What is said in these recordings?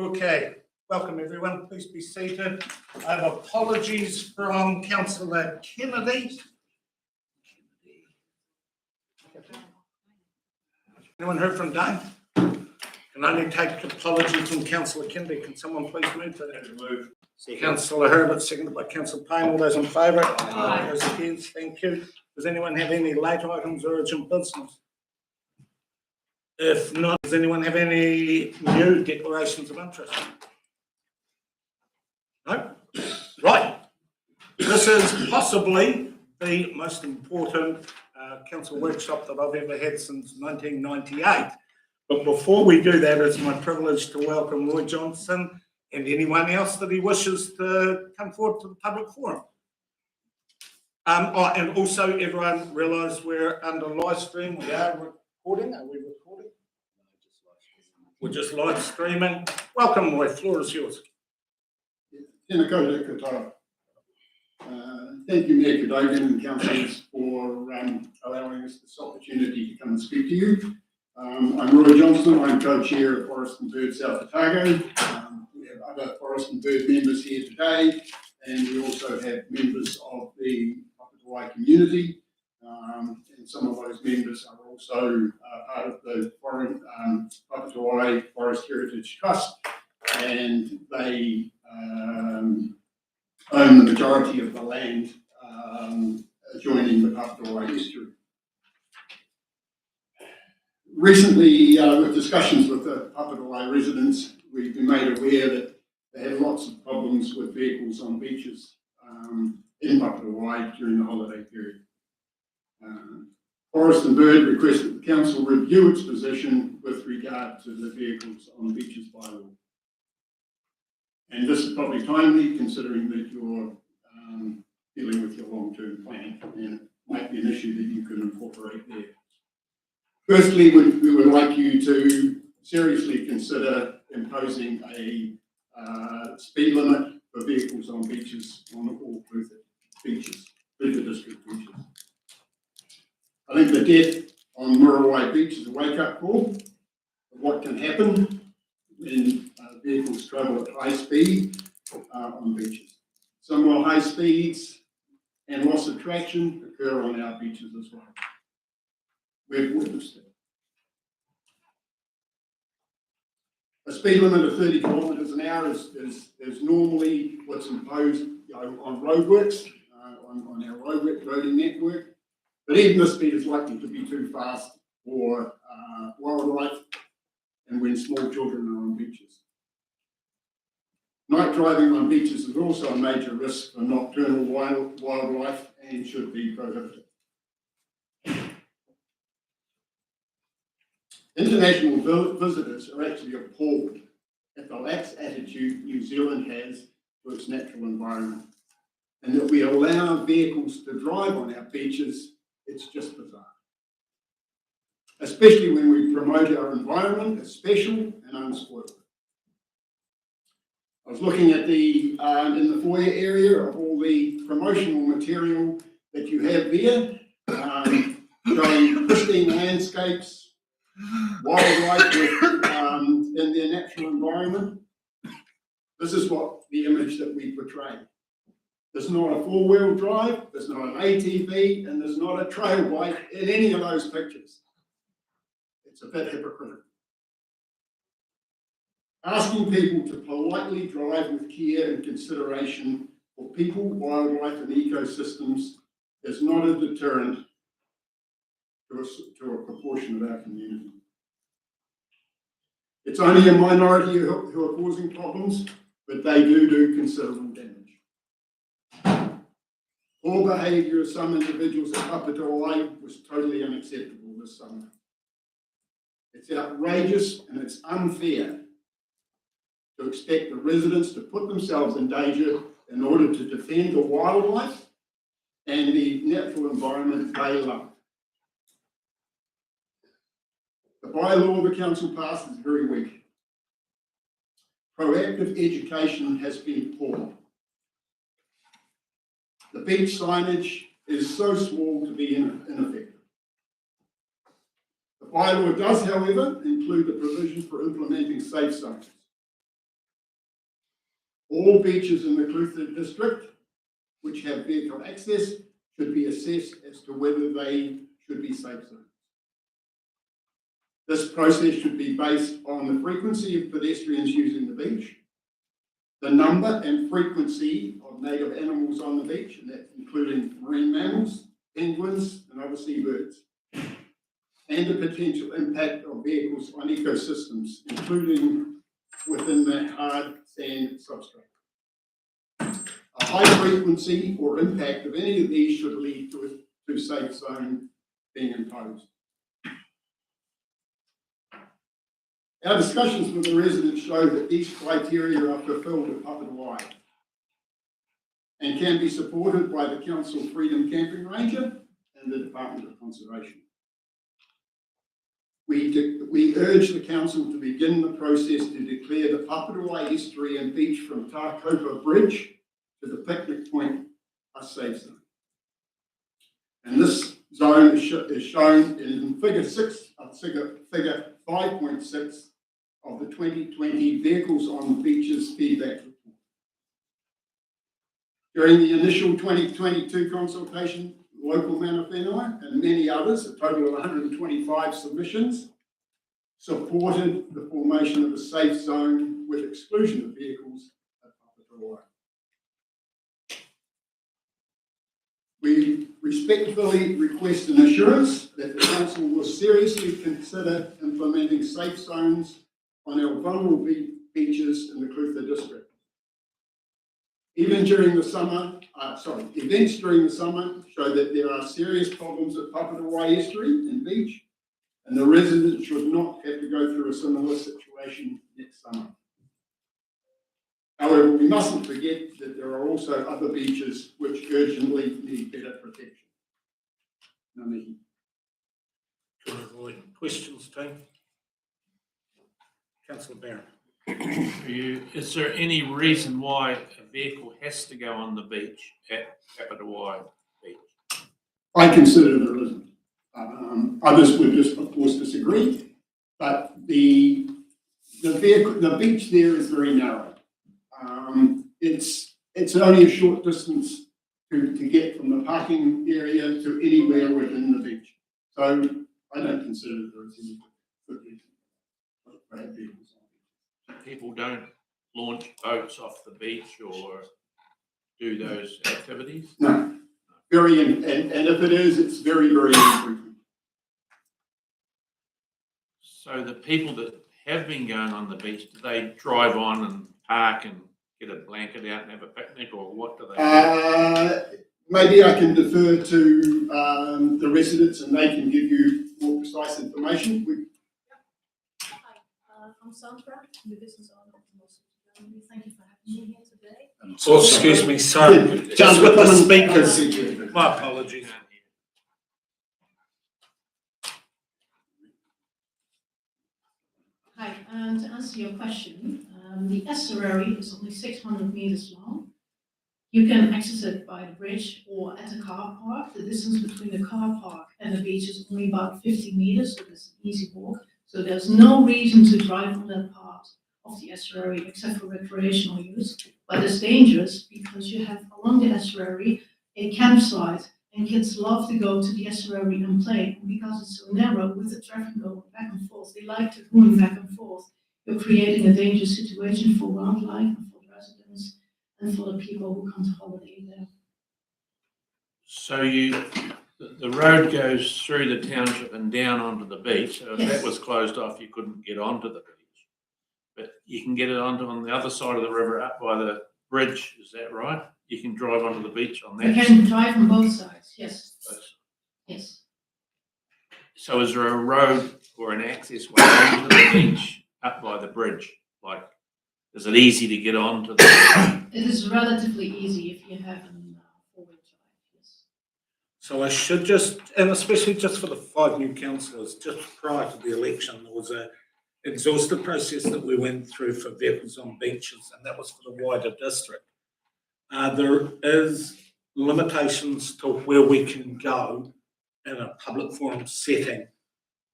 Okay, welcome everyone. Please be seated. I have apologies from Councillor Kennedy. Anyone heard from Dane? Can only take apology from Councillor Kennedy. Can someone please move that? Move. Councillor Herbert, seconded by Councillor Payne. All those in favour? Aye. Those against? Thank you. Does anyone have any late items or urgent business? If not, does anyone have any new declarations of interest? No? Right. This is possibly the most important council workshop that I've ever had since 1998. But before we do that, it's my privilege to welcome Roy Johnson and anyone else that he wishes to come forward to the public forum. And also everyone realise we're under live stream. We are recording. Are we recording? We're just live streaming. Welcome, Roy. Floor is yours. Tēnā koutou katoa. Thank you, Mayor Cadogan and councillors for allowing us this opportunity to come and speak to you. I'm Roy Johnson. I'm co-chair of Forest and Bird South Otago. We have other Forest and Bird members here today, and we also have members of the Papatowai community. And some of those members are also part of the Papatowai Forest Heritage Trust, and they own the majority of the land adjoining the Papatowai estuary. Recently, with discussions with the Papatowai residents, we've been made aware that they had lots of problems with vehicles on beaches in Papatowai during the holiday period. Forest and Bird requested the council review its position with regard to the vehicles on beaches bylaw. And this is probably timely, considering that you're dealing with your long-term plan, and it might be an issue that you can incorporate there. Firstly, we would like you to seriously consider imposing a speed limit for vehicles on beaches, on all Clutha beaches, Clutha district beaches. I think the death on Muriwai Beach is a wake-up call of what can happen when vehicles travel at high speed on beaches. Some more high speeds and loss of traction occur on our beaches as well. We've witnessed it. A speed limit of 30 kilometres an hour is normally what's imposed, on roadworks, on our roading network. But even this speed is likely to be too fast for wildlife and when small children are on beaches. Night driving on beaches is also a major risk for nocturnal wildlife and should be prohibited. International visitors are actually appalled at the lax attitude New Zealand has to its natural environment, and that we allow vehicles to drive on our beaches. It's just bizarre. Especially when we promote our environment as special and unspoiled. I was looking at the in the foyer area of all the promotional material that you have there, showing pristine landscapes, wildlife in their natural environment. This is what the image that we portray. There's not a four-wheel drive, there's not an ATV, and there's not a trail bike in any of those pictures. It's a bit hypocritical. Asking people to politely drive with care and consideration for people, wildlife, and ecosystems is not a deterrent to a proportion of our community. It's only a minority who are causing problems, but they do considerable damage. Poor behaviour of some individuals at Papatowai was totally unacceptable this summer. It's outrageous and it's unfair to expect the residents to put themselves in danger in order to defend the wildlife and the natural environment they love. The bylaw the council passed is very weak. Proactive education has been poor. The beach signage is so small to be ineffective. The bylaw does, however, include the provision for implementing safe zones. All beaches in the Clutha district which have vehicle access should be assessed as to whether they should be safe zones. This process should be based on the frequency of pedestrians using the beach, the number and frequency of native animals on the beach, and that's including marine mammals, penguins, and other seabirds, and the potential impact of vehicles on ecosystems, including within the hard sand substrate. A high frequency or impact of any of these should lead to safe zone being imposed. Our discussions with the residents show that these criteria are fulfilled at Papatowai and can be supported by the Council Freedom Camping Ranger and the Department of Conservation. We urge the Council to begin the process to declare the Papatowai Estuary and Beach from Tarkopa Bridge to the picnic point a safe zone. And this zone is shown in figure 5.6 of the 2020 Vehicles on the Beaches feedback report. During the initial 2022 consultation, local mana whenua and many others, a total of 125 submissions, supported the formation of a safe zone with exclusion of vehicles at Papatowai. We respectfully request an assurance that the Council will seriously consider implementing safe zones on our vulnerable beaches in the Clutha district. Even during the summer, events during the summer show that there are serious problems at Papatowai Estuary and Beach, and the residents should not have to go through a similar situation next summer. However, we mustn't forget that there are also other beaches which urgently need better protection. Nami. Questions, team? Councillor Barron. Is there any reason why a vehicle has to go on the beach at Papatowai Beach? I consider there isn't. Others would just, of course, disagree, but the beach there is very narrow. It's only a short distance to get from the parking area to anywhere within the beach. So I don't consider there is any good reason for having vehicles on. People don't launch boats off the beach or do those activities? No, and if it is, it's very, very infrequent. So the people that have been going on the beach, do they drive on and park and get a blanket out and have a picnic, or what do they do? Maybe I can defer to the residents and they can give you more precise information. Hi, I'm Sandra, I'm the business owner of the Mosque. Thank you for having me here today. Oh, excuse me, sorry. Just with the speakers. My apologies. Hi, to answer your question, the estuary is only 600 meters long. You can access it by the bridge or at a car park. The distance between the car park and the beach is only about 50 meters, so it's an easy walk. So there's no reason to drive on that part of the estuary except for recreational use. But it's dangerous because you have along the estuary a campsite, and kids love to go to the estuary and play. And because it's so narrow with the traffic going back and forth, they like to run back and forth. You're creating a dangerous situation for wildlife and for residents and for the people who come to holiday there. So the road goes through the township and down onto the beach. So if Yes. that was closed off, you couldn't get onto the beach. But you can get it onto on the other side of the river up by the bridge, is that right? You can drive onto the beach on that You side. can drive on both sides, yes. Yes. So is there a road or an access way onto the beach up by the bridge? Like, is it easy to get onto the? It is relatively easy if you have a four-wheel drive, yes. So I should just, and especially just for the 5 new councillors, just prior to the election, there was a exhaustive process that we went through for vehicles on beaches, and that was for the wider district. There is limitations to where we can go in a public forum setting,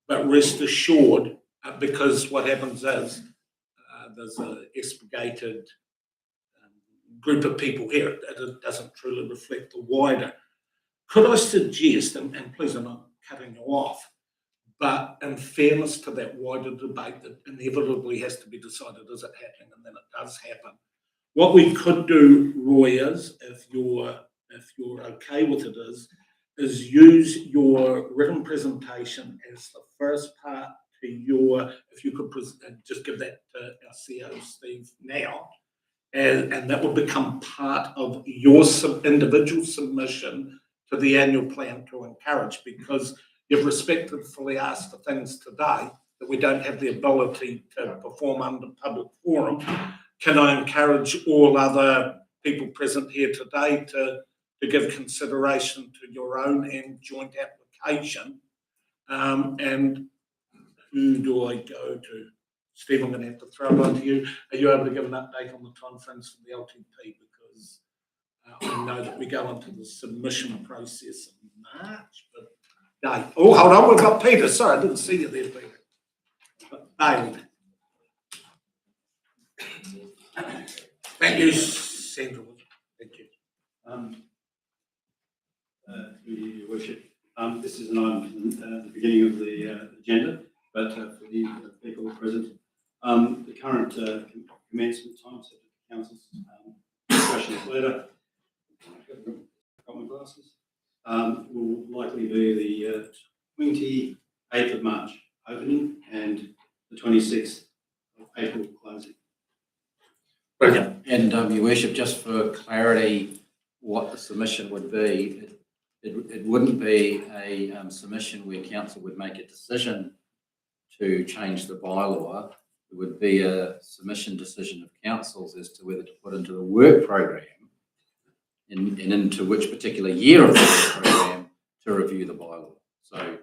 but rest assured, because what happens is there's a expurgated group of people here. It doesn't truly reflect the wider. Could I suggest, and please I'm not cutting you off, but in fairness to that wider debate that inevitably has to be decided, is it happening? And then it does happen. What we could do, Roy, is if you're okay with it, is use your written presentation as the first part to your, if you could just give that to our CEO, Steve, now, and that will become part of your individual submission to the annual plan to encourage, because you've respectfully asked for things today that we don't have the ability to perform under public forum. Can I encourage all other people present here today to give consideration to your own and joint application? And who do I go to? Steve, I'm going to have to throw it on to you. Are you able to give an update on the timeframes for the LTP? Because I know that we go into the submission process in March, but no. Oh, hold on, we've got Peter. Sorry, I didn't see you there, Peter. But David. Thank you, Sandra. Thank you. Your Worship, this is an item at the beginning of the agenda, but for the people present, the current commencement time, so the council's discussion later, got my glasses, will likely be the 28th of March opening and the 26th of April closing. Brilliant. And Your Worship, just for clarity, what the submission would be, it wouldn't be a submission where council would make a decision to change the bylaw. It would be a submission decision of councils as to whether to put into the work program and into which particular year of the work program to review the bylaw. So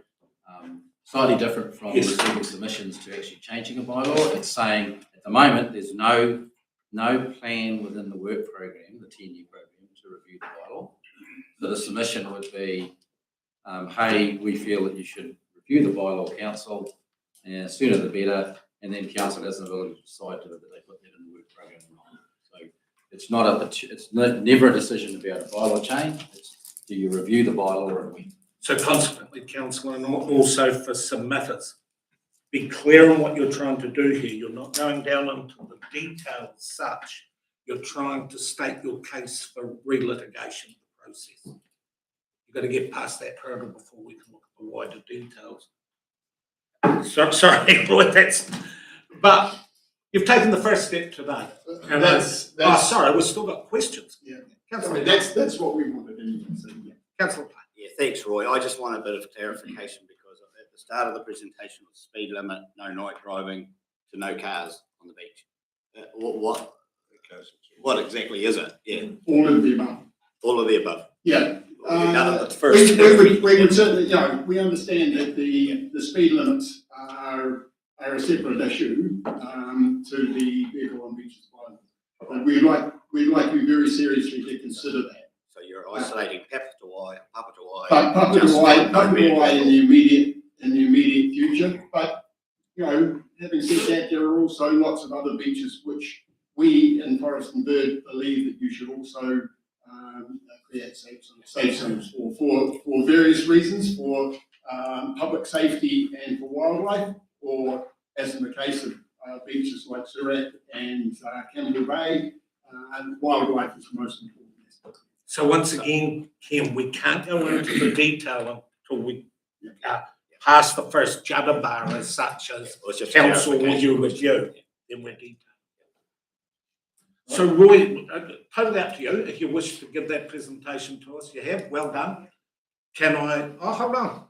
slightly different from receiving submissions to actually changing a bylaw. It's saying at the moment there's no plan within the work program, the 10-year program, to review the bylaw. So the submission would be, hey, we feel that you should review the bylaw, council, and sooner the better. And then council has an ability to decide whether they put that in the work program or not. So it's never a decision about a bylaw change. It's do you review the bylaw and when? So consequently, councillor, and also for submitters, be clear on what you're trying to do here. You're not going down into the details such. You're trying to state your case for relitigation of the process. You've got to get past that hurdle before we can look at the wider details. Sorry, Lloyd, but you've taken the first step today. And sorry, we've still got questions. Yeah. Councillor, That's what we wanted anyway. So, yeah. Councillor. Yeah, thanks, Roy. I just want a bit of clarification because at the start of the presentation was speed limit, no night driving, to no cars on the beach. What exactly is it? Yeah, All of the above. all of the above. Yeah. None of the first. We would certainly, we understand that the speed limits are a separate issue to the vehicle on beaches bylaw. But we'd like you very seriously to consider that. So you're isolating Papa to Y, But Papa to Y in the immediate future. But having said that, there are also lots of other beaches which we in Forest and Bird believe that you should also create safe zones for various reasons, for public safety and for wildlife, or as in the case of beaches like Surat and Campbell Bay, wildlife is the most important. So once again, Kim, we can't go into the detail until we pass the first judder bar as such as council will you review, then we're detailed. So Roy, totally up to you. If you wish to give that presentation to us, you have. Well done. Can I? Oh, hold on.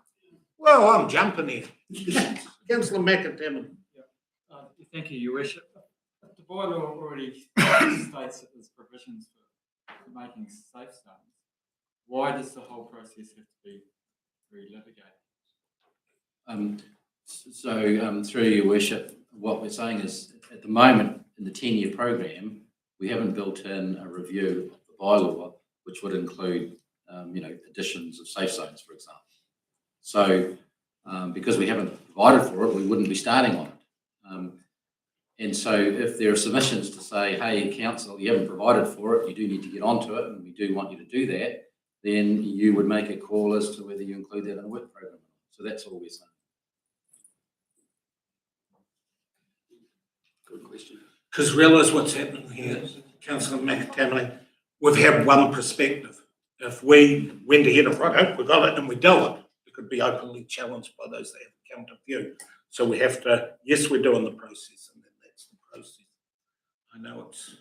Well, I'm jumping here. Councillor McAdam. Thank you, Your Worship. The bylaw already states that there's provisions for making safe zones. Why does the whole process have to be relitigated? Through Your Worship, what we're saying is at the moment in the 10-year program, we haven't built in a review of the bylaw, which would include, additions of safe zones, for example. So, because we haven't provided for it, we wouldn't be starting on it. And so if there are submissions to say, hey, council, you haven't provided for it, you do need to get onto it, and we do want you to do that, then you would make a call as to whether you include that in a work program. So that's all we're saying. Good question. Because realise what's happening here, Councillor McTamaney, we've had one perspective. If we went ahead and right, we got it and we do it, it could be openly challenged by those that have a counter view. So we have to, yes, we're doing the process, and then that's the process. I know it's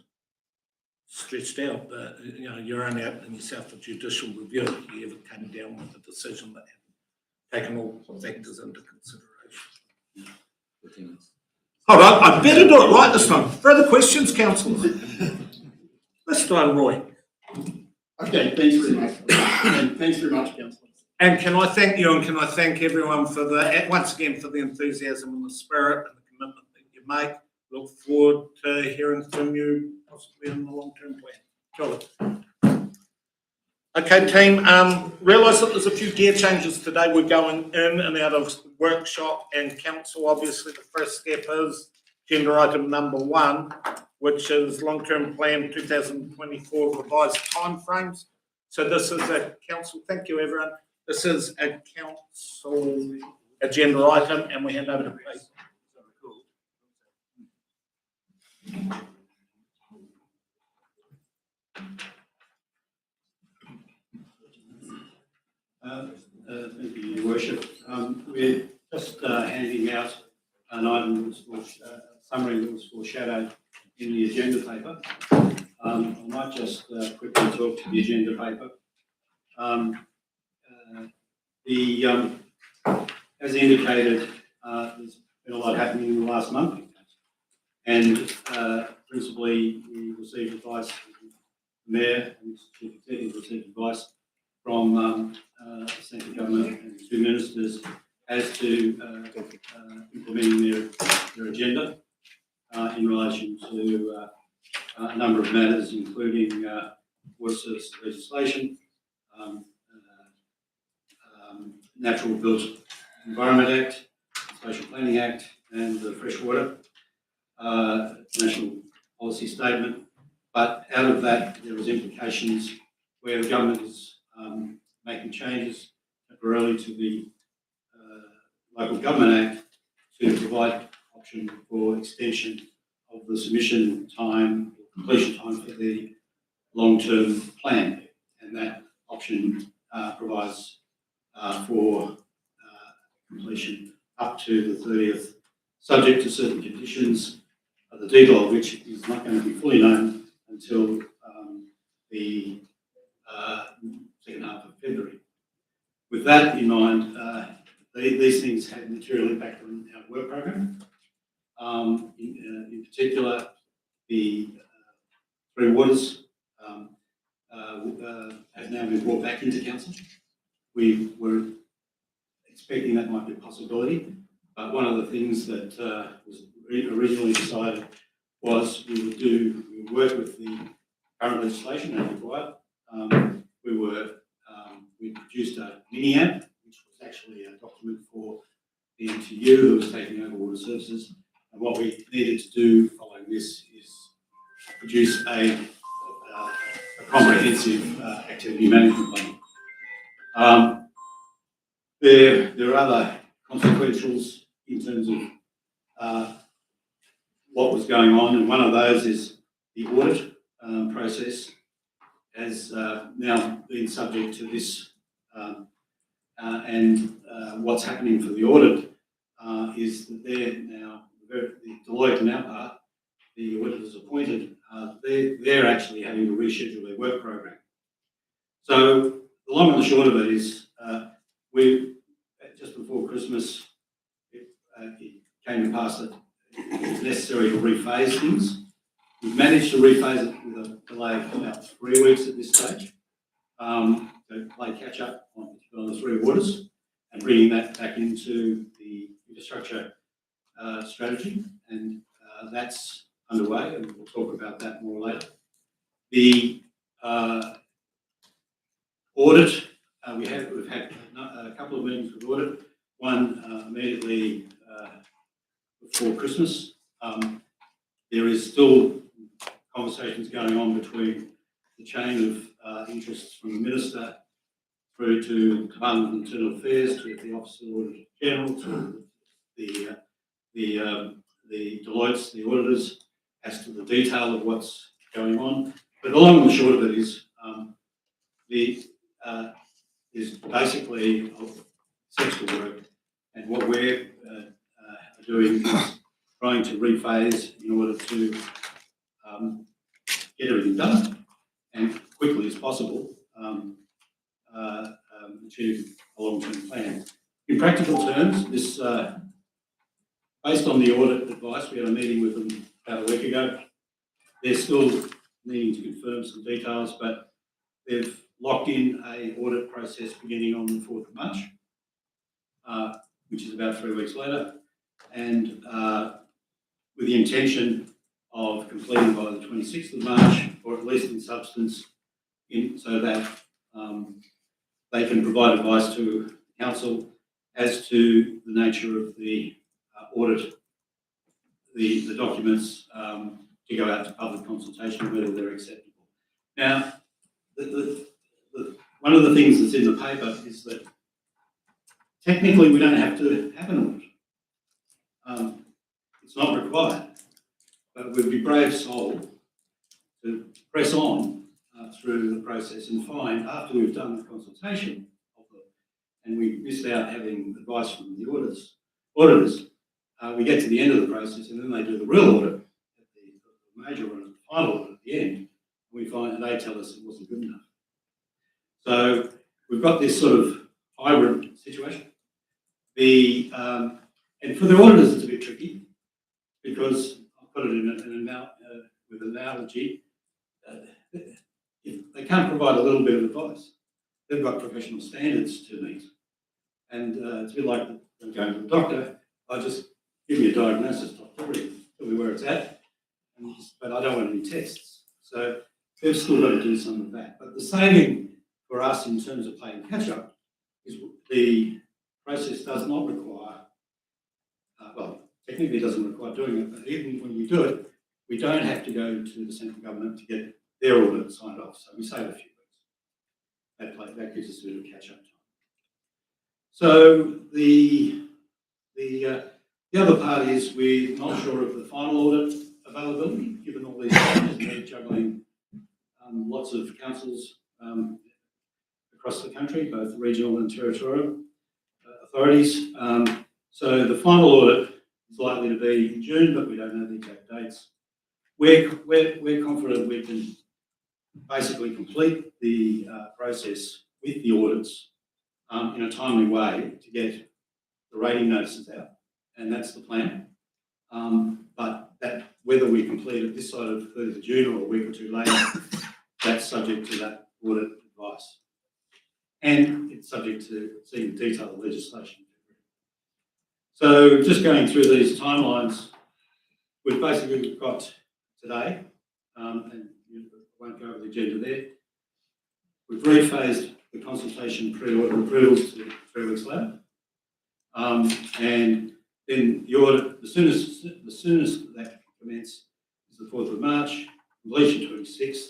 stretched out, but you know, you're only opening yourself for judicial review. You ever come down with a decision that haven't taken all factors into consideration. Hold on, I better do it right this time. Further questions, councillors? Mr. Roy. Okay, thanks very much. And thanks very much, councillors. And can I thank you, and can I thank everyone for once again, for the enthusiasm and the spirit and the commitment that you make. Look forward to hearing from you possibly in the long-term plan. Sure. Okay, team, realise that there's a few gear changes today. We're going in and out of workshop and council. Obviously, the first step is agenda item number 1, which is long-term plan 2024 revised timeframes. So this is a council, thank you everyone. This is a council agenda item, and we hand over to Pete. Thank you, Your Worship. We're just handing out an item that was summary that was foreshadowed in the agenda paper. I might just quickly talk to the agenda paper. As indicated, there's been a lot happening in the last month, and principally we received advice from the Mayor and Chief Executive received advice from the central government and 2 ministers as to implementing their agenda in relation to a number of matters, including water service legislation, Natural Built Environment Act, Social Planning Act, and the Freshwater National Policy Statement. But out of that, there was implications where the government is making changes temporarily to the Local Government Act to provide option for extension of the submission time, completion time for the long-term plan, and that option provides for completion up to the 30th, subject to certain conditions, the detail of which is not going to be fully known until the second half of February. With that in mind, these things had material impact on our work program. In particular, the Three Waters has now been brought back into council. We were expecting that might be a possibility, but one of the things that was originally decided was we would work with the current legislation as required. We produced a mini app, which was actually a document for the NTU who was taking over water services. And what we needed to do following this is produce a comprehensive activity management plan. There are other consequentials in terms of what was going on, and one of those is the audit process has now been subject to this, and what's happening for the audit is that they're now, the Deloitte and our part, the auditors appointed, they're actually having to reschedule their work program. So the long and the short of it is, we just before Christmas, it came to pass that it was necessary to rephase things. We've managed to rephase it with a delay of about 3 weeks at this stage, to play catch up on the Three Waters and bringing that back into the infrastructure strategy, and that's underway, and we'll talk about that more later. The audit, we've had a couple of meetings with audit, one immediately before Christmas, there is still conversations going on between the chain of interests from the Minister through to Department of Internal Affairs, to the Office of the Auditor General, to the Deloitte's, the auditors, as to the detail of what's going on. But the long and the short of it is, is basically sensible work, and what we're doing is trying to rephase in order to get everything done and quickly as possible achieve a long-term plan. In practical terms, this, based on the audit advice, we had a meeting with them about a week ago. They're still needing to confirm some details, but they've locked in a audit process beginning on the 4th of March, which is about 3 weeks later, and with the intention of completing by the 26th of March, or at least in substance, so that they can provide advice to council as to the nature of the audit, the documents to go out to public consultation, whether they're acceptable. Now, one of the things that's in the paper is that technically we don't have to have an audit. It's not required, but we'd be brave soul to press on through the process and find, after we've done the consultation and we missed out having advice from the auditors, we get to the end of the process and then they do the real audit, the major audit, the final audit at the end, and we find that they tell us it wasn't good enough. So we've got this sort of hybrid situation. And for the auditors, it's a bit tricky because I'll put it with an analogy. If they can't provide a little bit of advice, they've got professional standards to meet. And it's a bit like going to the doctor. I just give me a diagnosis, doctor, tell me where it's at, but I don't want any tests. So they've still got to do some of that. But the saving for us in terms of playing catch up is the process does not require, well, technically it doesn't require doing it, but even when we do it, we don't have to go to the central government to get their audit signed off. So we save a few weeks. That gives us a bit of catch up time. So the other part is we're not sure of the final audit availability, given all these changes. We're juggling lots of councils across the country, both regional and territorial authorities. So the final audit is likely to be in June, but we don't know the exact dates. We're confident we can basically complete the process with the audits in a timely way to get the rating notices out, and that's the plan. But that whether we complete it this side of 30th of June or a week or two later, that's subject to that audit advice. And it's subject to seeing the detailed legislation. So just going through these timelines, we've basically got today, and I won't go over the agenda there. We've rephased the consultation pre-audit approvals to 3 weeks later. And then the audit, the soonest that can commence is the 4th of March, completion 26th,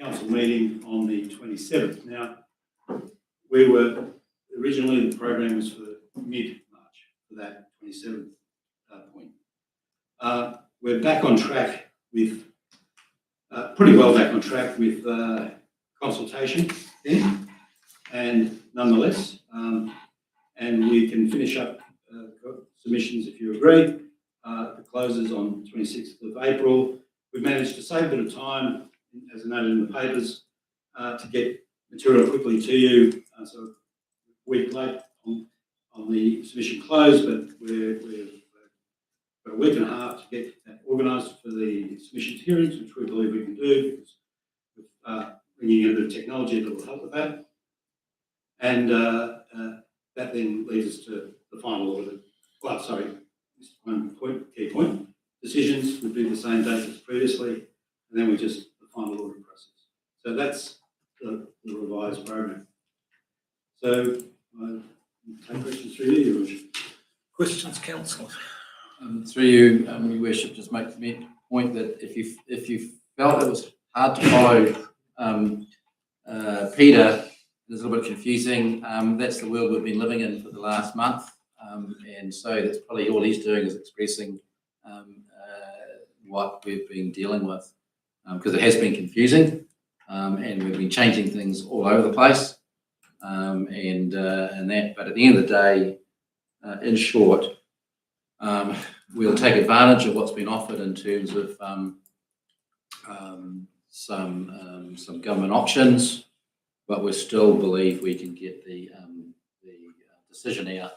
council meeting on the 27th. Now, we were, originally the program was for mid-March, for that 27th point. We're back on track with, pretty well back on track with consultation then, and nonetheless, and we can finish up submissions if you agree. The closes on 26th of April. We've managed to save a bit of time, as noted in the papers, to get material quickly to you. So a week late on the submission close, but we've got a week and a half to get that organised for the submissions hearings, which we believe we can do because we're bringing in a bit of technology that will help with that. And that then leads us to the final audit. Well, sorry, just one point, key point. Decisions would be the same date as previously, and then we just the final audit process. So that's the revised program. So take questions through you, Your Worship. Questions, councillor? Through you, Your Worship, just make the point that if you felt it was hard to follow Peter, it's a little bit confusing. That's the world we've been living in for the last month. And so that's probably all he's doing is expressing what we've been dealing with, because it has been confusing, and we've been changing things all over the place, and that. But at the end of the day, in short, we'll take advantage of what's been offered in terms of some government options, but we still believe we can get the decision out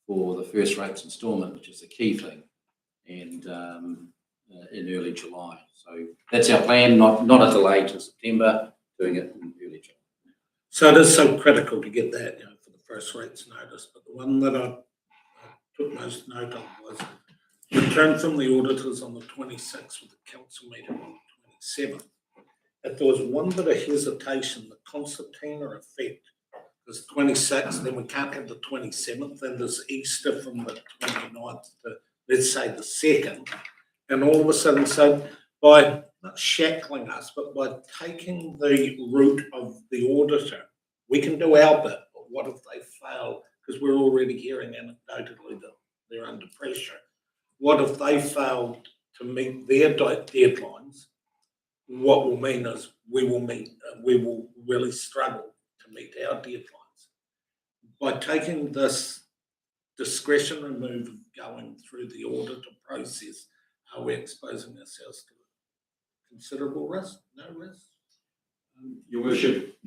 for the first rates instalment, which is the key thing, and in early July. So that's our plan, not a delay to September, doing it in early July. So it is so critical to get that, for the first rates notice, but the one that I took most note of was return from the auditors on the 26th with the council meeting on the 27th. If there was one bit of hesitation, the concertina effect is 26th, then we can't have the 27th, then there's Easter from the 29th to, let's say, the 2nd. And all of a sudden, so by not shackling us, but by taking the route of the auditor, we can do our bit. But what if they fail? Because we're already hearing anecdotally that they're under pressure. What if they fail to meet their deadlines? What will mean is we will really struggle to meet our deadlines. By taking this discretionary move of going through the auditor process, are we exposing ourselves to considerable risk? No risk? Your Worship,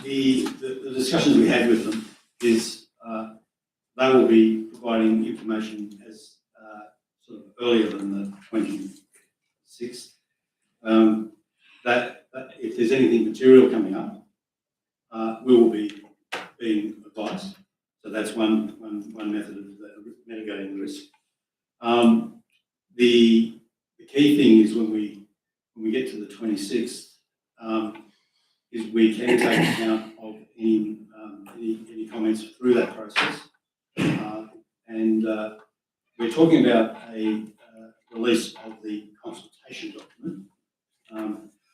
the discussions we had with them is they will be providing information as sort of earlier than the 26th. That if there's anything material coming up, we will be being advised. So that's one method of mitigating the risk. The key thing is when we get to the 26th, is we can take account of any comments through that process, and we're talking about a release of the consultation document.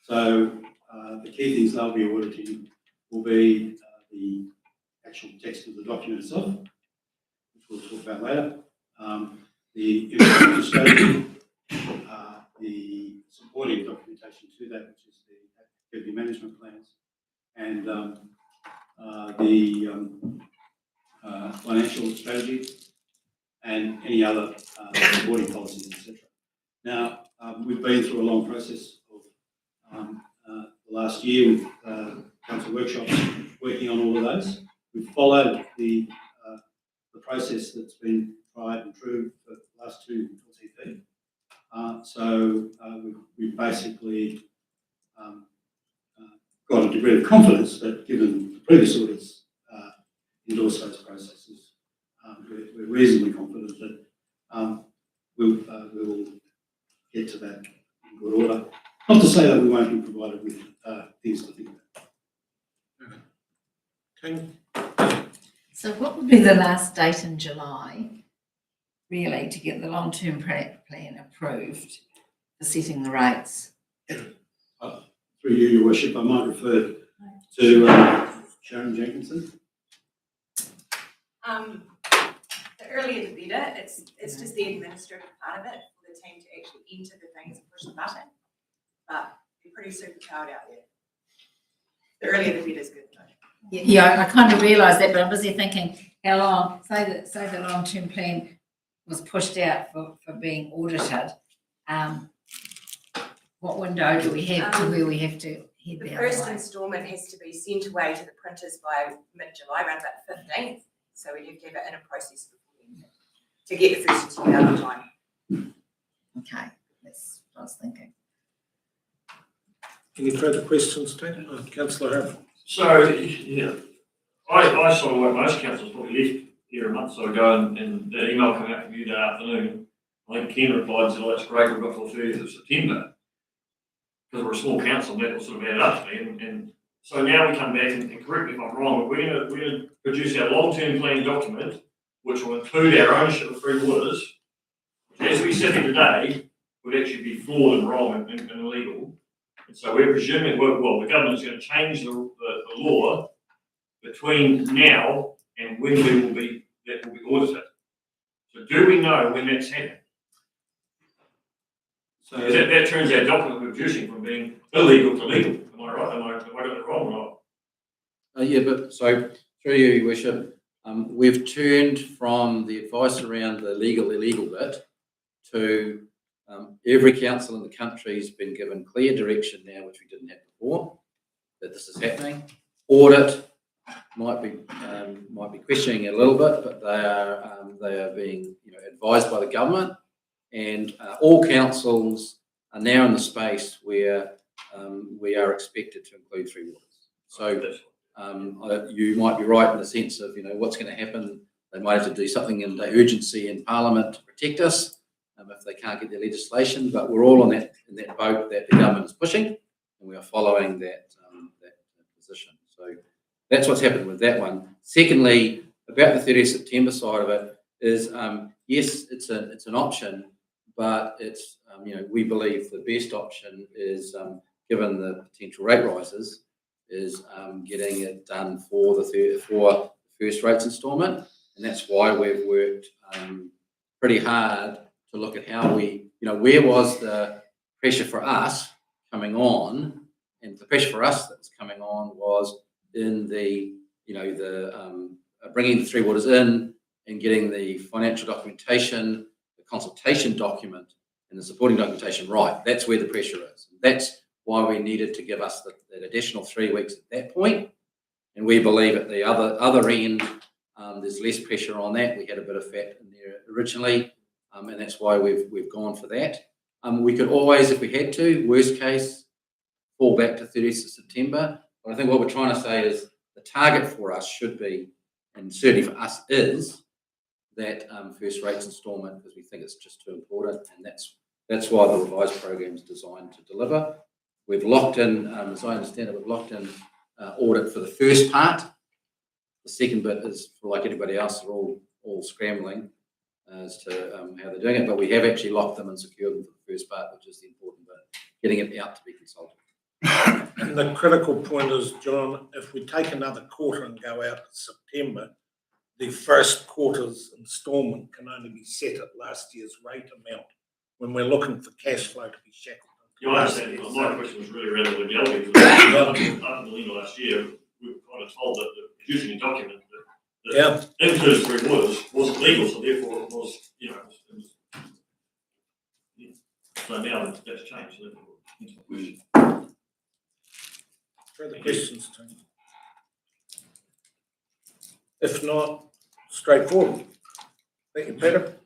So the key things they'll be auditing will be the actual text of the document itself, which we'll talk about later, the infrastructure strategy, the supporting documentation to that, which is the activity management plans, and the financial strategy, and any other supporting policies, etc. Now, we've been through a long process of the last year with council workshops working on all of those. We've followed the process that's been tried and true for the last two LTP. So we've basically got a degree of confidence that, given the previous audits endorse those processes, we're reasonably confident that we will get to that in good order. Not to say that we won't be provided with things to think about. Okay. So what would be the last date in July, really, to get the long-term plan approved for setting the rates? Through you, Your Worship, I might refer to Sharon Jenkinson. The earlier the better. It's just the administrative part of it for the team to actually enter the things and push the button. But they're pretty superpowered out there. The earlier the better is good though. Yeah, I kind of realised that, but I'm busy thinking how long, say the long-term plan was pushed out for being audited. What window do we have to where we have to head The the first other way? instalment has to be sent away to the printers by mid-July, around about the 15th. So we have to have it in a process before then to get the first certificate out of time. Okay, that's what I was thinking. Any further questions, Tim? Councillor Harrison? So, yeah, I saw what most councils probably left here a month or so ago, and the email came out from you that afternoon. I think Ken replied and said, "Oh, that's great, we've got till 30th of September." Because we're a small council, that will sort of add up to me. And so now we come back, and correct me if I'm wrong, but we're going to produce our long-term plan document, which will include our ownership of 3 waters. As we sit here today, would actually be flawed and wrong and illegal. And so we're presuming, well, the government's going to change the law between now and when that will be audited. So do we know when that's happening? So, Because that turns our document we're producing from being illegal to legal. Am I right? Am I got it wrong or not? Yeah, but so through you, Your Worship, we've turned from the advice around the legal illegal bit to every council in the country has been given clear direction now, which we didn't have before, that this is happening. Audit might be questioning it a little bit, but they are being advised by the government, and all councils are now in the space where we are expected to include Three Waters. So you might be right in the sense of what's going to happen. They might have to do something in the urgency in Parliament to protect us if they can't get their legislation. But we're all in that boat that the government is pushing, and we are following that position. So that's what's happened with that one. Secondly, about the 30th September side of it is yes, it's an option, but it's we believe the best option is given the potential rate rises is getting it done for the first rates instalment, and that's why we've worked pretty hard to look at how we where was the pressure for us coming on, and the pressure for us that's coming on was in the bringing the Three Waters in and getting the financial documentation, the consultation document, and the supporting documentation right. That's where the pressure is. That's why we needed to give us that additional 3 weeks at that point. And we believe at the other end, there's less pressure on that. We had a bit of fat in there originally, and that's why we've gone for that. We could always, if we had to, worst case, fall back to 30th of September. But I think what we're trying to say is the target for us should be, and certainly for us is, that first rates instalment, because we think it's just too important, and that's why the revised program is designed to deliver. We've locked in, as I understand it, audit for the first part. The second bit is, for like anybody else, they're all scrambling as to how they're doing it, but we have actually locked them and secured them for the first part, which is the important bit, getting it out to be consulted. And the critical point is, John, if we take another quarter and go out to September, the first quarter's instalment can only be set at last year's rate amount when we're looking for cash flow to be shackled. You understand, my question was really around the legality. Up until the end of last year, we were kind of told that the producing a document that included Three Waters wasn't legal, so therefore it was, So now that's changed. Further questions, Tony? If not, straightforward. Thank you, Peter.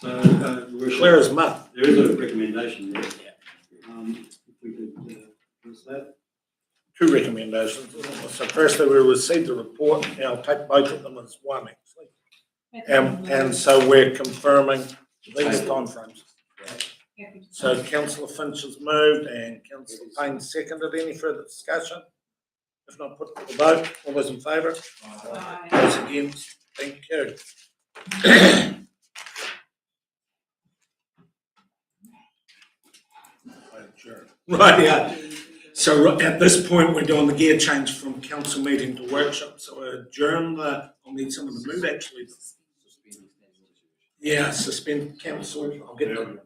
Clear as mud. there is a recommendation there. If we could address that. Two recommendations. So firstly, we received the report, and I'll take both of them as one, actually. And so we're confirming these timeframes. So councillor Finch has moved and councillor Payne seconded. Any further discussion? If not, put to the vote. All those in favour? Aye. Those against? Thank you. Right, yeah. So at this point, we're doing the gear change from council meeting to workshop. So adjourn I'll need someone to move actually. Yeah, suspend council. I'll get them.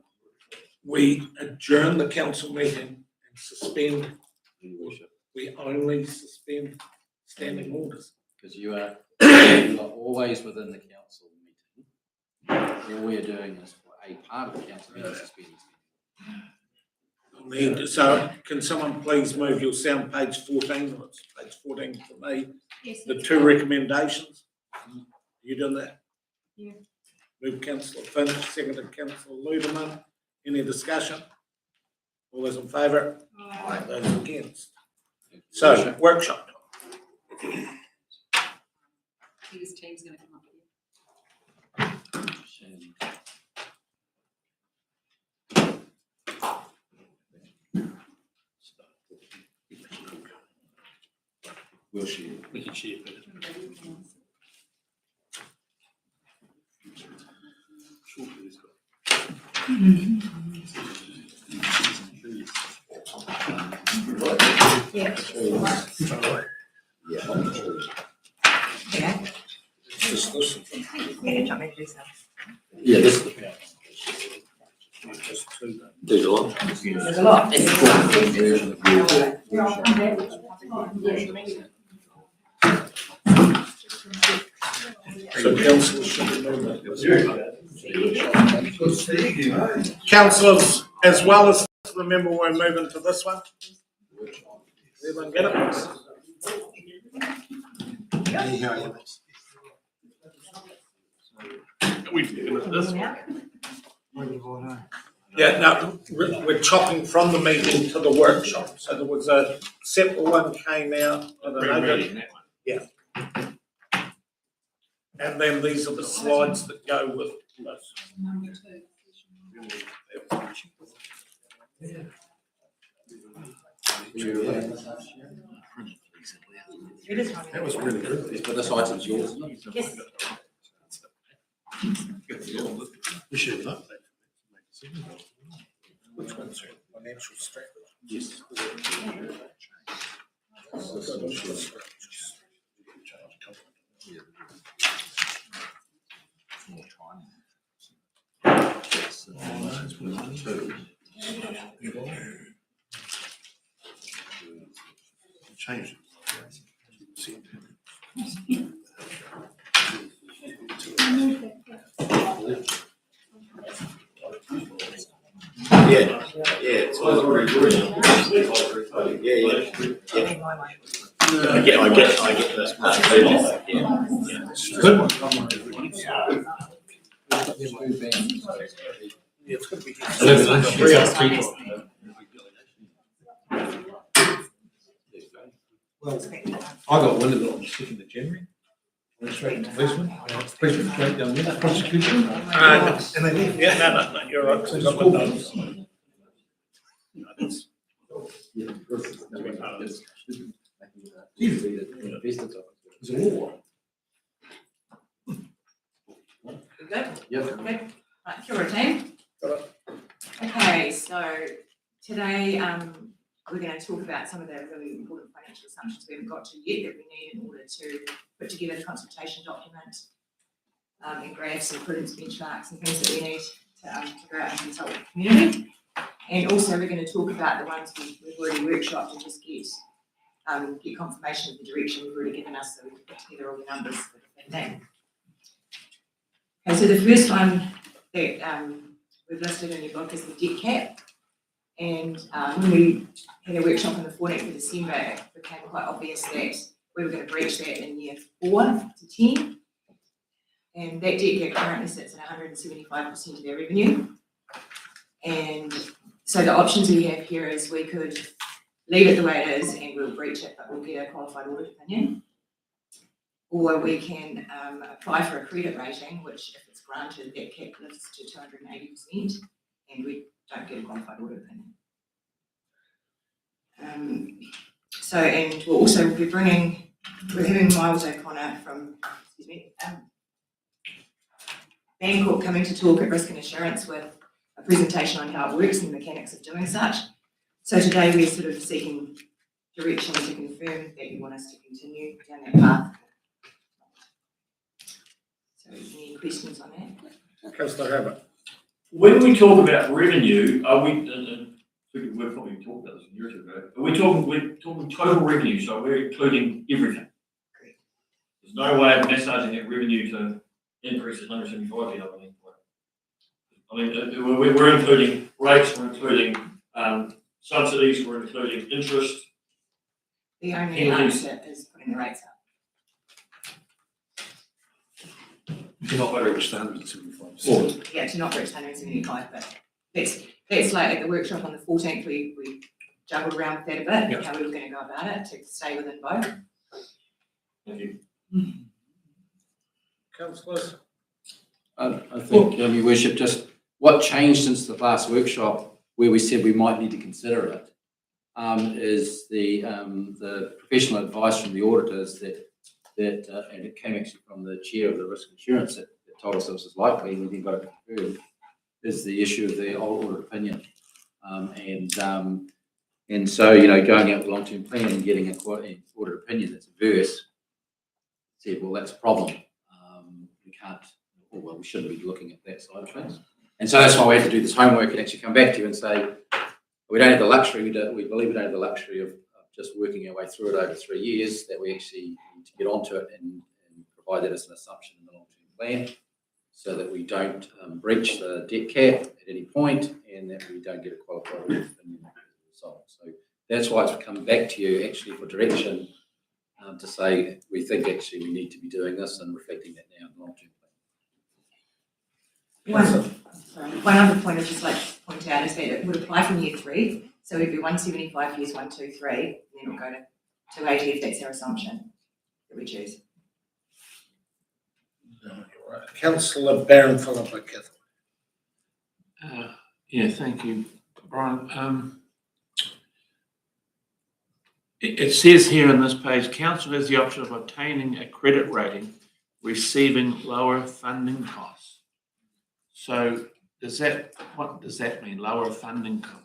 We adjourn the council meeting and suspend. We only suspend standing orders. Because you are always within the council meeting. All we are doing is for a part of the council meeting suspending. So can someone please move your sound page 14, it's page 14 for me, the two recommendations. You done that? Yeah. Move councillor Finch, seconded councillor Ludeman. Any discussion? All those in favour? Aye. Those against? So, workshop. His team's going to come up with you. We'll share. We can share. Yeah. Yeah. Just this. Yeah, do you want me to do so? Yeah, this is the power. Just two. There's a lot. There's a lot. So councillors should remember. Councillors, as well as, remember we're moving to this one? Everyone get it? We've given this one. Yeah, no, we're chopping from the meeting to the workshop, so there was a separate one came out. I don't know, Rereading that one. and then these are the slides that go with this. Number two. It is one. That was really good. But this item's yours, isn't it? Yes. We should have updated. Which one's your financial strategy? Yes. Change Yeah, it's all very good. Yeah. I get this part too. Yeah. Good one. It's gonna be. Three other people. I got one of them on the 2nd of January. Went straight into policeman, policeman straight down there, prosecution. And then, yeah, no, you're right. 'Cause I got my notes. No, that's- It's a war. We good? Yep. Good. Right, kia ora team. Okay, so today, we're gonna talk about some of the really important financial assumptions we haven't got to yet that we need in order to put together the consultation document, and graphs and prudence benchmarks and things that we need to go out and consult with the community. And also, we're gonna talk about the ones we've already workshopped and just get confirmation of the direction you've already given us, so we can put together all the numbers that have been done. Okay, so the first one that we've listed in your book is the debt cap. And when we had a workshop on the 14th of December, it became quite obvious that we were going to breach that in year 4 to 10. And that debt cap currently sits at 175% of their revenue. And so the options we have here is we could leave it the way it is and we'll breach it, but we'll get a qualified audit opinion. Or we can apply for a credit rating, which if it's granted, that cap lifts to 280% and we don't get a qualified audit opinion. So, and we'll also be we're having Miles O'Connor from, Bancorp coming to talk at Risk and Assurance with a presentation on how it works and the mechanics of doing such. So today we're sort of seeking direction to confirm that you want us to continue down that path. So any questions on that? Councillor Hobart. When we talk about revenue, are we, and we've probably talked about this a year or two ago, we're talking total revenue, so we're including everything. Correct. There's no way of massaging that revenue to increase at 175 here, I mean. We're including rates, we're including subsidies, we're including interest. The only Penalties. answer is putting the rates up. You're not very much the 175. Yeah, to not reach 175, but that's like at the workshop on the 14th, we juggled around with that a bit, how we were going to go about it to stay within both. Thank you. Councillors. I think, Your Worship, just what changed since the last workshop where we said we might need to consider it is the professional advice from the auditors that and it came actually from the chair of the Risk Assurance that told us this was likely, and we then got it confirmed, is the issue of the old audit opinion. And so, you know, going out with long-term plan and getting a audit opinion that's adverse, said, well, that's a problem. We can't, or well, we shouldn't be looking at that side of things. And so that's why we had to do this homework and actually come back to you and say, we don't have the luxury, we believe we don't have the luxury of just working our way through it over 3 years, that we actually need to get onto it and provide that as an assumption in the long-term plan, so that we don't breach the debt cap at any point and that we don't get a qualified opinion as a result. So that's why it's come back to you actually for direction to say we think actually we need to be doing this and reflecting that now in the long-term plan. One other point I'd just like to point out is that it would apply from year 3. So it'd be 175 years 1, 2, 3, and then it'll go to 280 if that's our assumption that we choose. Councillor Barron, followed by Catherine. Yeah, thank you, Brian. It says here on this page, council has the option of obtaining a credit rating, receiving lower funding costs. So what does that mean, lower funding costs?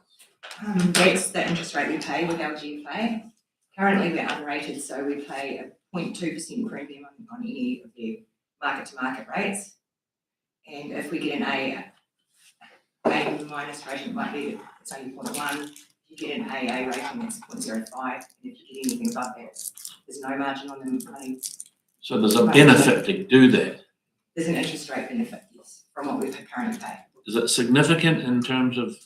That's the interest rate we pay with our GFA. Currently, we're unrated, so we pay a 0.2% premium on any of their market-to-market rates. And if we get an A minus rating, it might be it's only 0.1. If you get an AA rating, it's 0.05. And if you get anything above that, there's no margin on the money. So there's a benefit to do that. There's an interest rate benefit, yes, from what we currently pay. Is it significant in terms of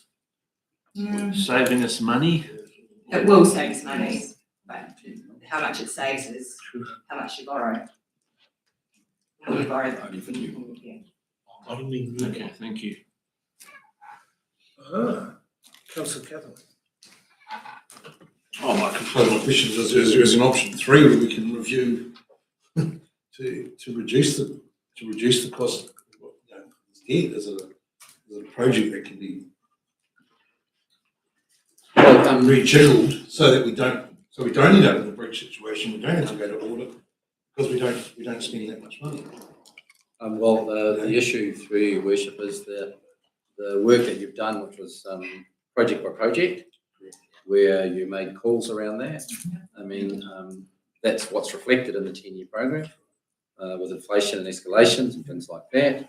saving us money? It will save us money, but how much it saves is how much you borrow. When you borrow, Only for you. yeah. Okay, thank you. Councillor Catherine. Oh, my questions is an option 3 that we can review to reduce the cost. You know, there's a project that can be rejiggled so that we don't end up in a breach situation. We don't have to go to audit because we don't spend that much money. Well, the issue through your worship is the work that you've done, which was project by project, where you made calls around that. I mean, that's what's reflected in the 10-year program with inflation and escalations and things like that.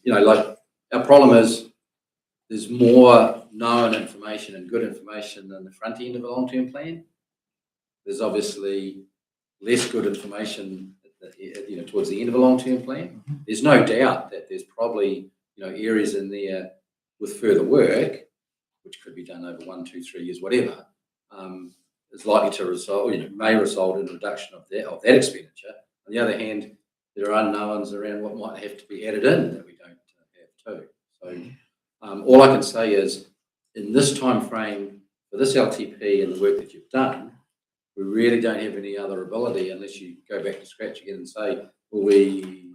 You know, like our problem is there's more known information and good information than the front end of a long-term plan. There's obviously less good information you know, towards the end of a long-term plan. There's no doubt that there's probably, you know, areas in there with further work, which could be done over 1, 2, 3 years, whatever, is likely to result, you know, may result in a reduction of that expenditure. On the other hand, there are unknowns around what might have to be added in that we don't have too. So all I can say is, in this time frame for this LTP and the work that you've done, we really don't have any other ability unless you go back to scratch again and say, well, we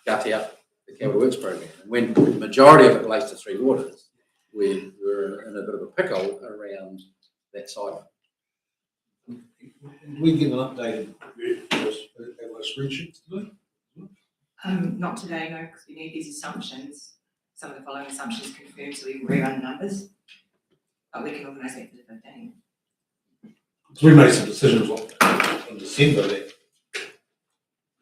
gut out the capital works program. And when the majority of it relates to 3 waters, we're in a bit of a pickle around that side of it. We give an updated spreadsheets today. Not today, no, because we need these assumptions, some of the following assumptions confirmed so we can rerun the numbers. But we can organise that for the 15th. So we made some decisions in December that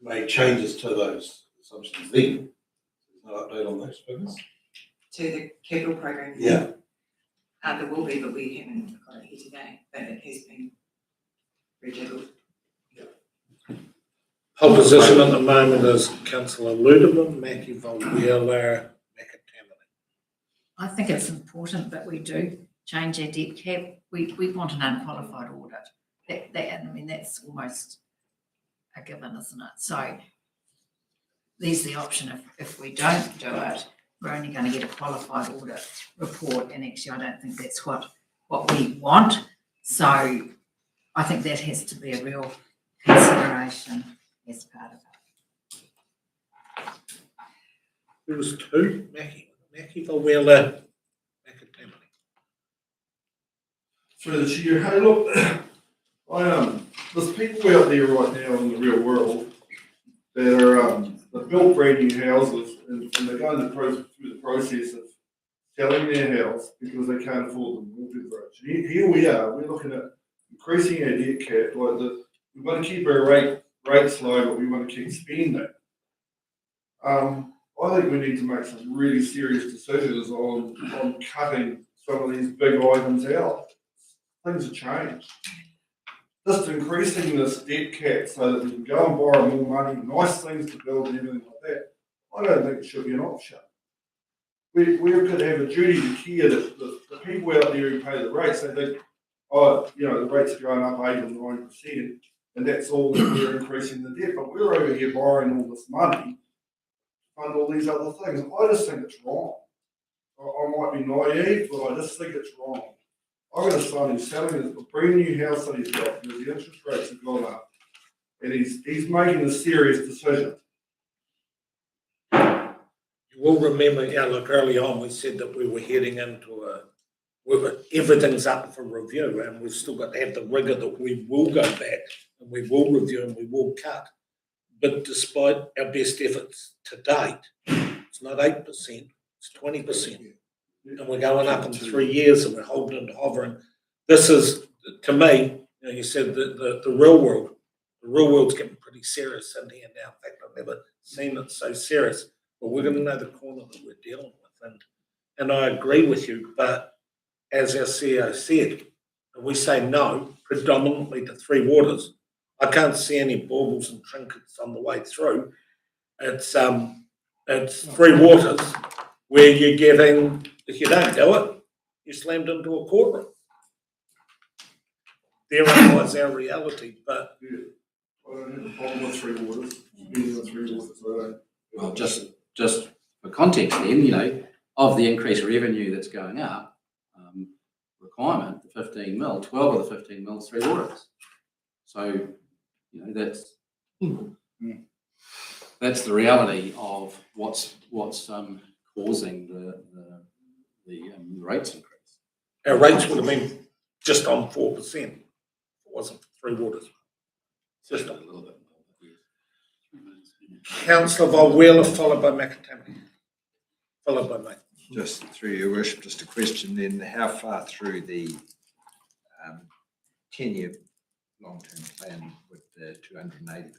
made changes to those assumptions then. There's no update on those figures. To the capital program. Yeah. There will be, but we haven't got it here today, but it has been rejiggled. Opposition at the moment is Councillor Ludeman, Mackie Wheeler, McAtamaney. I think it's important that we do change our debt cap. We want an unqualified audit. I mean, that's almost a given, isn't it? So there's the option if we don't do it, we're only going to get a qualified audit report, and actually I don't think that's what we want. So I think that has to be a real consideration as part of it. There was 2, Mackie Wheeler, McAtamaney. Through the chair, hey look, there's people out there right now in the real world that are, they've built brand new houses and they're going through the process of selling their house because they can't afford the mortgage rates. Here we are, we're looking at increasing our debt cap, we want to keep our rates low, but we want to keep spending. I think we need to make some really serious decisions on cutting some of these big items out. Things have changed. Just increasing this debt cap so that we can go and borrow more money, nice things to build and everything like that, I don't think it should be an option. We could have a duty to care that the people out there who pay the rates, they think, oh, you know, the rates are going up 8 or 9%, and that's all that we're increasing the debt. But we're over here borrowing all this money to fund all these other things. I just think it's wrong. I might be naive, but I just think it's wrong. I've got a son who's selling a brand new house that he's got because the interest rates have gone up, and he's making a serious decision. You will remember, look, early on, we said that we were heading into everything's up for review, and we've still got to have the rigour that we will go back and we will review and we will cut. But despite our best efforts to date, it's not 8%, it's 20%. And we're going up in 3 years and we're holding and hovering. This is, to me, you said the real world's getting pretty serious in here now. In fact, I've never seen it so serious. But we're going to know the corner that we're dealing with. And I agree with you, but as our CEO said, we say no predominantly to Three Waters. I can't see any baubles and trinkets on the way through. It's Three Waters where you're getting, if you don't do it, you're slammed into a courtroom. Therein lies our reality, but Yeah, I don't have a problem with Three Waters, spending on Three Waters, I don't. Well, just for context then, you know, of the increased revenue that's going up, requirement, the 15 mil, 12 of the 15 mil is Three Waters. So, you know, that's the reality of what's causing the rates increase. our rates would have been just on 4%. If it wasn't for Three Waters. Just A on. little bit more. Councillor Volwheeler, followed by McAtammany. Followed by me. Just through your worship, just a question then, how far through the 10-year long-term plan would the 280%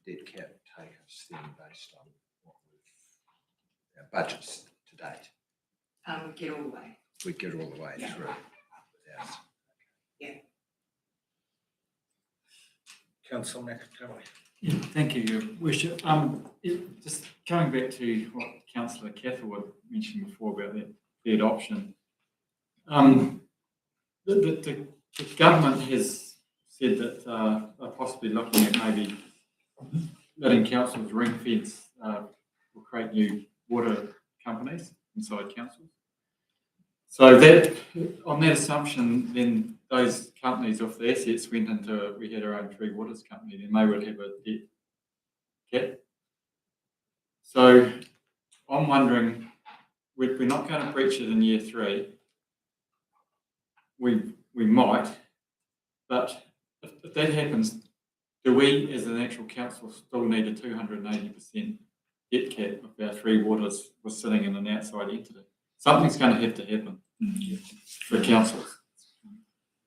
debt cap take us then based on what our budgets to date? Get all the way. We get all the way Yeah. through. Without- Councillor McAtammany. Yeah, thank you, Your Worship. Just coming back to what Councillor Catherwood mentioned before about that third option. The government has said that they're possibly looking at maybe letting councils ring fence or create new water companies inside councils. So that, on that assumption, then those companies, if the assets went into, we had our own Three Waters company, then they would have a debt cap. So I'm wondering, we're not going to breach it in year 3. We might, but if that happens, do we as an actual council still need a 280% debt cap if our Three Waters was sitting in an outside entity? Something's going to have to happen for councils.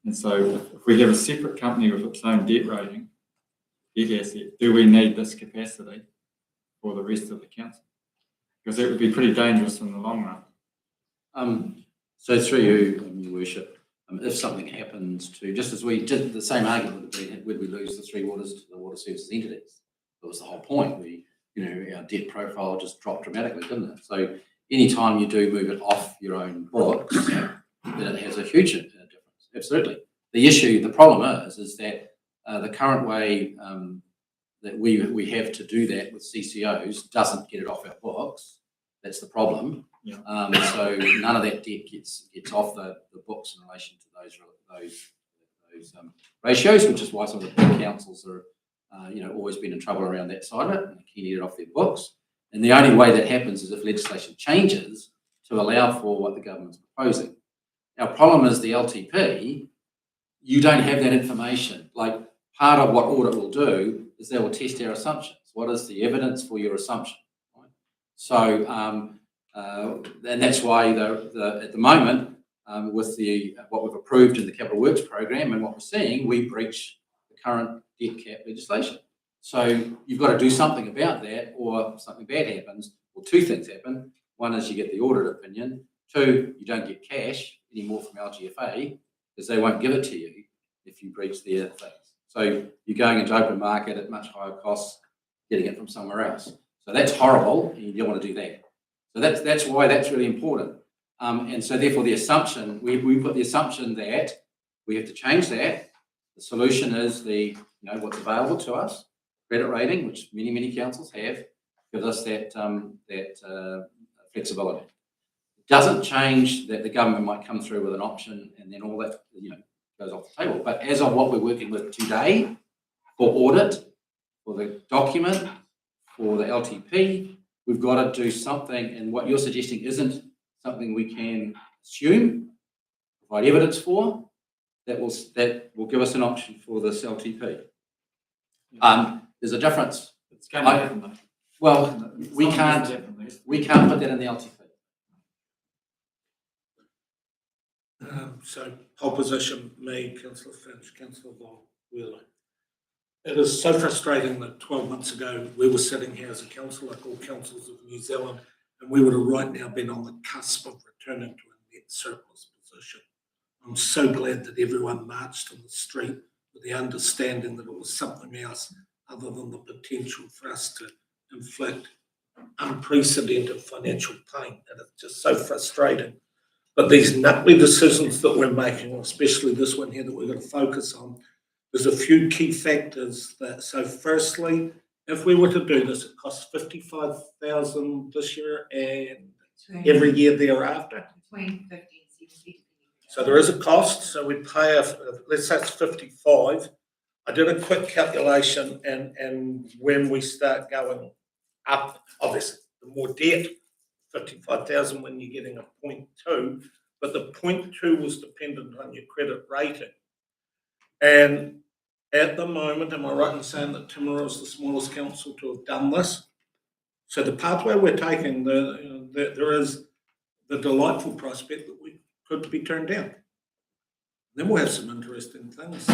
And so if we have a separate company with its own debt rating, debt asset, do we need this capacity for the rest of the council? Because that would be pretty dangerous in the long run. So through you, Your Worship, if something happens to, just as we did the same argument would we lose the Three Waters to the water services entities? That was the whole point. Our debt profile just dropped dramatically, didn't it? So anytime you do move it off your own books, then it has a huge difference. Absolutely. The problem is that the current way that we have to do that with CCOs doesn't get it off our books. That's the problem. Yeah. So none of that debt gets off the books in relation to those ratios, which is why some of the big councils are always been in trouble around that side of it, and they can't get it off their books. And the only way that happens is if legislation changes to allow for what the government's proposing. Our problem is the LTP, you don't have that information. Like, part of what audit will do is they will test our assumptions. What is the evidence for your assumption? Right? So, and that's why at the moment, with what we've approved in the Capital Works program and what we're seeing, we breach the current debt cap legislation. So you've got to do something about that, or something bad happens, or two things happen. One is you get the audit opinion. Two, you don't get cash anymore from LGFA because they won't give it to you if you breach their things. So you're going into open market at much higher costs, getting it from somewhere else. So that's horrible, and you don't want to do that. So that's why that's really important. And so therefore the assumption, we put the assumption that we have to change that. The solution is what's available to us, credit rating, which many councils have, gives us that flexibility. It doesn't change that the government might come through with an option and then all that, goes off the table. But as of what we're working with today, for audit, for the document, for the LTP, we've got to do something, and what you're suggesting isn't something we can assume, provide evidence for, that will give us an option for this LTP. There's a difference. It's going to happen though. Well, we can't put that in the LTP. So opposition, me, Councillor Finch, Councillor Wheeler. It is so frustrating that 12 months ago we were sitting here as a council, like all councils of New Zealand, and we would have right now been on the cusp of returning to a net surplus position. I'm so glad that everyone marched on the street with the understanding that it was something else other than the potential for us to inflict unprecedented financial pain. And it's just so frustrating. But these nutty decisions that we're making, especially this one here that we're going to focus on, there's a few key factors that, so firstly, if we were to do this, it costs 55,000 this year and every year thereafter. Between 50 and 60. So there is a cost, so we pay, let's say it's 55. I did a quick calculation and when we start going up, obviously, the more debt, 55,000 when you're getting a 0.2, but the 0.2 was dependent on your credit rating. And at the moment, am I right in saying that Timaru is the smallest council to have done this? So the pathway we're taking, there is the delightful prospect that we could be turned down. Then we'll have some interesting things.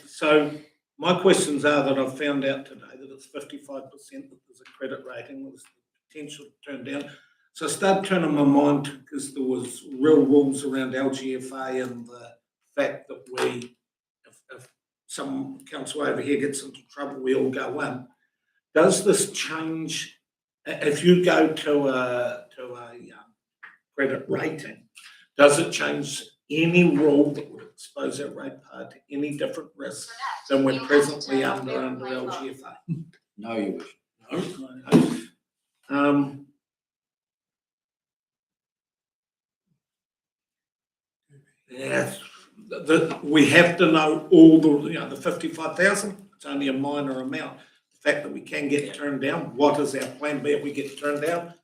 So my questions are that I've found out today that it's 55% that there's a credit rating, there's potential to turn down. So I started turning my mind because there was real rules around LGFA and the fact that if some council over here gets into trouble, we all go in. Does this change if you go to a credit rating? Does it change any rule that would expose our ratepayer to any different risks than we're presently under LGFA? No, you wish. No. Yes, we have to know all the 55,000. It's only a minor amount. The fact that we can get turned down. What is our plan B if we get turned down?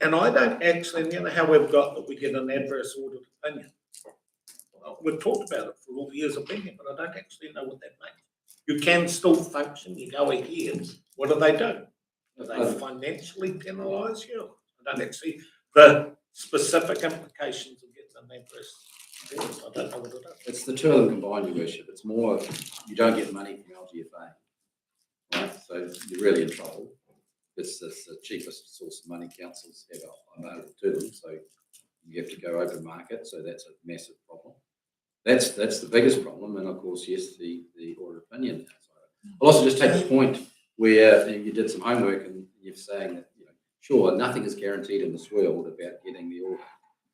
And I don't actually, how we've got that we get an adverse audit opinion. Well, we've talked about it for all the years of being here, but I don't actually know what that means. You can still function. You go ahead. What do? Do they financially penalise you? I don't actually. The specific implications of getting an adverse. I don't know what it is. It's the two of them combined, Your Worship. It's more you don't get money from LGFA, right? So you're really in trouble. It's the cheapest source of money councils have available to them. So you have to go open market. So that's a massive problem. That's the biggest problem. And of course, yes, the audit opinion. I'll also just take the point where you did some homework and you're saying that, sure, nothing is guaranteed in this world about getting the audit,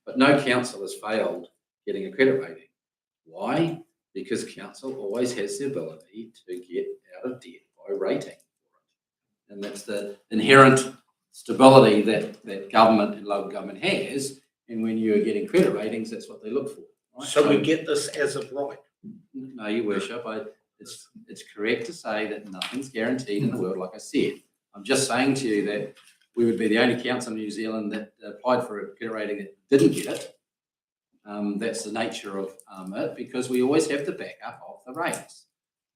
but no council has failed getting a credit rating. Why? Because council always has the ability to get out of debt by rating. And that's the inherent stability that government and local government has. And when you're getting credit ratings, that's what they look for. Right? So we get this as of right. No, Your Worship. It's correct to say that nothing's guaranteed in the world, like I said. I'm just saying to you that we would be the only council in New Zealand that applied for a credit rating that didn't get it. That's the nature of it, because we always have the backup of the rates.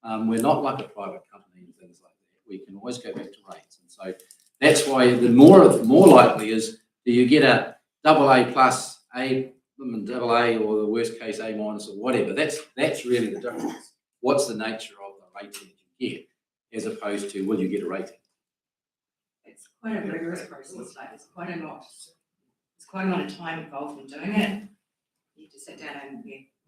We're not like a private company and things like that. We can always go back to rates. And so That's why the more likely is, do you get a AA plus, double A, or the worst case A minus or whatever? That's really the difference. What's the nature of the rating you get, as opposed to will you get a rating? It's quite a rigorous process, like there's quite a lot of time involved in doing it. You have to sit down and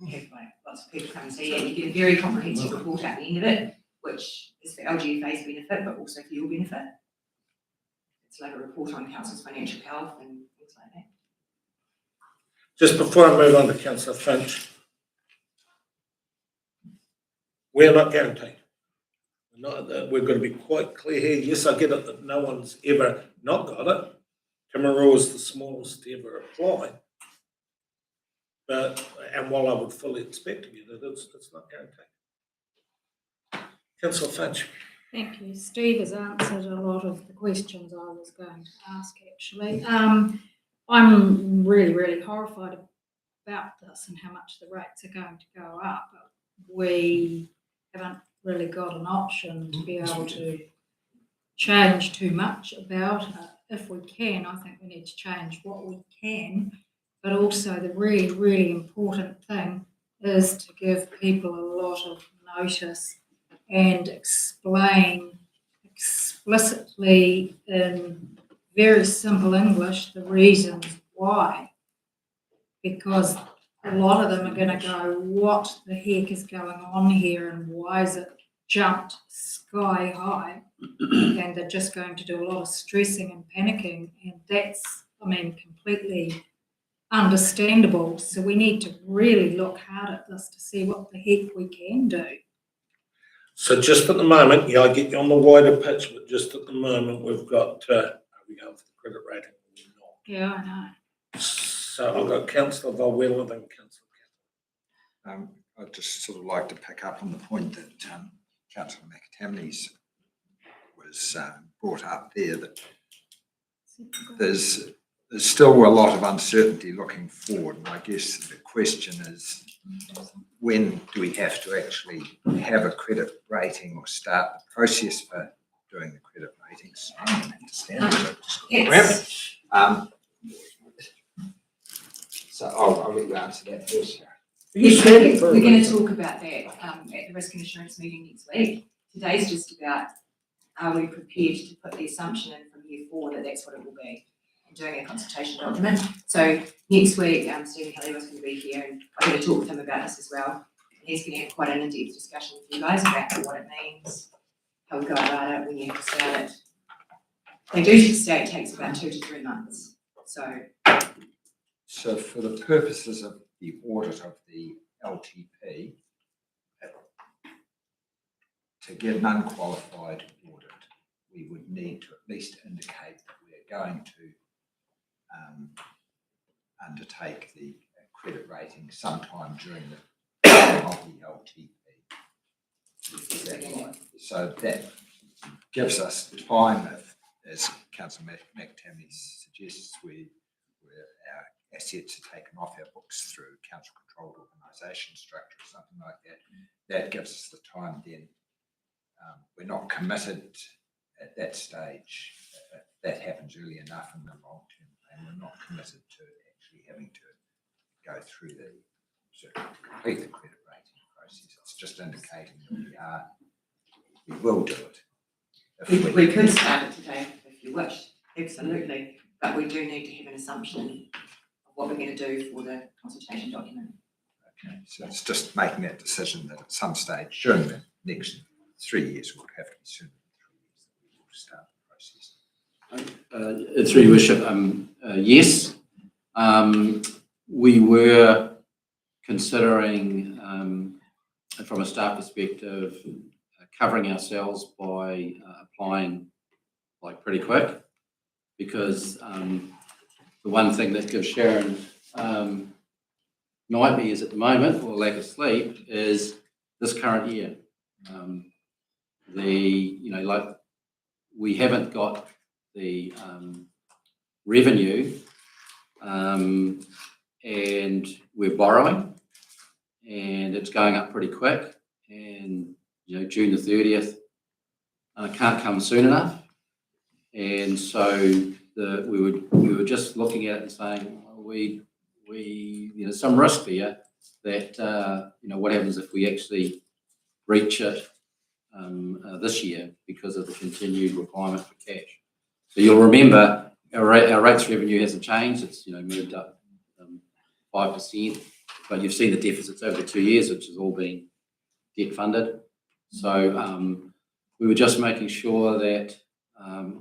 have like lots of people come and see you, and you get a very comprehensive report at the end of it, which is for LGFA's benefit, but also for your benefit. It's like a report on council's financial health and things like that. Just before I move on to councillor Finch, we're not guaranteed. We're going to be quite clear here. Yes, I get it that no one's ever not got it. Timaru is the smallest to ever apply. But, and while I would fully expect to get it, it's not guaranteed. Councillor Finch. Thank you. Steve has answered a lot of the questions I was going to ask, actually. I'm really, really horrified about this and how much the rates are going to go up. We haven't really got an option to be able to change too much about it. If we can, I think we need to change what we can, but also the really, really important thing is to give people a lot of notice and explain explicitly in very simple English the reasons why. Because a lot of them are going to go, what the heck is going on here and why is it jumped sky high? And they're just going to do a lot of stressing and panicking, and that's, completely understandable. So we need to really look hard at this to see what the heck we can do. So just at the moment, yeah, I get you on the wider pitch, but just at the moment, we've got, are we going for the credit rating or not? Yeah, I know. So I've got Councillor Volwell and Councillor Campbell. I'd just sort of like to pick up on the point that Councillor McTammney's was brought up there, that there's still a lot of uncertainty looking forward. And I guess the question is, when do we have to actually have a credit rating or start the process for doing the credit ratings? I don't understand it. So I'll let you answer that first, Sarah. Yes, we're going to talk about that at the Risk and Assurance meeting next week. Today's just about, are we prepared to put the assumption in from here forward that that's what it will be, and doing a consultation document. So next week, Stephen Kelly was going to be here, and I'm going to talk with him about this as well. He's going to have quite an in-depth discussion with you guys about what it means, how we go about it, when you have to start it. They do say it takes about 2 to 3 months. So for the purposes of the audit of the LTP, to get an unqualified audit, we would need to at least indicate that we're going to undertake the credit rating sometime during the of the LTP. Is that right? So that gives us time, if, as Councillor McTammney suggests, where our assets are taken off our books through council controlled organisation structure or something like that. That gives us the time then. We're not committed at that stage. That happens early enough in the long term, and we're not committed to actually having to go through the complete the credit rating process. It's just indicating that we will do it. We could start it today if you wish, absolutely, but we do need to have an assumption of what we're going to do for the consultation document. Okay, so it's just making that decision that at some stage during the next 3 years, it would have to be sooner than 3 years that we will start the process. Through your worship, yes. We were considering, from a staff perspective, covering ourselves by applying like pretty quick, because the one thing that gives Sharon nightmares at the moment, or lack of sleep, is this current year. We haven't got the revenue, and we're borrowing, and it's going up pretty quick, and June the 30th can't come soon enough. And so we were just looking at it and saying, well, some risk there that, what happens if we actually breach it this year because of the continued requirement for cash. So you'll remember our rates revenue hasn't changed. It's, moved up 5%, but you've seen the deficits over the 2 years, which has all been debt funded. So we were just making sure that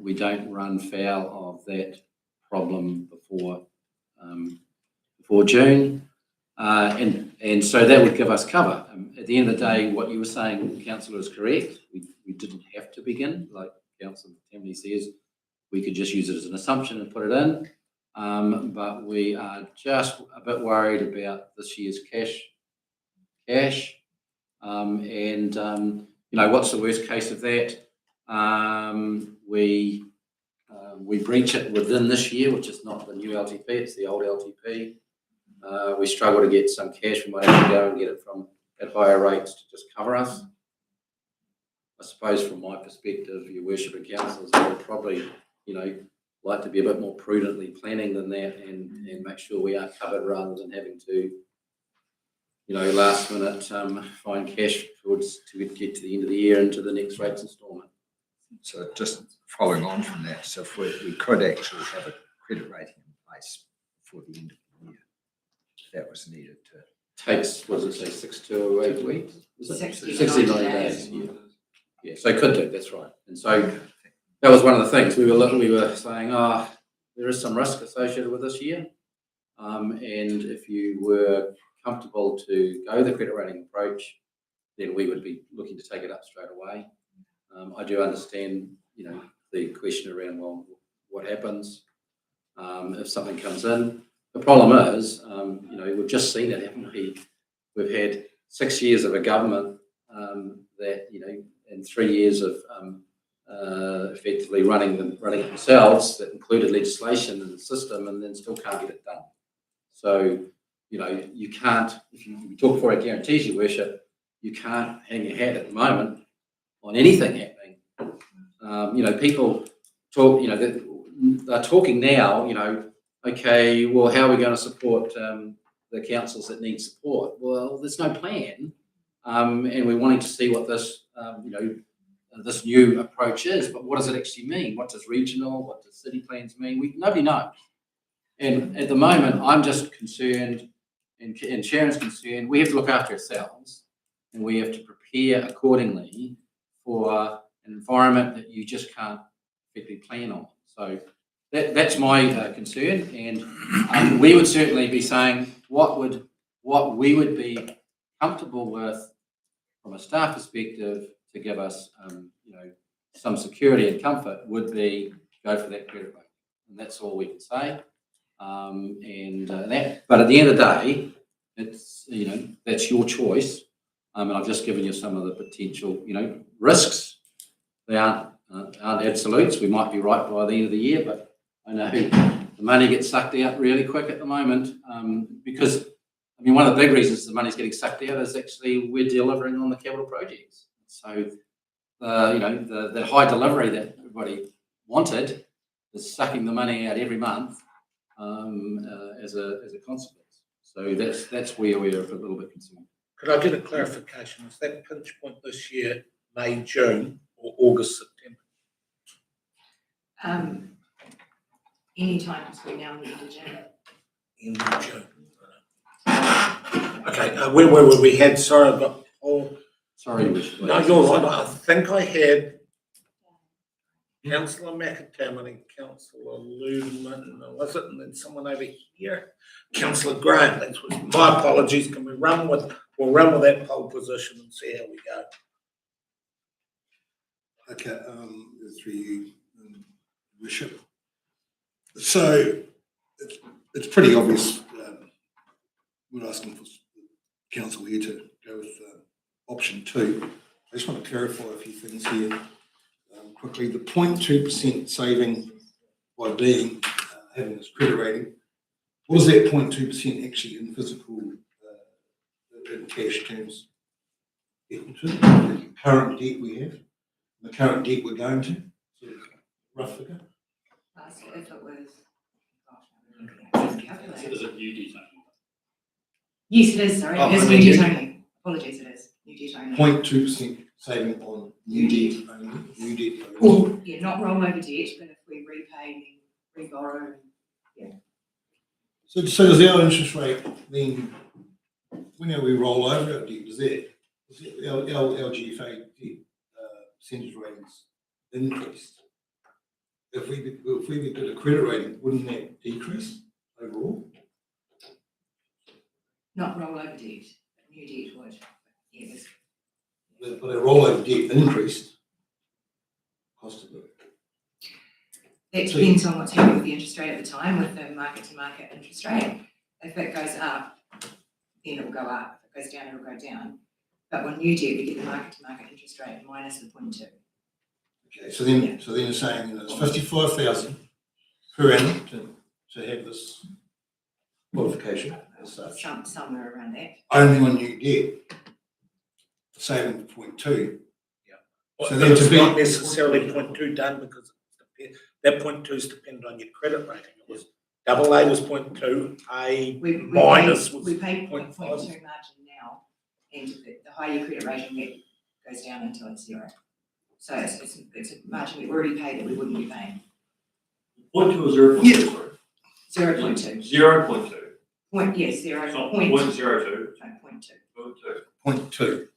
we don't run foul of that problem before June. And so that would give us cover. At the end of the day, what you were saying, Councillor, is correct. We didn't have to begin, like Councillor Tammy says. We could just use it as an assumption and put it in. But we are just a bit worried about this year's cash. What's the worst case of that? We breach it within this year, which is not the new LTP, it's the old LTP. We struggle to get some cash. We might have to go and get it from at higher rates to just cover us. I suppose from my perspective, your worship and councillors, I would probably, like to be a bit more prudently planning than that and make sure we are covered rather than having to, last minute find cash to get to the end of the year into the next rates instalment. So just following on from that, so if we could actually have a credit rating in place before the end of the year, that was needed to. Takes, what does it say, 6 to 8 weeks? 60 to 69 90 days. days. Yeah, so could do, that's right. And so that was one of the things we were saying, there is some risk associated with this year. And if you were comfortable to go the credit rating approach, then we would be looking to take it up straight away. I do understand, the question around, well, what happens if something comes in? The problem is, we've just seen it, haven't we? We've had 6 years of a government that, and 3 years of effectively running it themselves that included legislation in the system and then still can't get it done. So, you can't, if you talk for it guarantees, your worship, you can't hang your hat at the moment on anything happening. People talk, they're talking now, okay, well, how are we going to support the councils that need support? Well, there's no plan. And we're wanting to see what this, this new approach is, but what does it actually mean? What does regional, what does city plans mean? Nobody knows. And at the moment, I'm just concerned, and Sharon's concerned, we have to look after ourselves and we have to prepare accordingly for an environment that you just can't effectively plan on. So that's my concern, and we would certainly be saying what we would be comfortable with from a staff perspective to give us, some security and comfort would be go for that credit rating, and that's all we can say. But at the end of the day, it's that's your choice, and I've just given you some of the potential risks. They aren't absolutes. We might be right by the end of the year, but I know the money gets sucked out really quick at the moment because one of the big reasons the money's getting sucked out is actually we're delivering on the capital projects. So the high delivery that everybody wanted is sucking the money out every month as a consequence. So that's where we're a little bit concerned. Could I get a clarification? Is that pinch point this year May, June, or August, September? Anytime between now and the end of June. End of June. Okay, where were we had? Sorry, I've got Paul. Sorry, no, you're right. I think I had Councillor McAtaman and Councillor Ludeman, was it? And then someone over here, Councillor Graham. That was my apologies. Can we we'll run with that pole position and see how we go. Okay, through you, Bishop. So it's pretty obvious. We're asking for council here to go with option 2. I just want to clarify a few things here quickly. The 0.2% saving by having this credit rating. What is that 0.2% actually in physical, in cash terms? Equal to the current debt we have, the current debt we're going to. rough figure? Last year, if it was, gosh, I'm looking at this calculator. Is it new detail? Yes, it is, sorry, Oh, it is I new mean, debt only. Apologies, it is new debt only. 0.2% saving on new debt only, new debt only. Or, yeah, not rollover debt, but if we repay, then re-borrow. So does our interest rate then, whenever we roll over our debt, is our GFA debt percentage ratings increased? If we did a credit rating, wouldn't that decrease overall? Not rollover debt, but new debt would, yes. But our rollover debt increased cost of it. That depends on what's happening with the interest rate at the time, with the market to market interest rate. If it goes up, then it will go up. If it goes down, it will go down. But on new debt, we get the market to market interest rate minus the 0.2. Okay, so then you're saying it's 55,000 per annum to have this qualification as such. Somewhere around that. Only on new debt, saving 0.2. So So then then it's to be- not necessarily 0.2 done because that 0.2 is dependent on your credit rating. It was AA was 0.2, A minus was We pay 0.5. 0.2 margin now, and the higher your credit rating, that goes down until it's zero. So it's a margin we already paid that we wouldn't be paying. 0.2 or 0.2, sorry? 0.2. 0.2. Yes, zero. It's not Point. 0.02. No, 0.2. 0.2. 0.2,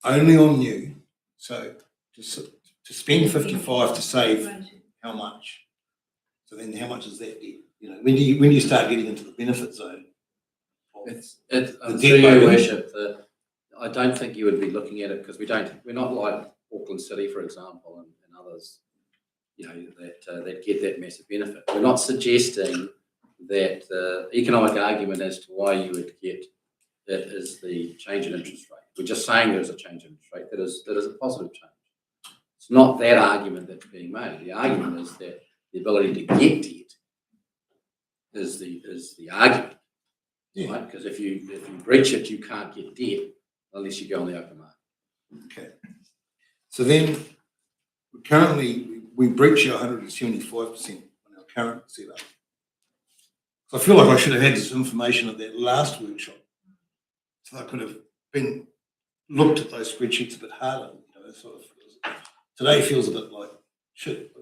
only on new. So to spend 55 to save how much? So then how much is that debt? You know, when do you start getting into the benefit zone? It's, The through debt your load. worship, I don't think you would be looking at it because we're not like Auckland City, for example, and others, you know, that get that massive benefit. We're not suggesting that the economic argument as to why you would get that is the change in interest rate. We're just saying there's a change in interest rate that is a positive change. It's not that argument that's being made. The argument is that the ability to get debt is the argument, Yeah. right? Because if you breach it, you can't get debt unless you go on the open market. Okay. So then currently we breach our 175% on our current setup. So I feel like I should have had this information at that last workshop. So I could have been looked at those spreadsheets a bit harder. You know, sort of today feels a bit like shit.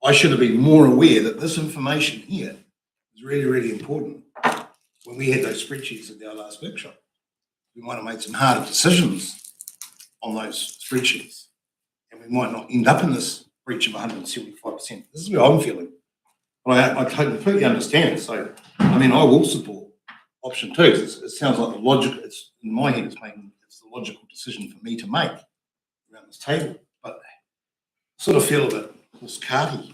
I should have been more aware that this information here is really, really important. When we had those spreadsheets at our last workshop, we might have made some harder decisions on those spreadsheets, and we might not end up in this breach of 175%. This is where I'm feeling. But I completely understand. So, I mean, I will support option 2. It sounds like the logical. It's in my head. It's the logical decision for me to make around this table. But I sort of feel a bit horse-carty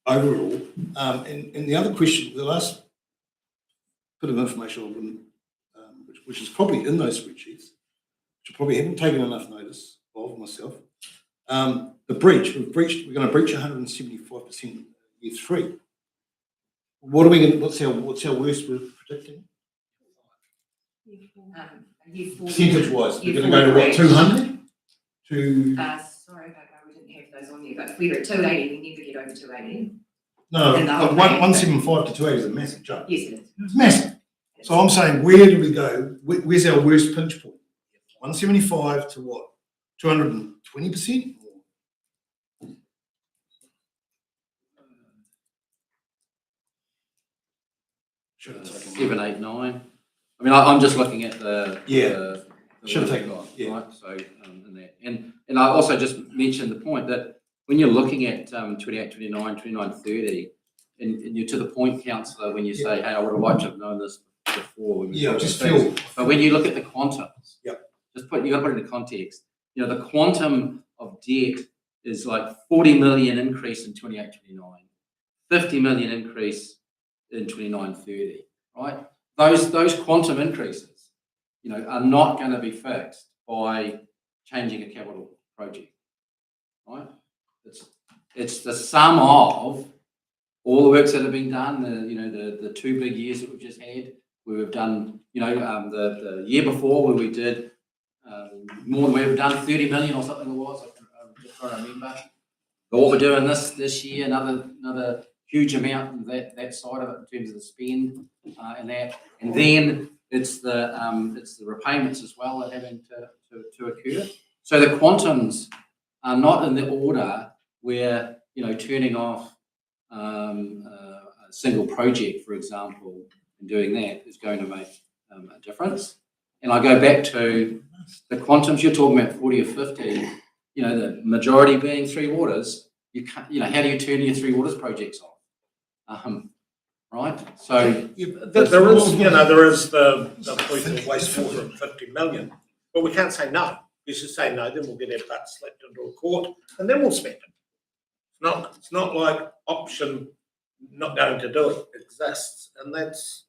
overall. And the other question, the last bit of information I wouldn't, which is probably in those spreadsheets, which I probably haven't taken enough notice of myself. The breach, we're going to breach 175% year 3. What are we going to, what's our worst we're predicting? Year 4. Percentage-wise, we're year going to go to what, 200? Sorry, I don't know, we didn't have those on there, but if we were at 280, we never get over 280. No, And the whole thing. 175 to 280 is a massive jump. Yes, it is. It's massive. So I'm saying, where do we go? Where's our worst pinch point? 175 to what? 220%? Should have taken 7, 8, 9. I mean, I'm just looking at the Should have work taken we've got, yeah. right? So in that, and I also just mentioned the point that when you're looking at 28, 29, 29, 30, and you're to the point, councillor, when you say, hey, I would have liked to have known this before. When we Yeah, I brought just these things. feel. But when you look at the quantums, Yep. you got to put it into context. You know, the quantum of debt is like 40 million increase in 28, 29, 50 million increase in 29, 30, right? Those quantum increases, you know, are not going to be fixed by changing a capital project, right? It's the sum of all the works that have been done, the 2 big years that we've just had, where we've done, the year before where we did more than we've done, 30 million or something it was, I'm just trying to remember. But what we're doing this year, another huge amount in that side of it in terms of the spend, and that. And then it's the repayments as well that are having to occur. So the quantums are not in the order where, turning off a single project, for example, and doing that is going to make a difference. And I go back to the quantums, you're talking about 40 or 50, the majority being Three Waters. You can't, how do you turn your Three Waters projects on? Right? So There is the point of wastewater of 50 million, but we can't say no. We should say no, then we'll get our butts slapped into a court, and then we'll spend it. It's not like option not going to do it exists, and that's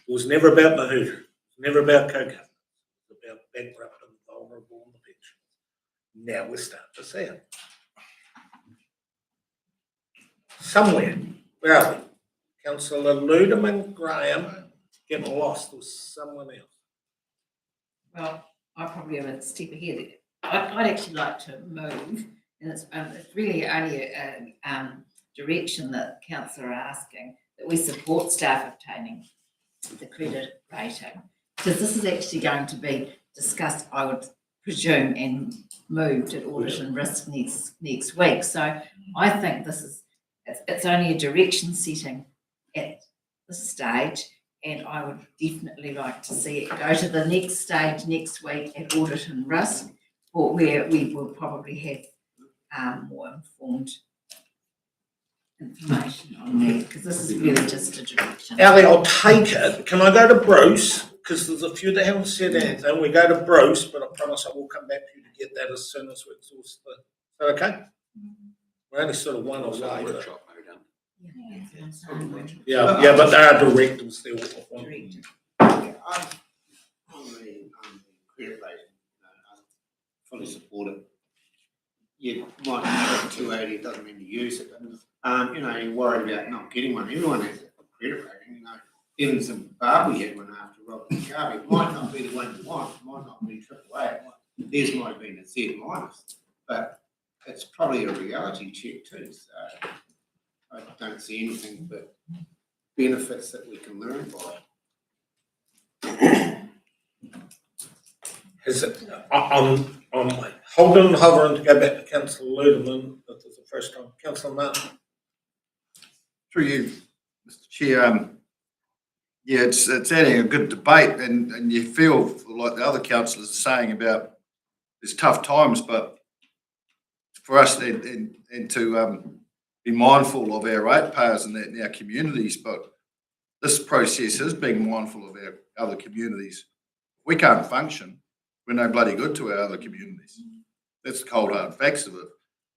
was never about Mahuta, never about co-government. It was about bankrupt and vulnerable on the pension. Now we're starting to see it. Somewhere, where are we? Councillor Ludeman, Graham, getting lost, or someone else? Well, I probably am a step ahead. I'd actually like to move, and it's really only a direction that councillor are asking, that we support staff obtaining the credit rating, because this is actually going to be discussed, I would presume, and moved at audit and risk next week. So I think it's only a direction setting at this stage, and I would definitely like to see it go to the next stage next week at audit and risk, or where we will probably have more informed information on that, because this is really just a direction. Ali, I'll take it. Can I go to Bruce? Because there's a few that haven't said anything. We go to Bruce, but I promise I will come back to you to get that as soon as we exhaust the. Is that okay? We're only sort of one away. But yeah, but they are directors. They're all Directed. On the credit rating, I fully support it. You might have 280, it doesn't mean to use it. You're worried about not getting one. Everyone has a credit rating. Even Zimbabwe had one after Robert Mugabe. It might not be the one you want. It might not be AAA. Theirs might have been a Z minus, but it's probably a reality check too. So I don't see anything but benefits that we can learn by. Is it, I'm holding and hovering to go back to Councillor Ludeman. That was the first time. Councillor Martin. Through you, Mr. Chair. It's adding a good debate, and you feel like the other councillors are saying about there's tough times, but for us and to be mindful of our ratepayers and our communities, but this process is being mindful of our other communities. We can't function. We're no bloody good to our other communities. That's the cold hard facts of it.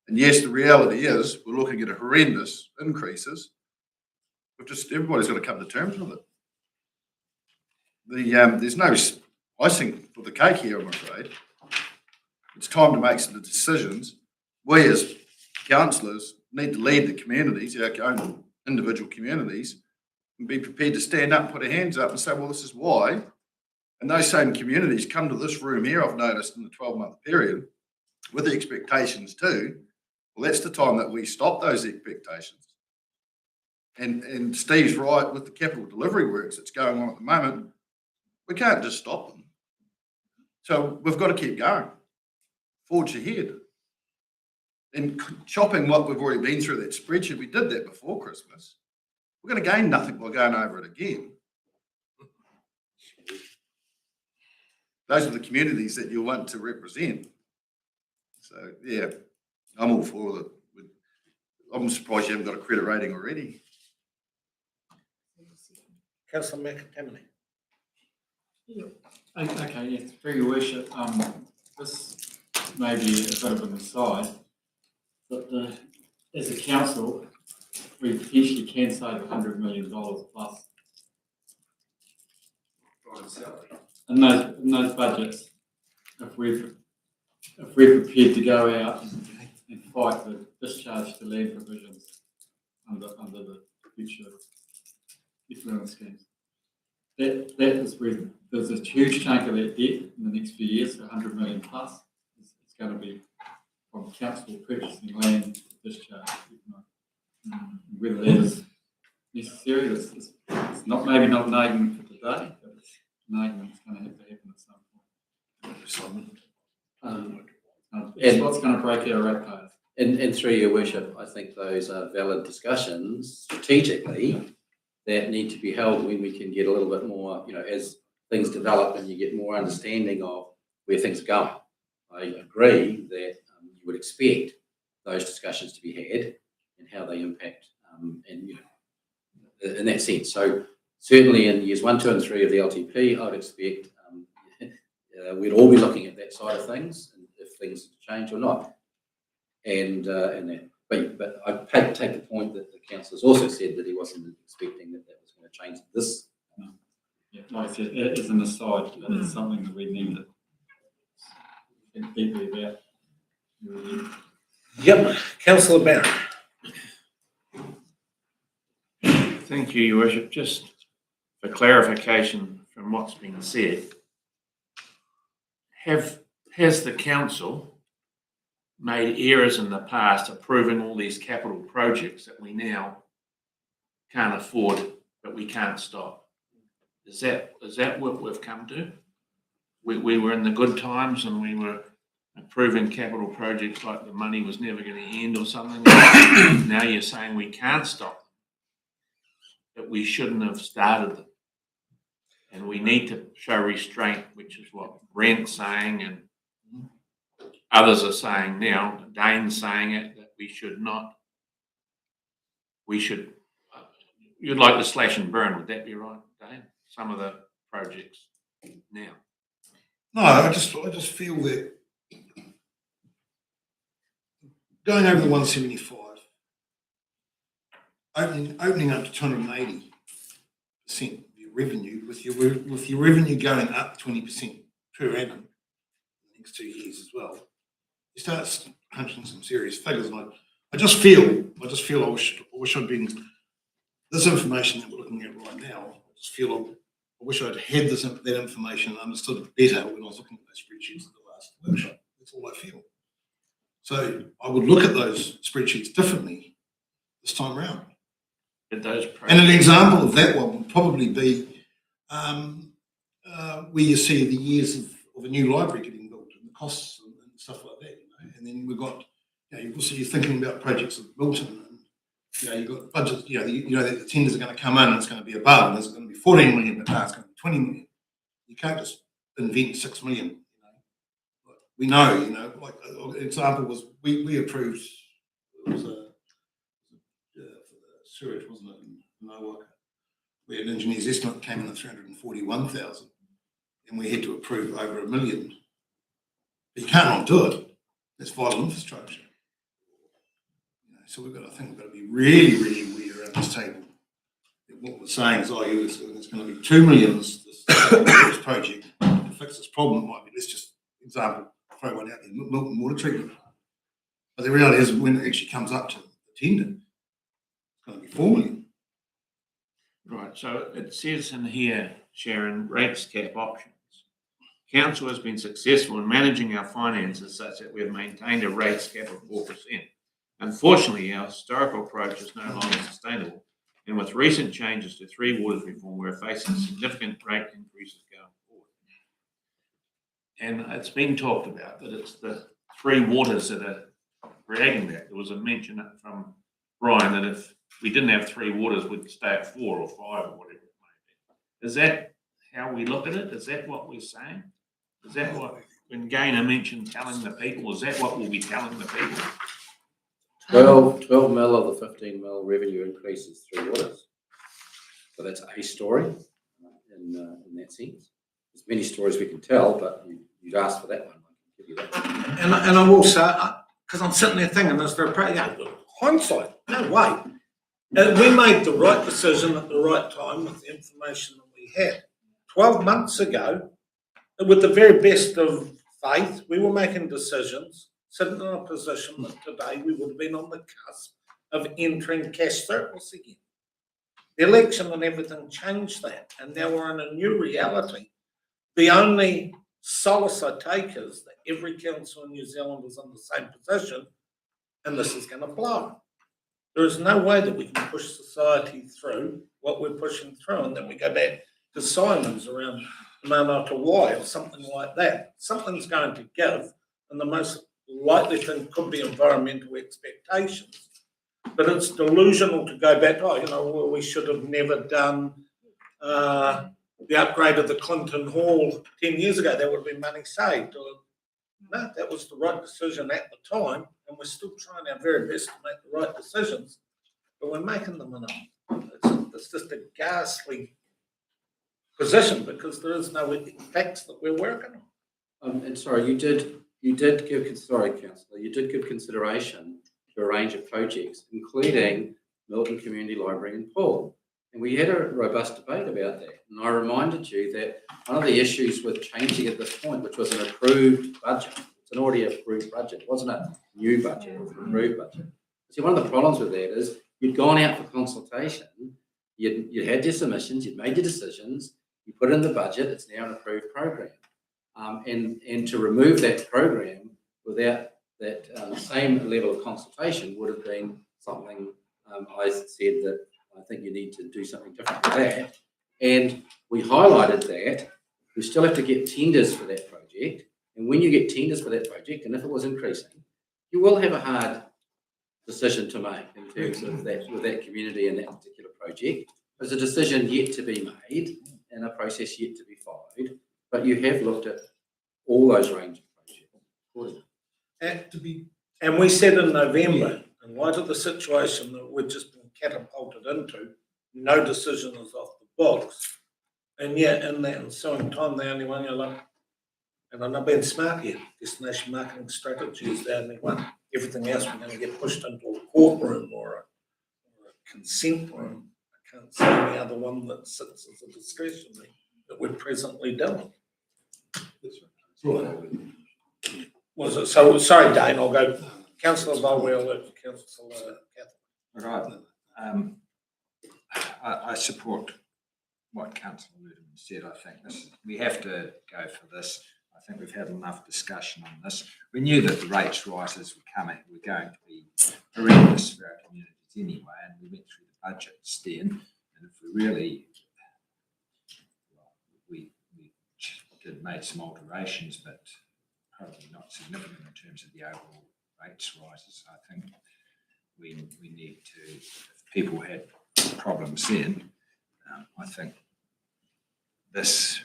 And yes, the reality is we're looking at horrendous increases. Everybody's got to come to terms with it. There's no icing for the cake here, I'm afraid. It's time to make some decisions. We as councillors need to lead the communities, our own individual communities, and be prepared to stand up and put our hands up and say, well, this is why. And those same communities come to this room here, I've noticed, in the 12-month period, with the expectations too. Well, that's the time that we stop those expectations. And Steve's right with the capital delivery works that's going on at the moment. We can't just stop them. So we've got to keep going, forge ahead. And chopping what we've already been through that spreadsheet, we did that before Christmas. We're going to gain nothing by going over it again. Those are the communities that you want to represent. So, yeah, I'm all for it. I'm surprised you haven't got a credit rating already. Councillor McTamaney. Okay, yes, through your worship, this may be a bit of an aside, but as a council, we potentially can save $100 million plus in those budgets if we're prepared to go out and fight the discharge to land provisions under the future effluent schemes. That is where there's a huge chunk of that debt in the next few years, 100 million plus. It's going to be from council purchasing land for discharge. Whether that is necessary, it's not, maybe not an argument for today, but it's an argument that's going to have to happen at some point. It's what's going to break our ratepayers. And through your worship, I think those are valid discussions strategically that need to be held when we can get a little bit more, as things develop and you get more understanding of where things are going. I agree that you would expect those discussions to be had and how they impact, in that sense. So certainly in years 1, 2, and 3 of the LTP, I would expect we'd all be looking at that side of things and if things change or not. And that, but I take the point that the councillor's also said that he wasn't expecting that was going to change this. Yeah, like I said, it is an aside, but it's something that we need to think deeply about. Yep, councillor Barron. Thank you, Your Worship. Just for clarification from what's been said, has the council made errors in the past approving all these capital projects that we now can't afford, but we can't stop? Is that what we've come to? We were in the good times and we were approving capital projects like the money was never going to end or something. Now you're saying we can't stop them, that we shouldn't have started them. And we need to show restraint, which is what Brent's saying and others are saying now. Dane's saying it, that we should not. You'd like to slash and burn, would that be right, Dane? Some of the projects now. No, I just feel that going over the 175, opening up to 280% of your revenue, with your revenue going up 20% per annum in the next 2 years as well, you start punching some serious figures. And I just feel I wish I'd been this information that we're looking at right now. I wish I'd had that information and understood it better when I was looking at those spreadsheets at the last workshop. That's all I feel. So I would look at those spreadsheets differently this time around. And an example of that one would probably be where you see the years of a new library getting built and the costs and stuff like that. And then we've got, you're thinking about projects of Milton. You've got budgets, that the tenders are going to come in and it's going to be above, and there's going to be 14 million, but now it's going to be 20 million. You can't just invent 6 million. We know, like an example was we approved, it was for the sewage, wasn't it, in Nowaka, where an engineer's estimate came in at 341,000 and we had to approve over $1 million. But you can't not do it. That's vital infrastructure. So we've got to be really, really aware around this table. What we're saying is, it's going to be 2 million this project to fix this problem. It might be, let's just example, throw one out there, Milton water treatment. But the reality is, when it actually comes up to the tender, it's going to be 4 million. Right, so it says in here, Sharon, rates cap options. Council has been successful in managing our finances such that we have maintained a rates cap of 4%. Unfortunately, our historical approach is no longer sustainable, and with recent changes to Three Waters reform, we're facing significant rate increases going forward. And it's been talked about that it's the Three Waters that are creating that. There was a mention from Brian that if we didn't have Three Waters, we'd stay at 4 or 5 or whatever it may be. Is that how we look at it? Is that what we're saying? Is that what, when Gaynor mentioned telling the people, is that what we'll be telling the people? 12 mil of the 15 mil revenue increases Three Waters. So that's a story in that sense. There's many stories we can tell, but you'd asked for that one. I can give you that. And I will say, because I'm sitting there thinking, is there hindsight? No way. We made the right decision at the right time with the information that we had. 12 months ago, with the very best of faith, we were making decisions, sitting in a position that today we would have been on the cusp of entering cash surplus again. The election and everything changed that, and now we're in a new reality. The only solace I take is that every council in New Zealand is in the same position and this is going to blow. There is no way that we can push society through what we're pushing through and then we go back to Simon's around Manawatu or something like that. Something's going to give, and the most likely thing could be environmental expectations. But it's delusional to go back, well, we should have never done the upgrade of the Clinton Hall 10 years ago. That would have been money saved. No, that was the right decision at the time, and we're still trying our very best to make the right decisions, but we're making them enough. It's just a ghastly position because there is no facts that we're working on. And sorry, you did give, sorry, councillor, you did give consideration to a range of projects, including Milton Community Library and Pool. And we had a robust debate about that. And I reminded you that one of the issues with changing at this point, which was an approved budget, it's an already approved budget, it wasn't a new budget, it was an approved budget. See, one of the problems with that is you'd gone out for consultation, you'd had your submissions, you'd made your decisions, you put it in the budget, it's now an approved program. And to remove that program without that same level of consultation would have been something I said that I think you need to do something different with that. And we highlighted that we still have to get tenders for that project. And when you get tenders for that project, and if it was increasing, you will have a hard decision to make in terms of that with that community and that particular project. There's a decision yet to be made and a process yet to be followed. But you have looked at all those range of projects. And we said in November, in light of the situation that we've just been catapulted into, no decision is off the books. And yet in that ensuing time, the only one you're like, and I'm not being smart here, destination marketing strategy is the only one. Everything else we're going to get pushed into a courtroom or a consent room. I can't see any other one that sits as a discretionary that we're presently doing. Was it? So, sorry, Dane, I'll go. Councillor Volwell, Councillor Catherine. Right. I support what Councillor Ludeman said. I think we have to go for this. I think we've had enough discussion on this. We knew that the rates rises were going to be horrendous for our communities anyway, and we went through the budgets then. And if we really, we did make some alterations, but probably not significant in terms of the overall rates rises. I think we need to, if people had problems then, I think that's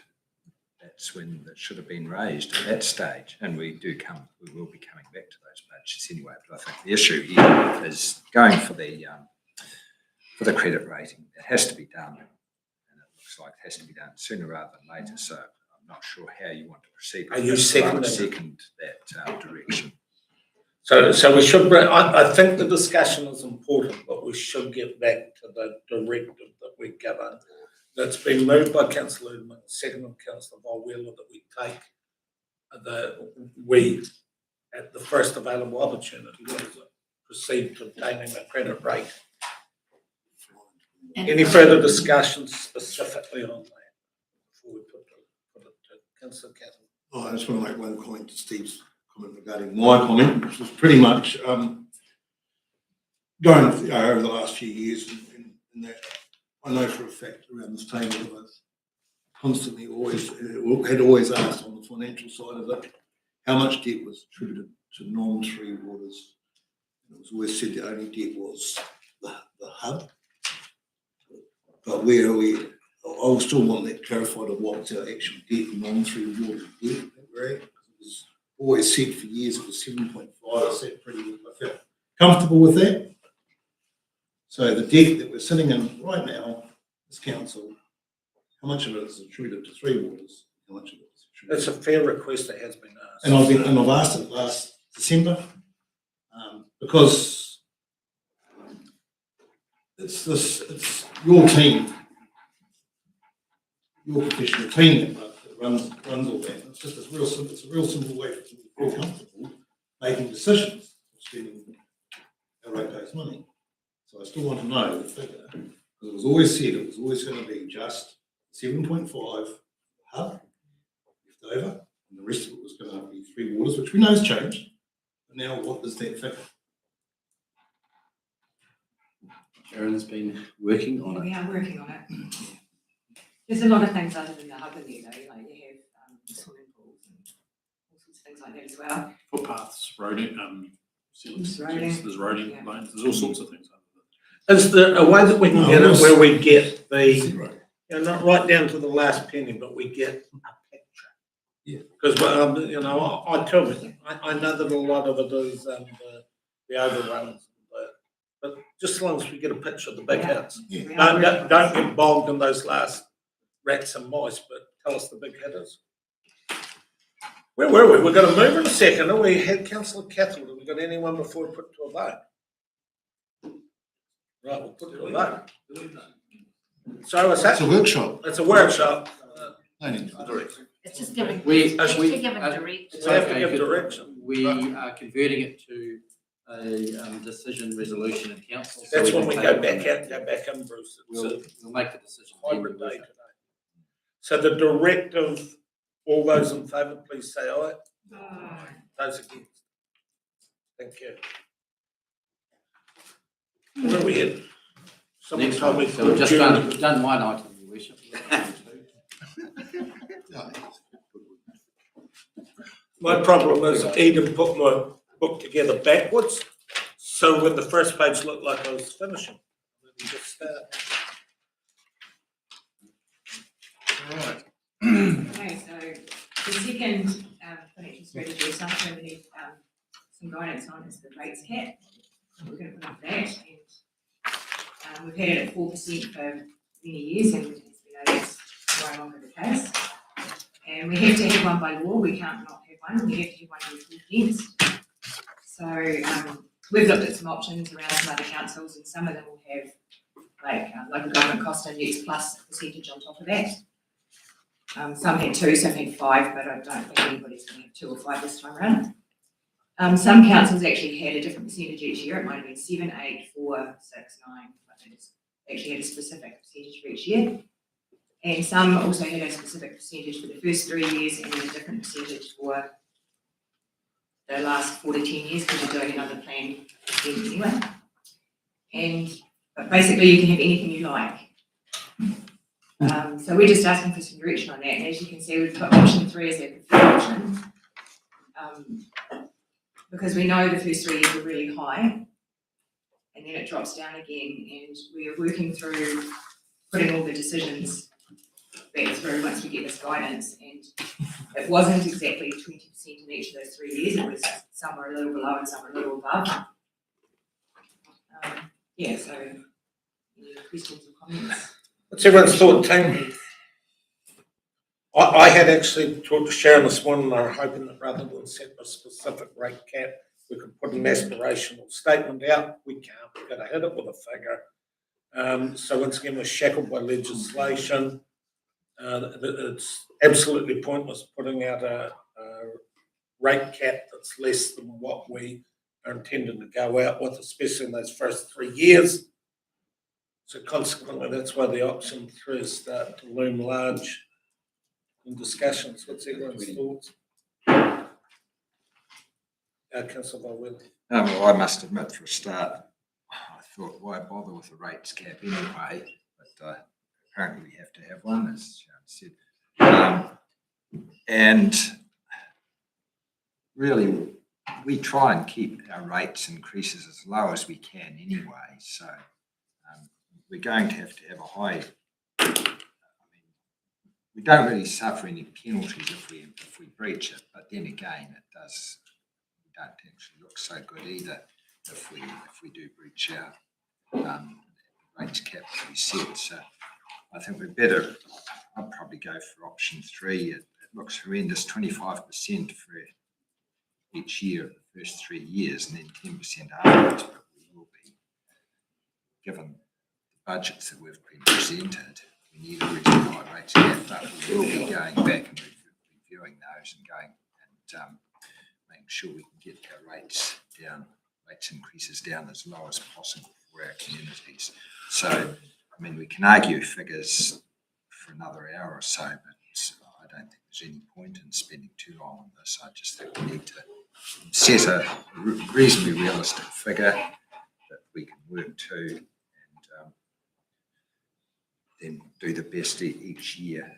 when it should have been raised at that stage. And we will be coming back to those budgets anyway. But I think the issue here is going for the credit rating. It has to be done, and it looks like it has to be done sooner rather than later. So I'm not sure how you want to proceed. Are you second that direction? So we should. I think the discussion is important, but we should get back to the directive that we govern. That's been moved by Councillor Ludeman, seconded by Councillor Volwell, that we take at the first available opportunity, proceed to obtaining a credit rate. Any further discussion specifically on that before we put it to Councillor Catherine? Oh, I just want to make one comment to Steve's comment regarding my comment, which was pretty much going over the last few years in that I know for a fact around this table that I've constantly had always asked on the financial side of it, how much debt was attributed to non-three waters. And it was always said the only debt was the hub. But where are we? I still want that clarified of what's our actual debt, non-three water debt, right? It was always said for years it was 7.5. I said I felt comfortable with that. So the debt that we're sitting in right now, this council, how much of it is attributed to three waters? How much of it is attributed? It's a fair request that has been asked. And I've asked it last December because it's your team, your professional team that runs all that. It's just a real simple way for people to feel comfortable making decisions of spending our ratepayers' money. So I still want to know the figure, because it was always said it was always going to be just 7.5 hub left over, And the rest of it was going to be Three Waters, which we know has changed. But now what is that figure? Sharon's been working on We it. are working on it. There's a lot of things other than the hub in there, though, like you have swimming pools and all sorts of things like that as well. Footpaths, roading, There's roading. there's roading Yeah. lanes, there's all sorts of things. Is there a way that we can No, get it it's- where we get the, Zero. not right down to the last penny, but we get a picture? Yeah. Because, I tell you, I know that a lot of it is, the overruns, but just as long as we get a picture of the big Yeah. hits. We are Don't, working don't on don't it. get bogged in those last rats and mice, but tell us the big hitters. Where were we? We're gonna move in a second. We had councillor Cathal. Have we got anyone before we put it to a vote? Right, we'll put it to a vote. So what's that? It's a workshop. It's a workshop. Planning direction. It's just giving, We, it's we, giving uh, direction. it's We have to okay, give but direction. we are converting it to a decision resolution in council. so That's can when we take go it back from out, go back in, Bruce. It's We'll, a we'll make the decision. then, hybrid Your day worship. today. So the directive, all those in favour, please say aye. Those against. Thank you. Where are we at? Someone Next told one. me. So we've just done, we've done one item, your worship. My problem is Eden put my book together backwards, so when the first page looked like I was finishing. Let me just start. Right. Okay, so the second financial strategy is something we need some guidance on is the rates cap. We're going to put up that, and we've had it at 4% for many years, and as we know that's no longer the case. And we have to have one by law. We can't not have one. We have to have one with full fence. So we've looked at some options around some other councils, and some of them will have like local government cost index plus a percentage on top of that. Some had 2, some had 5, but I don't think anybody's going to have 2 or 5 this time around. Some councils actually had a different percentage each year. It might have been 7, 8, 4, 6, 9, but they just actually had a specific percentage for each year. And some also had a specific percentage for the first 3 years and then a different percentage for the last 4 to 10 years because you're doing another plan anyway. But basically you can have anything you like. So we're just asking for some direction on that, and as you can see, we've put option 3 as a preferred option. Because we know the first 3 years were really high, and then it drops down again, and we are working through putting all the decisions back through once we get this guidance, and it wasn't exactly 20% in each of those 3 years, it was somewhere a little below and somewhere a little above. So any questions or comments? What's everyone's thought, team? I had actually talked to Sharon this morning, and I were hoping that rather than set a specific rate cap, we could put an aspirational statement out. We can't, we've got to hit it with a figure. So once again, we're shackled by legislation. It's absolutely pointless putting out a rate cap that's less than what we are intending to go out with, especially in those first 3 years. So consequently, that's why the option 3 start to loom large in discussions. What's everyone's thoughts? Councillor Bowen. Well, I must admit, for a start, I thought, why bother with a rates cap anyway? But apparently we have to have one, as Sharon said. And really, we try and keep our rates increases as low as we can anyway. So we're going to have a high. I mean, we don't really suffer any penalties if we breach it, but then again, it does. We don't actually look so good either if we do breach our rates cap that we set. So I think we're better. I'll probably go for option 3. It looks horrendous, 25% for each year of the first 3 years, and then 10% afterwards. But we will be, given the budgets that we've been presented, we need a reasonable high rates cap, but we will be going back and reviewing those and going and making sure we can get our rates down, rates increases down as low as possible for our communities. So, I mean, we can argue figures for another hour or so, but I don't think there's any point in spending too long on this. I just think we need to set a reasonably realistic figure that we can work to, and then do the best each year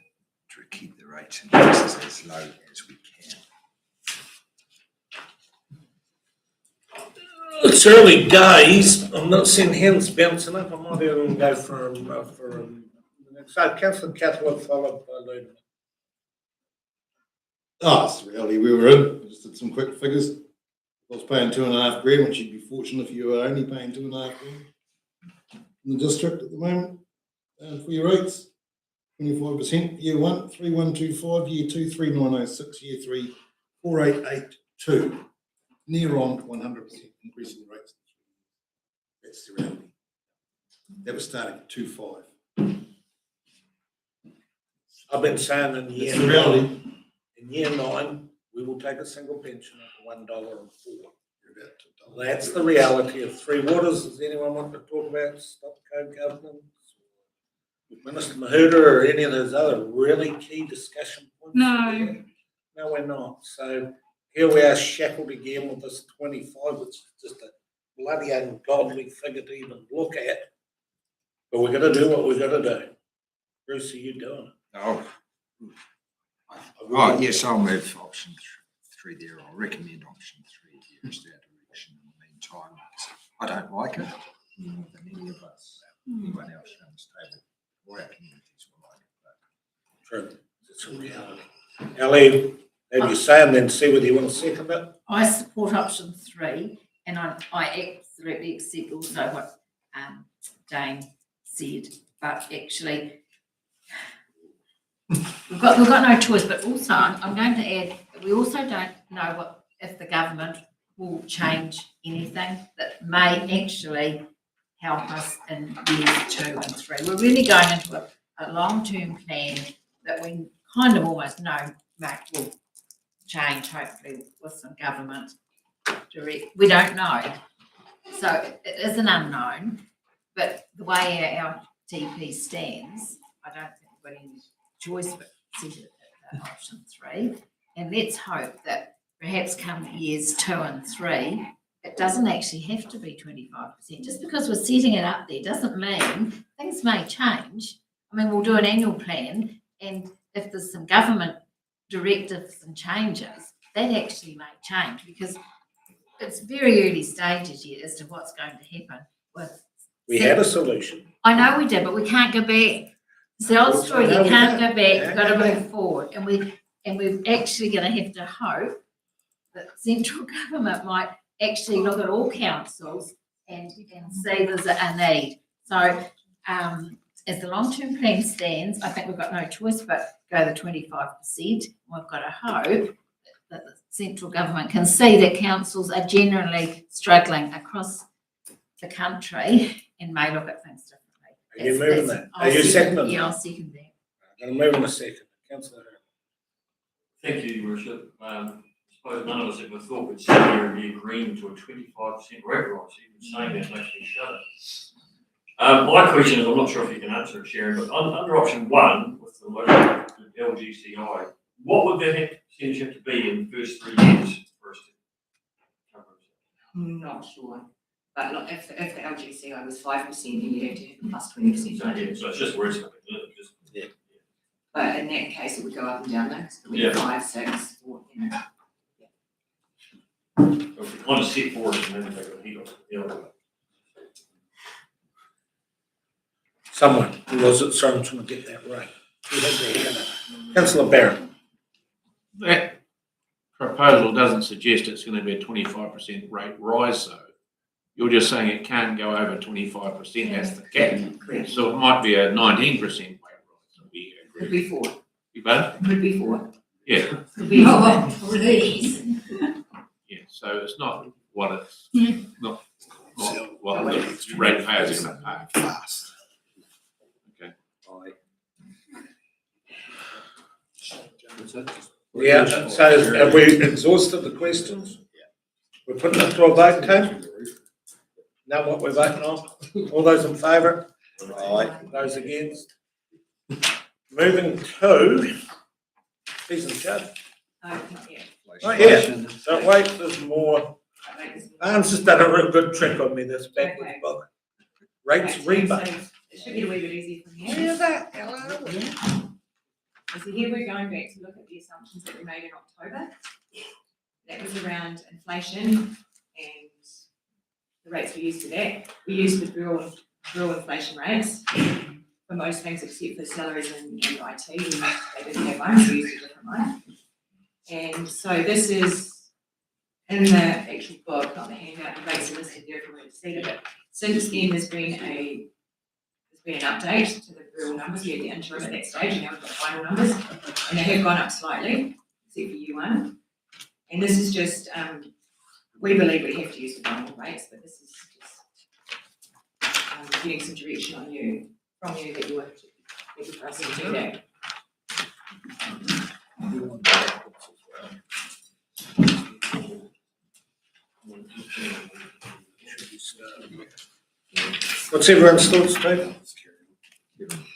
to keep the rates increases as low as we can. It's early days. I'm not seeing hands bouncing up. I might even go for so Councillor Cathwood followed by Ludo. That's the reality we were in. I just did some quick figures. I was paying $2.5 which you'd be fortunate if you were only paying $2.5 in the district at the moment. And for your rates, 25% year 1, 3,125, year 2, 3,906, year 3, 4,882. Near on 100% increase in the rates. That's the reality. That was starting at 2.5. I've been saying in That's the reality. in year 9, we will take a single pensioner for $1.04. That's the reality of Three Waters. Does anyone want to talk about stop co-governance? Minister Mahuta or any of those other really key discussion points? No. No, we're not. So here we are shackled again with this 25, which is just a bloody ungodly figure to even look at. But we're going to do what we're going to do. Bruce, are you doing it? Oh, yes, I'll move option 3 there. I'll recommend option 3 there as that direction in the meantime. I don't like it more than any of us, anyone else on this table, or our communities will like it. True. It's a reality. Ellie, have you say and then see whether you want to second it? I support option 3, and I absolutely accept also what Dane said, but actually we've got no choice. But also, I'm going to add, we also don't know what if the government will change anything that may actually help us in years 2 and 3. We're really going into a long-term plan that we kind of almost know will change, hopefully, with some government direct. We don't know. So it is an unknown, but the way our DP stands, I don't think we've got any choice but set it at option 3. And let's hope that perhaps come years 2 and 3, it doesn't actually have to be 25%. Just because we're setting it up there doesn't mean things may change. I mean, we'll do an annual plan, and if there's some government directives and changes, that actually may change, because it's very early stages yet as to what's going to happen with. We had a solution. I know we did, but we can't go back. It's the old story. No, You we can't can't. go back. You've Can't got to go move forward, and we're actually going to have to hope that central government might actually look at all councils and see there's a need. So, as the long-term plan stands, I think we've got no choice but go the 25%. We've got to hope that the central government can see that councils are generally struggling across the country and may look at things differently. Are you moving that? Are I'll you second- seconding Yeah, that? I'll second that. I'm moving a second. Councillor. Thank you, Your Worship. I suppose none of us ever thought we'd sit here and be agreeing to a 25% rate rise. Even saying that makes me shudder. My question is, I'm not sure if you can answer it, Sharon, but under option 1, with the local LGCI, what would that percentage have to be in the first 3 years for us to cover it? Not sure, but like if the LGCI was 5%, then you'd have to have a plus 20%. So, yeah, so it's just words. Yeah. But in that case, it would go up and down though, 'cause it would be Yeah. 5, 6, 4, you know. If we kind of set forward and then take a heat off the other. Someone who was it, so I'm trying to get that right. Who had their hand up? Councillor Barron. That proposal doesn't suggest it's going to be a 25% rate rise, though. You're just saying it can't go over 25%, that's the cap. Correct. So it might be a 19% rate rise. Could be 4, You better? could be 4. Yeah, Could be 4. Please. yeah, so it's not what it's, not what the ratepayers are going to pay. Fast. Okay. Yeah, so have we exhausted the questions? We're putting it to a vote, Tim? Know what we're voting on? All those in favour? Aye. Those against? Moving to Please and Chad. Not yet. Not yet. So wait, there's more. Right, this is- Anne's just done a real good trick on me this backwards Okay. book. Rates Okay, rebate. so it should get a wee bit easier from here. Here's that. Hello. So here we're going back to look at the assumptions that we made in October. That was around inflation and the rates we used for that. We used the real inflation rates for most things except for salaries and IT. They didn't have one, we used a different one. And so this is in the actual book, not the handout, the rates are listed there if you want to see it. But since then, there's been an update to the real numbers. We had the interim at that stage, and now we've got final numbers, and they have gone up slightly, except for year one. And this is just, we believe we have to use the final rates, but this is just getting some direction from you that you want for us to do that. What's everyone's thoughts, Steve?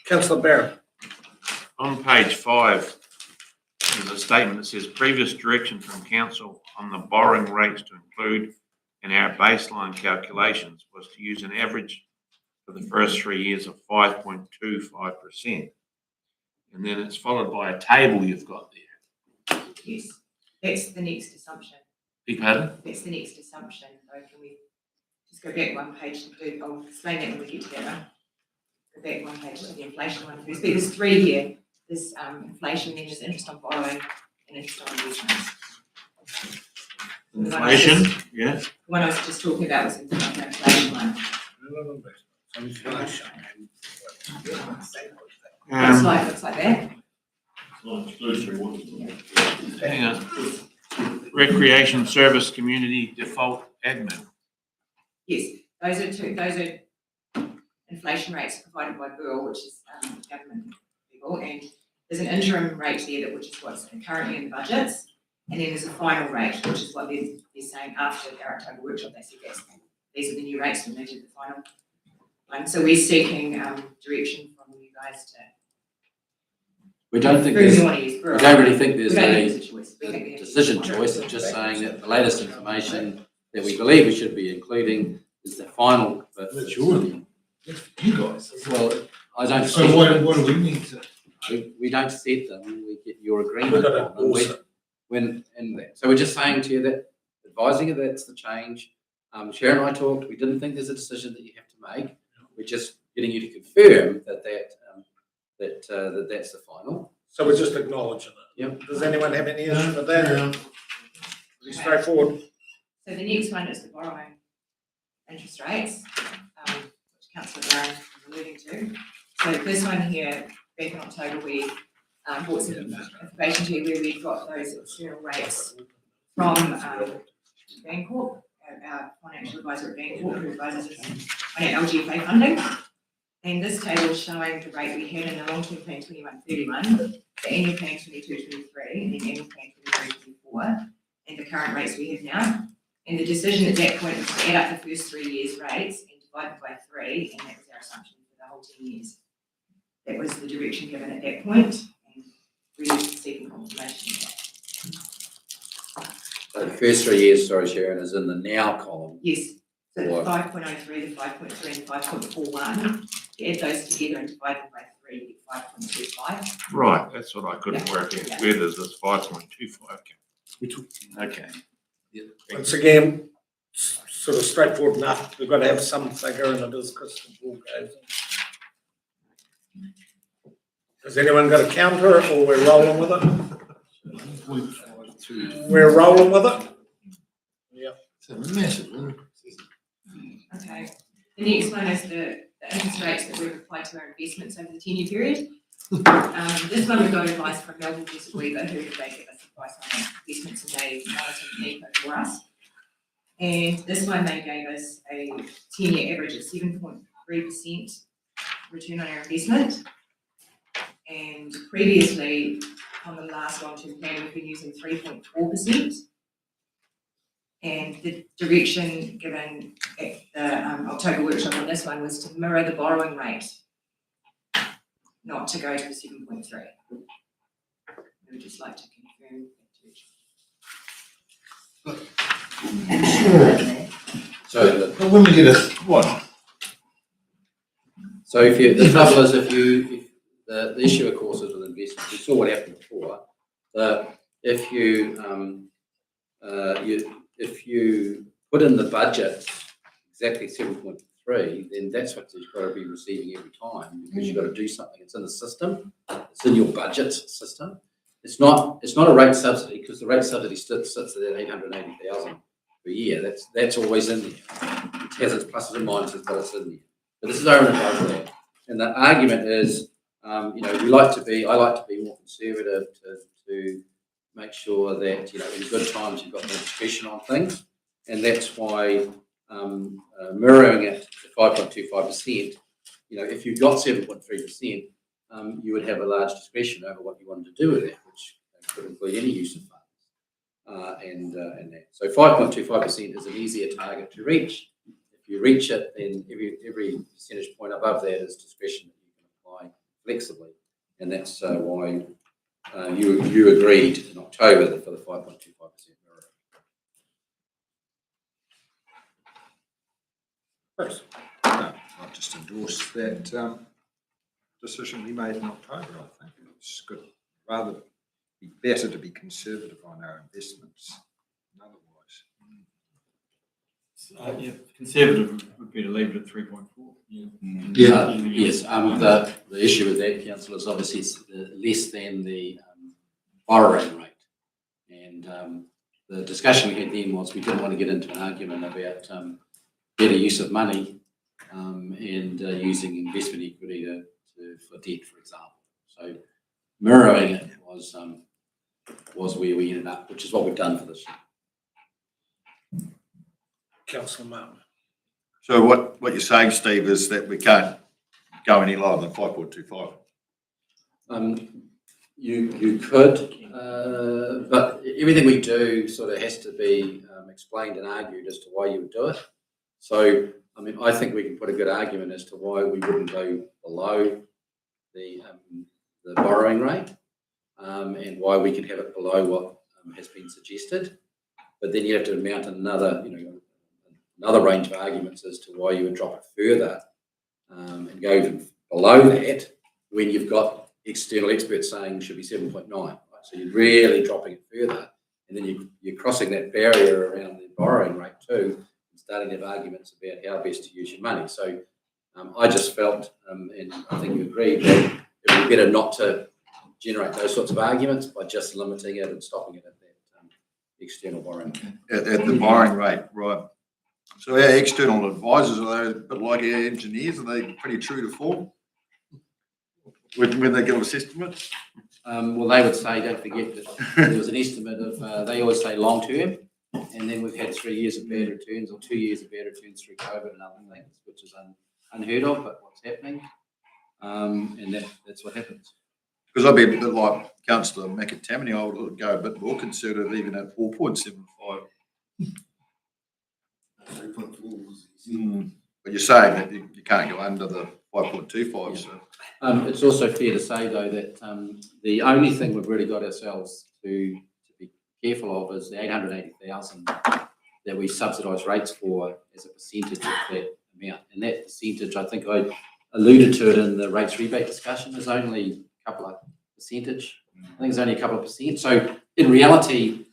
Councillor Barrett. On page 5, there's a statement that says previous direction from council on the borrowing rates to include in our baseline calculations was to use an average for the first 3 years of 5.25%. And then it's followed by a table you've got there. Yes, that's the next assumption. Big pardon? That's the next assumption. So can we just go back one page to do, I'll explain that when we get to that one. Go back one page to the inflation one first. There's 3 here. There's inflation, then there's interest on borrowing and interest on investments. Inflation, yeah. The one I was just talking about was the inflation one. Looks like that. Hang on. Recreation Service Community Default Admin. Yes, those are inflation rates provided by Burl, which is government people, and there's an interim rate there which is what's currently in the budgets, and then there's a final rate, which is what they're saying after our October workshop. They said these are the new rates when they did the final one. So we're seeking direction from you guys to. We don't think who there's, you want to use Burl. we don't really think there's We don't think a there's a choice. We think we have to decision use choice. It's just saying that the latest information that we believe we should be including is the final. But That's your, you guys. well, I don't. So what do we need to? We don't set them. We get your agreement. We've got to on them. endorse it. When in that. So we're just saying to you that advising you that's the change. Sharon and I talked. We didn't think there's a decision that you have to make. We're just getting you to confirm that that's the final. So we're just acknowledging it. Yep. Does anyone have any issue with that? Pretty straightforward. So the next one is the borrowing interest rates, which Councillor Brown was alluding to. So this one here, back in October, we brought some information to you where we've got those external rates from Bancorp, our financial advisor at Bancorp, who advises us on our LGFA funding. And this table is showing the rate we had in the long-term plan 21-31, the annual plan 22-23, and the annual plan 23-24, and the current rates we have now. And the decision at that point was to add up the first 3 years' rates and divide them by 3, and that was our assumption for the whole 10 years. That was the direction given at that point, and we're seeking confirmation of that. So the first 3 years, sorry, Sharon, is in the now column. Yes, so the Or- 5.03, the 5.3, and 5.41, you add those together and divide them by 3, you get 5.25. Right, that's what I couldn't Yeah. work out. Yeah. Where does this 5.25 Okay. Once again, sort of straightforward enough. We've got to have some figure and it is crystal ball goes. Has anyone got a counter or we're rolling with it? We're rolling with it? Yeah. It's a massive, isn't it? Okay, the next one is the interest rates that we've applied to our investments over the 10-year period. This one we got advice from Melbourne Joseph Weaver, who they give us advice on our investments and they monitored NEPA for us. And this one they gave us a 10-year average of 7.3% return on our investment. And previously, on the last long-term plan, we've been using 3.4%. And the direction given at the October workshop on this one was to mirror the borrowing rate, not to go to the 7.3. I would just like to confirm. So When we get a, what? So if you, the trouble is the issue of course is with investments, you saw what happened before, that if you put in the budget exactly 7.3, then that's what you've got to be receiving every time, because you've got to do something. It's in the system, it's in your budget system. It's not a rate subsidy, because the rate subsidy sits at that 880,000 per year. That's always in there. It has its pluses and minuses, but it's in there. But this is over and above that. And the argument is, I like to be more conservative to make sure that, in good times you've got more discretion on things. And that's why mirroring it to 5.25%, if you've got 7.3%, you would have a large discretion over what you wanted to do with it, which could include any use of funds and that. So 5.25% is an easier target to reach. If you reach it, then every percentage point above that is discretion that you can apply flexibly, and that's why you agreed in October for the 5.25% mirror. Chris? No, I'll just endorse that decision we made in October, I think. It's good. Rather be better to be conservative on our investments than otherwise. Yeah, conservative would be to leave it at 3.4. Yes. The issue with that, councillor, is obviously it's less than the borrowing rate, and the discussion we had then was we didn't want to get into an argument about better use of money and using investment equity for debt, for example. So mirroring it was where we ended up, which is what we've done for this year. Councillor Martin. So what you're saying, Steve, is that we can't go any lower than 5.25? You could, but everything we do sort of has to be explained and argued as to why you would do it. So, I think we can put a good argument as to why we wouldn't go below the borrowing rate, and why we could have it below what has been suggested. But then you have to mount another range of arguments as to why you would drop it further and go even below that when you've got external experts saying it should be 7.9. Right? So you're really dropping it further, and then you're crossing that barrier around the borrowing rate too, and starting to have arguments about how best to use your money. So I just felt, and I think you agreed, that it would be better not to generate those sorts of arguments by just limiting it and stopping it at that external borrowing. At the borrowing rate, right. So our external advisors, are they a bit like our engineers? Are they pretty true to form when they give us estimates? Well, they would say, don't forget that there was an estimate of, they always say long term, and then we've had 3 years of bad returns or 2 years of bad returns through COVID and other things, which is unheard of, but what's happening, and that's what happens. Because I'd be a bit like Councillor McAtammany, I would go a bit more conservative, even at 4.75. 3.4. But you're saying that you can't go under the 5.25. Yeah. So It's also fair to say, though, that the only thing we've really got ourselves to be careful of is the 880,000 that we subsidise rates for as a percentage of that amount. And that percentage, I think I alluded to it in the rates rebate discussion, is only a couple of percentage. I think it's only a couple of percent. So in reality,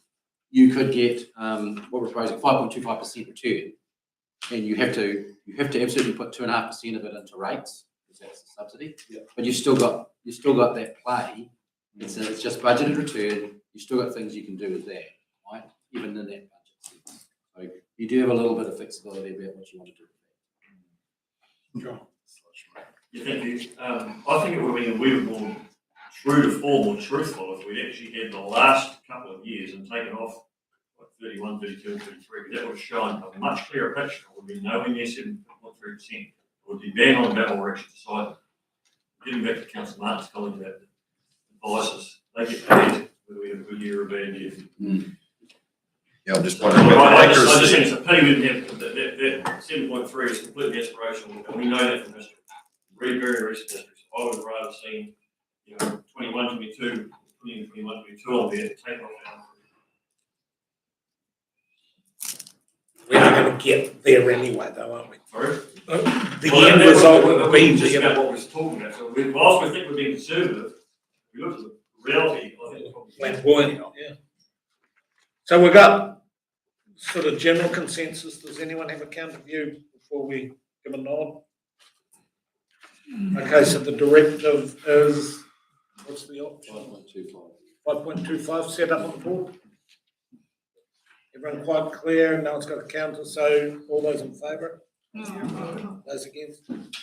you could get what we're proposing, 5.25% return, and you have to absolutely put 2.5% of it into rates, because that's the subsidy. Yeah. But you've still got that play. It's just budgeted return. You've still got things you can do with that, right? Even in that budget sense. So you do have a little bit of flexibility about what you want to do with that. Yeah, thank you. I think it would have been a wee bit more true to form or truthful if we'd actually had the last couple of years and taken off 31, 32, and 33. That would have shown a much clearer picture. It would be nowhere near 7.3%. It would be bang on about what we're actually deciding. Getting back to Councillor Martin's comment about advisors, they get paid whether we have a good year or a bad year. yeah, I'm just I wondering about the just accuracy. think it's a pity we didn't have that 7.3 is completely aspirational, and we know that from history. Very, very recent history. So I would have rather seen, 21, 22 2021-22 on there, take off our. We are going to get there anyway, though, aren't we? Sorry? The Well, end that was result what will we be just the about what we're talking about. So whilst we think we're being conservative, if we look at the reality, I think it's probably. flamboyant, yeah. So we've got sort of general consensus. Does anyone have a counter view before we give a nod? Okay, so the directive is, what's the option? 5.25 set up on the board. Everyone quite clear? No one's got a counter, so all those in favour? Those against? Thank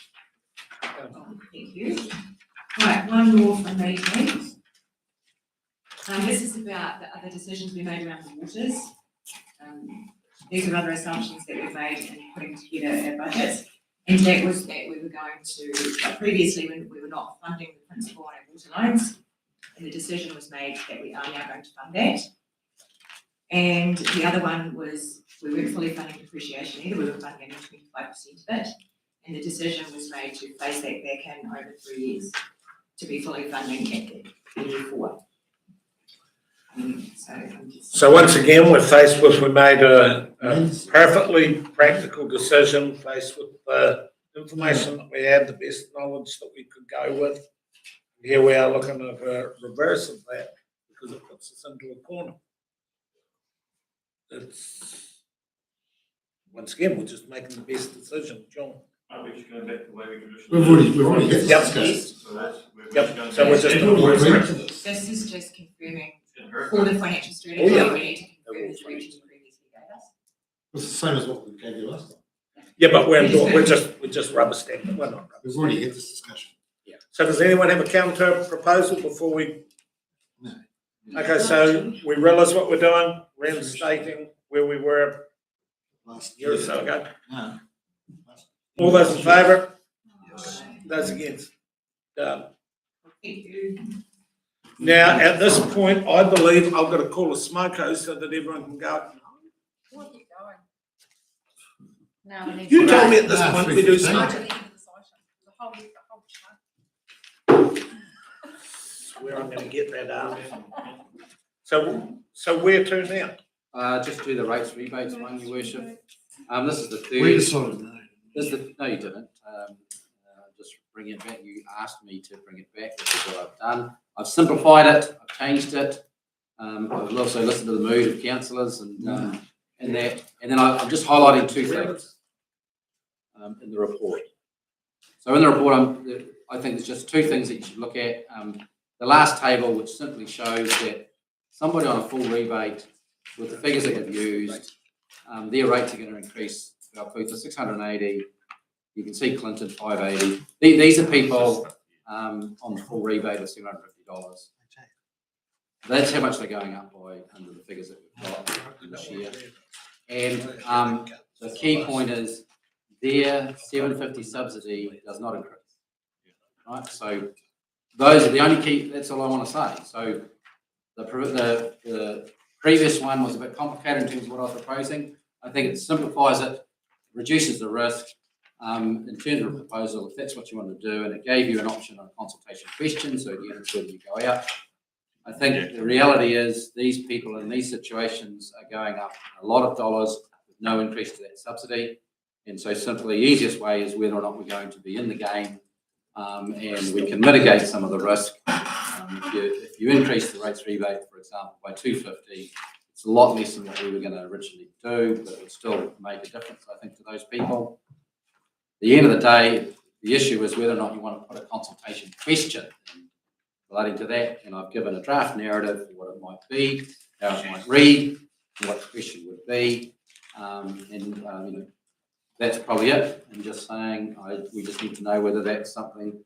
you. Right, one more from me, please. This is about the other decisions we made around the waters. These are other assumptions that we've made in putting together our budgets. And that was that we were going to, previously when we were not funding the principal on our water loans, and the decision was made that we are now going to fund that. And the other one was we weren't fully funding depreciation either, we were funding 25% of it. And the decision was made to phase that back in over 3 years to be fully funding at the year 4. So once again, we're faced with, we made a perfectly practical decision faced with the information that we had, the best knowledge that we could go with. Here we are looking at a reverse of that because it puts us into a corner. It's, once again, we're just making the best decision, John. Aren't we just going back to the way we traditionally? We've already hit Yep. this discussion. So that's, we're Yep. just going So we're back just to- gonna work We're through into this. This is just confirming It's gonna hurt. for the financial strategy, Oh, yeah. we need to confirm the direction you previously gave us. It's the same as what we gave you last time. Yeah, but we're just rubber stamping, we're not rubber. We've already had this discussion. So does anyone have a counter proposal before we? No. Okay, so we realise what we're doing, reinstating where we were Last a year or so ago. No. All those in favour? Those against? Done. Thank you. Now, at this point, I believe I've got to call a smoko so that everyone can go. Where are you going? No, we need You to- told me at this Ah, point we do 3:15. Right smoko. at the end of the session, the whole show. Where I'm going to get that out. So where to now? Just do the rates rebates one, your worship. This is the We third, decided no. this is the, no, you didn't. Just bring it back. You asked me to bring it back, which is what I've done. I've simplified it, I've changed it. I've also listened to the mood of councillors and that. And then I'm just highlighting two things in the report. So in the report, I think there's just two things that you should look at. The last table, which simply shows that somebody on a full rebate with the figures that you've used, their rates are going to increase. I'll put to 680. You can see Clinton 580. These are people on the full rebate of $750. That's how much they're going up by under the figures that we've got this year. And the key point is their 750 subsidy does not increase. Right? So those are the only key, that's all I want to say. So the previous one was a bit complicated in terms of what I was proposing. I think it simplifies it, reduces the risk in terms of a proposal, if that's what you want to do, and it gave you an option on a consultation question, so again, it's whether you go out. I think the reality is these people in these situations are going up a lot of dollars with no increase to that subsidy. And so simply the easiest way is whether or not we're going to be in the game and we can mitigate some of the risk. If you increase the rates rebate, for example, by $250, it's a lot less than what we were going to originally do, but it would still make a difference, I think, to those people. At the end of the day, the issue is whether or not you want to put a consultation question relating to that, and I've given a draft narrative for what it might be, how it might read, what the question would be, that's probably it. And just saying, we just need to know whether that's something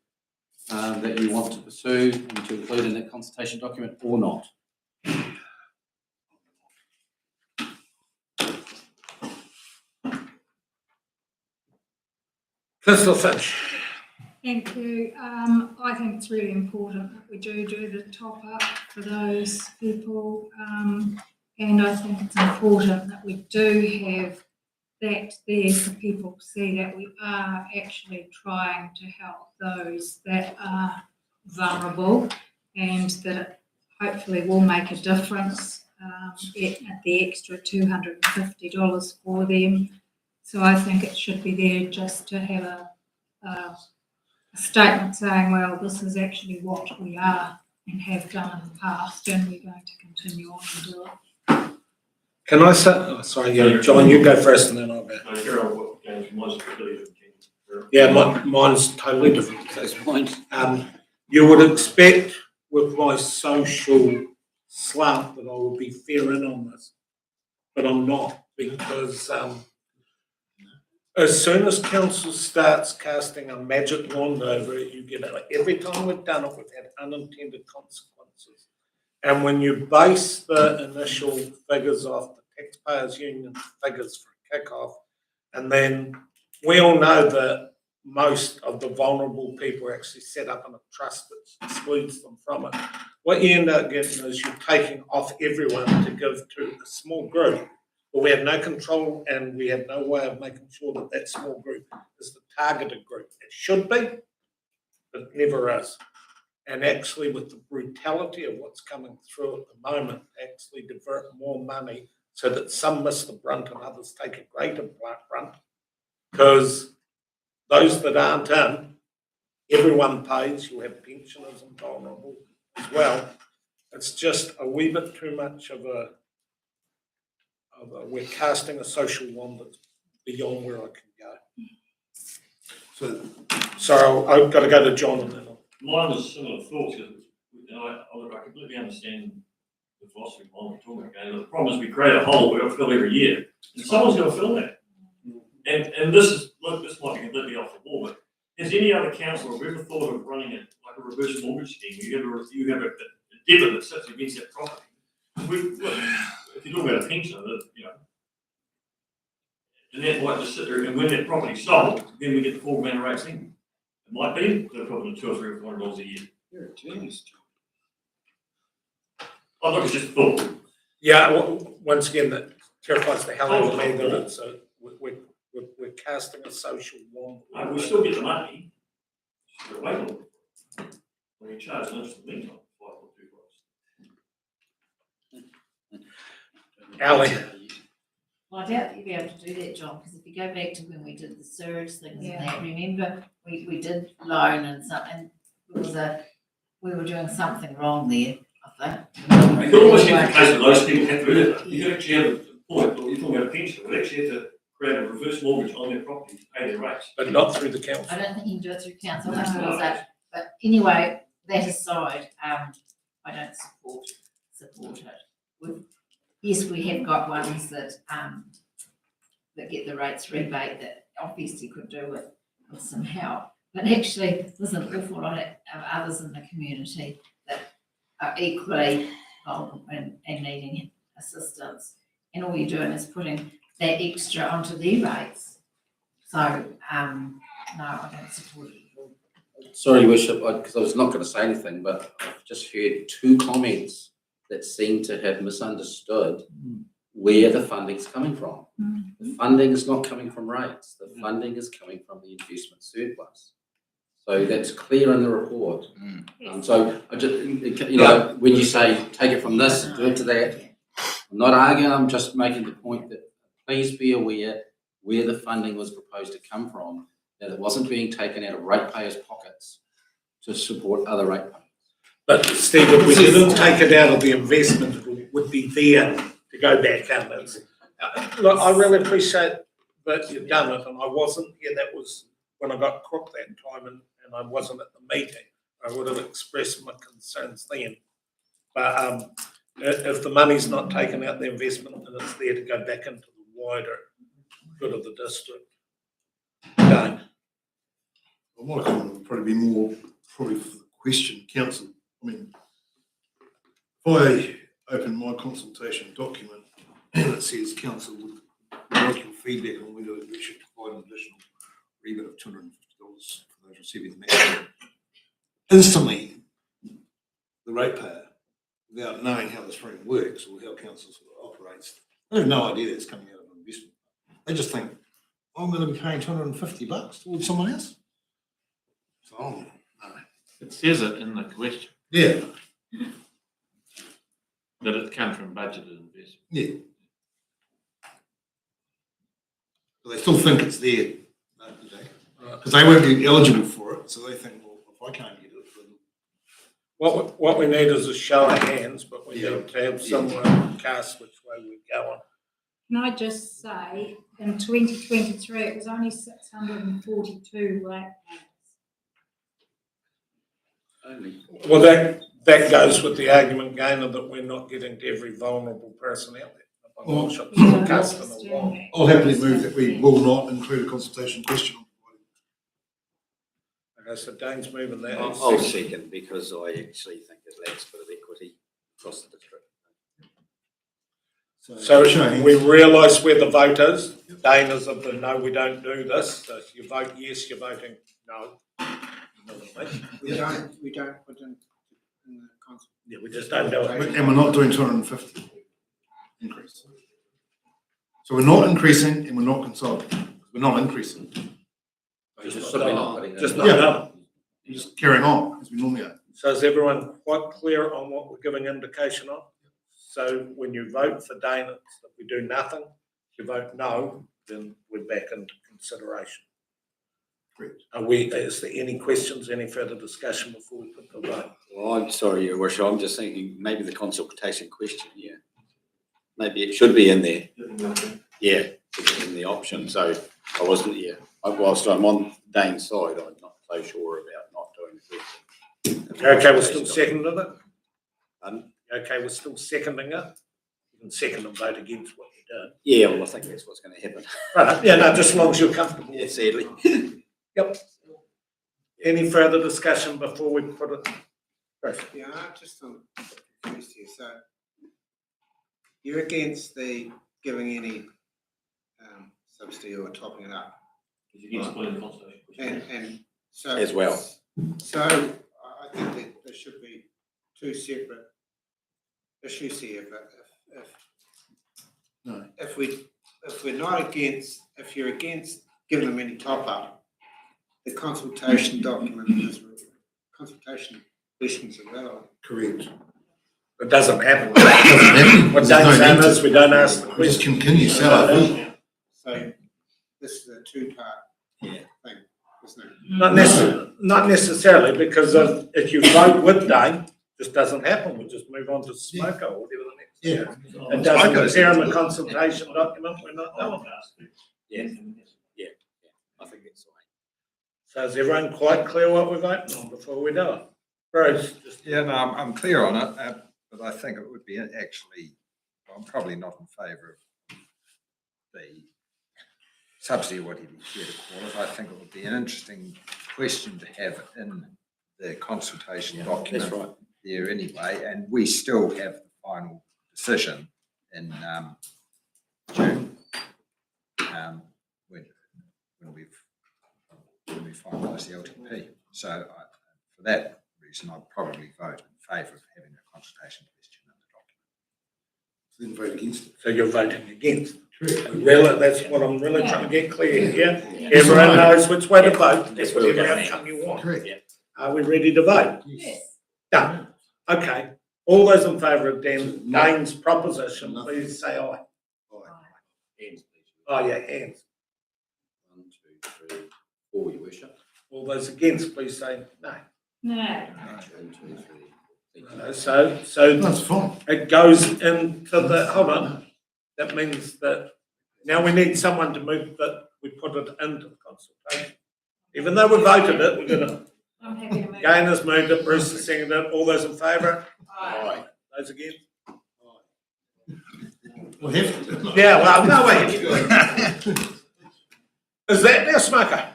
that you want to pursue and to include in that consultation document or not. Councillor Finch. Thank you. I think it's really important that we do the top up for those people. And I think it's important that we do have that there so people see that we are actually trying to help those that are vulnerable and that hopefully will make a difference at the extra $250 for them. So I think it should be there just to have a statement saying, well, this is actually what we are and have done in the past, and we're going to continue on and do it. Can I say, oh, sorry, yeah, John, you go first and then I'll go. No, Carol, what James was completely different. Yeah, mine's totally different. Those points. You would expect with my social slant that I would be fair in on this, but I'm not, because as soon as council starts casting a magic wand over it, you get it. Like every time we've done it, we've had unintended consequences. And when you base the initial figures off the taxpayers union figures for kickoff, and then we all know that most of the vulnerable people are actually set up in a trust that excludes them from it. What you end up getting is you're taking off everyone to give to a small group, but we have no control and we have no way of making sure that that small group is the targeted group. It should be, but it never is. And actually with the brutality of what's coming through at the moment, actually divert more money so that some miss the brunt and others take a greater brunt. Because those that aren't in, everyone pays. You have pensioners and vulnerable as well. It's just a wee bit too much of a we're casting a social wand that's beyond where I can go. So I've got to go to John and then I'll. Mine was similar thoughts, because I completely understand the philosophy behind what we're talking about. The problem is we create a hole we've got to fill every year, and someone's going to fill that. And this is, look, this might be completely off the wall, but has any other councillor ever thought of running it like a reverse mortgage scheme? You have a debit that sits against that property. If you're talking about a pensioner, and that might just sit there, and when that property's sold, then we get the full amount of rates in. It might be, they're probably $200 or $300 a year. You're a genius, Oh, look, it's just a thought. Yeah, once again, that terrifies the hell out of me that it's we're casting a social wand. We still get the money. Just wait a little bit. When you charge an interest in the meantime, 5.2 Ali. Well, I doubt you'll be able to do that, John, because if you go back to when we did the surge things and that, remember, we did loan and something, we were doing something wrong there, I think. You could almost get the case that those people have to do that. You could actually have a point, you're talking about a pension, we actually have to create a reverse mortgage on their property to pay their rates. But not through the council. I don't think you can do it through council, but anyway, that aside, I don't support it. Yes, we have got ones that get the rates rebate that obviously could do with some help. But actually, there's an awful lot of others in the community that are equally vulnerable and needing assistance. And all you're doing is putting that extra onto their rates. So, no, I don't support it at all. Sorry, Your Worship, because I was not going to say anything, but I've just heard two comments that seem to have misunderstood where the funding's coming from. The funding is not coming from rates. The funding is coming from the investment surplus. So that's clear in the report. So I just, when you say take it from this and do it to that, I'm not arguing, I'm just making the point that please be aware where the funding was proposed to come from, that it wasn't being taken out of ratepayers' pockets to support other ratepayers. But Steve, if we didn't take it out of the investment, it would be there to go back in. Look, I really appreciate that you've done it, and I wasn't here. That was when I got crooked that time, and I wasn't at the meeting. I would have expressed my concerns then. But if the money's not taken out the investment, then it's there to go back into the wider good of the district. Done. Well, my comment would probably be more for the question, council. I mean, if I open my consultation document and it says council would like your feedback on whether we should provide an additional rebate of $250 for those receiving the maximum, instantly the ratepayer, without knowing how this frame works or how council sort of operates, they have no idea it's coming out of an investment. They just think, I'm going to be paying $250 towards someone else. So, no. It says it in the question. Yeah. that it come from budgeted investment. Yeah. But they still think it's there, don't they? Because they won't be eligible for it, so they think, well, if I can't get it, then. What we need is a show of hands, but we need to have someone cast which way we're going. Can I just say, in 2023, it was only 642 ratepayers. Well, that goes with the argument, Gaynor, that we're not getting to every vulnerable person out there. Well, I'll happily move that we will not include a consultation question. Okay, so Dane's moving that. I'll second, because I actually think it lacks a bit of equity across the district. So we realise where the vote is. Dane is of the no, we don't do this. So if you vote yes, you're voting no. We don't put in the concept. Yeah, we just don't do it. And we're not doing 250 increase. So we're not increasing and we're not consolidating. We're not increasing. Just not not putting just in. not done. Just carrying on as we normally are. So is everyone quite clear on what we're giving indication on? So when you vote for Dane, it's that we do nothing. If you vote no, then we're back into consideration. Correct. Is there any questions, any further discussion before we put the vote? Well, I'm sorry, Your Worship, I'm just thinking maybe the consultation question here. Maybe it should be in there. Yeah, in the option, so I wasn't, whilst I'm on Dane's side, I'm not so sure about not doing it. Okay, we're still seconding it? Pardon? Okay, we're still seconding it? You can second and vote against what you're doing. Yeah, well, I think that's what's going to happen. Right, yeah, no, just as long as you're comfortable. Yeah, sadly. Yep. Any further discussion before we put it? Chris? Yeah, I'm just confused here. So you're against the giving any subsidy or topping it up? You can explain the consultation. And so. As well. So I think that there should be two separate issues here. But if we're not against, if you're against giving them any top up, the consultation document is, consultation questions are relevant. Correct. It doesn't happen. What There's no Dane's saying need is we don't ask the We just question. continue selling. So this is a two-part thing, isn't it? Not necessarily, because if you vote with Dane, just doesn't happen. We just move on to Smoko or whatever the next. Yeah. It doesn't appear in the consultation document, we're not doing that. Yeah, I think that's right. So is everyone quite clear what we're voting on before we do it? Bruce, just. Yeah, no, I'm clear on it, but I think it would be actually, I'm probably not in favour of the subsidy, what you care to call it. I think it would be an interesting question to have in the consultation document. That's right. There anyway, and we still have the final decision in June, when we finalise the LTP. So for that reason, I'd probably vote in favour of having a consultation question in the document. Then vote against it. So you're voting against. Correct. Really, that's what I'm really trying to get clear here. Everyone knows which way to vote. That's whatever outcome you want. Correct. Are we ready to vote? Yes. Done. Okay. All those in favour of Dane's proposition, please say aye. Hands, please. Oh, yeah, hands. 1, 2, 3, 4, Your Worship. All those against, please say no. No. 1, 2, 3. So That's fine. it goes into the, hold on. That means that now we need someone to move that we put it into the consultation. Even though we voted it, we're gonna, I'm happy to move. Gaynor's moved it, Bruce has seconded it. All those in favour? Aye. Those against? We'll have to. Yeah, well, no way. Is that now, Smoker?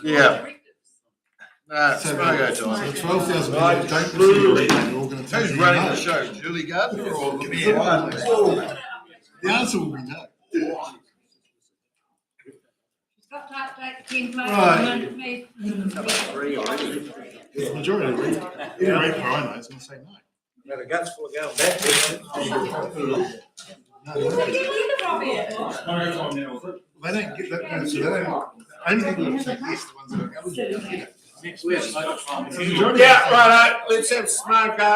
Yeah. No, So, Smogo so time. 12,000 Right, people don't truly. receive it, you're all gonna tell Who's me running no. the show, Julie Gardner or? The answer will be no. Got to update the template. Right. Me. The majority of the read, where I know is going to say no. Got a guts full of going back. No, they don't get that, no, so they don't, only people that say yes, the ones that are eligible. get it. The majority- Yeah, righto, let's have Smoko.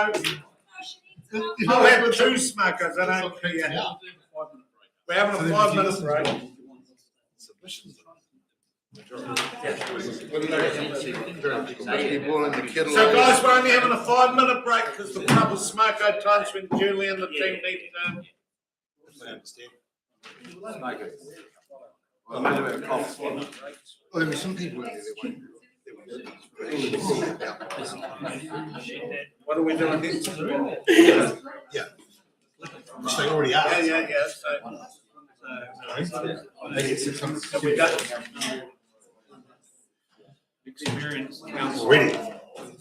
I'll have two smokers, I don't care. We're having a 5 minute break. So guys, we're only having a 5 minute break because the pub was smoko times when Julie and the team need There were some people there that won't. What are we doing here? Yeah. Which they already are. Yeah. Have we done? Experienced council. Already.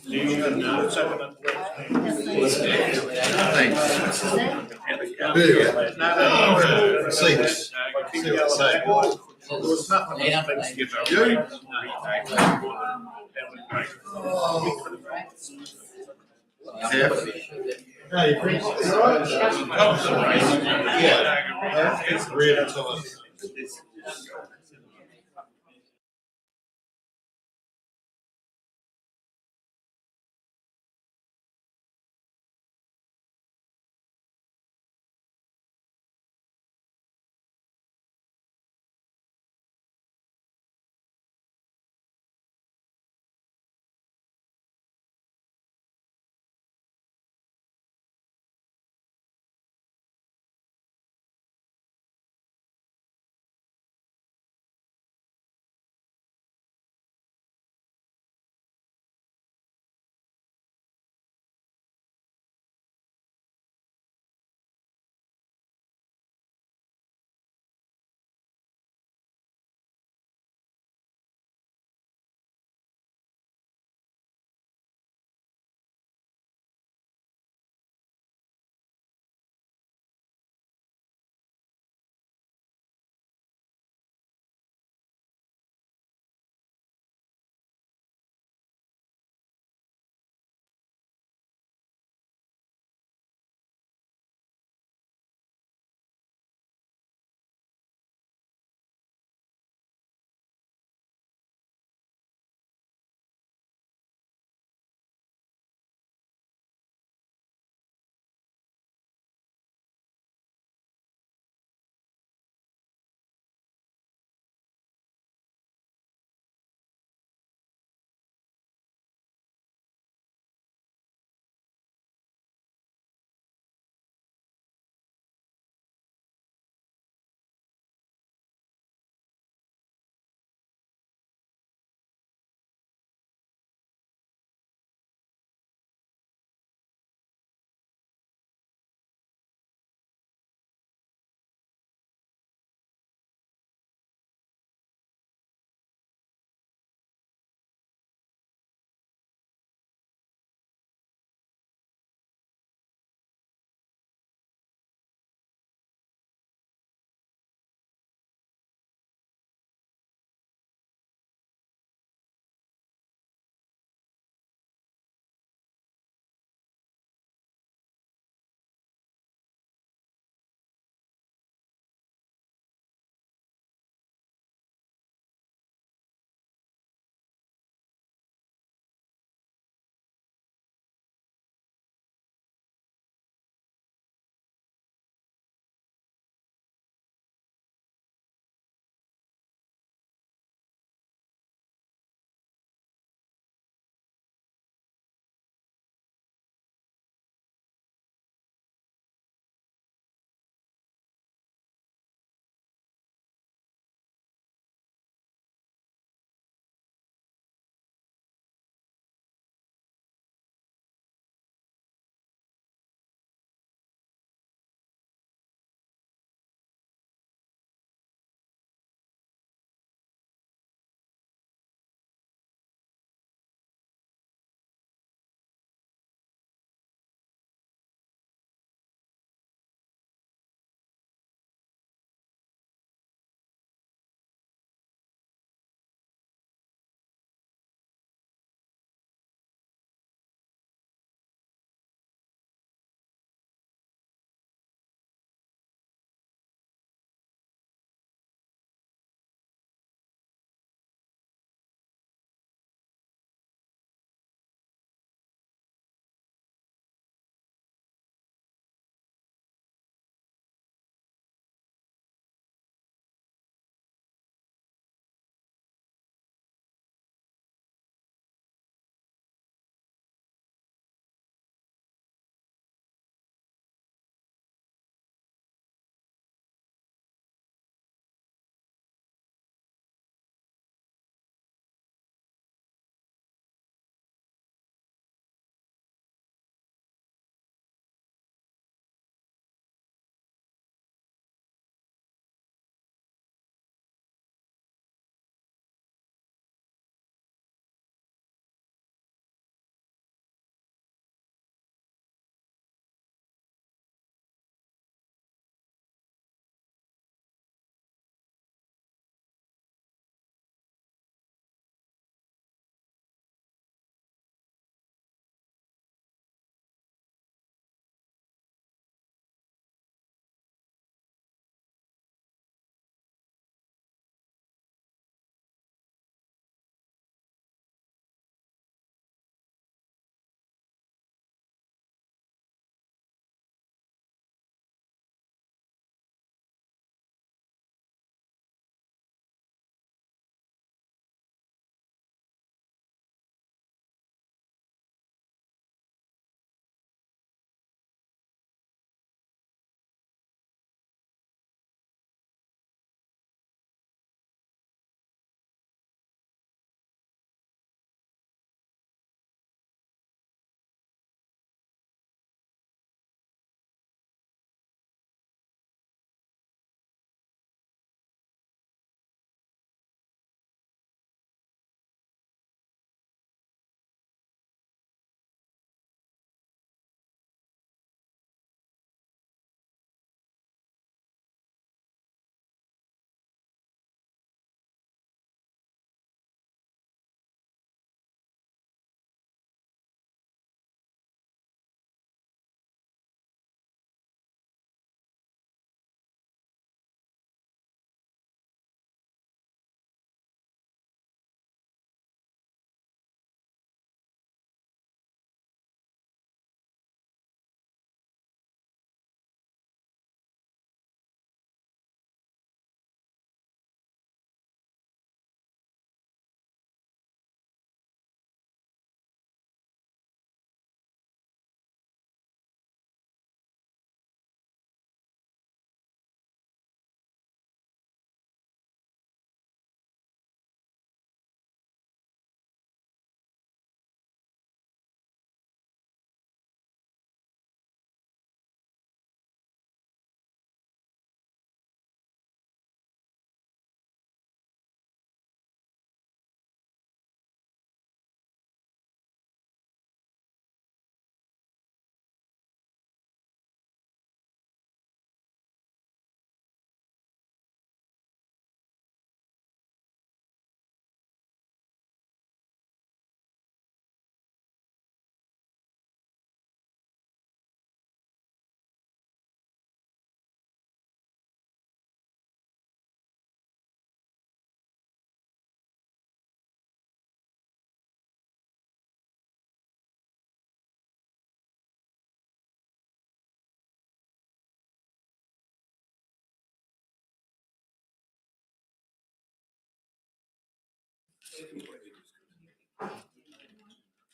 Do you know? No. See this. See what they say. There was nothing. No, you agree. Yeah. It's really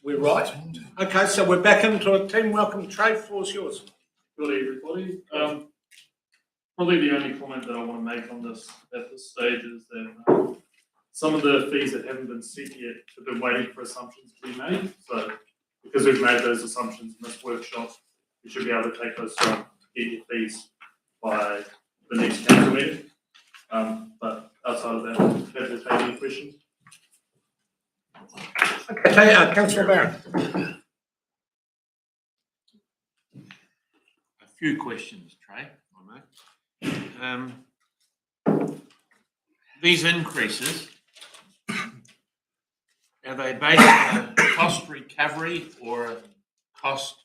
We're right. Okay, so we're back into a team welcome. Trade, floor's yours. Good everybody. Probably the only comment that I want to make on this at this stage is that some of the fees that haven't been set yet have been waiting for assumptions to be made. So because we've made those assumptions in this workshop, we should be able to take those to get your fees by the next council meeting. But outside of that, happy to take any questions. Okay, Councillor Barron. A few questions, Trey, if I may. These increases, are they based on a cost recovery or a cost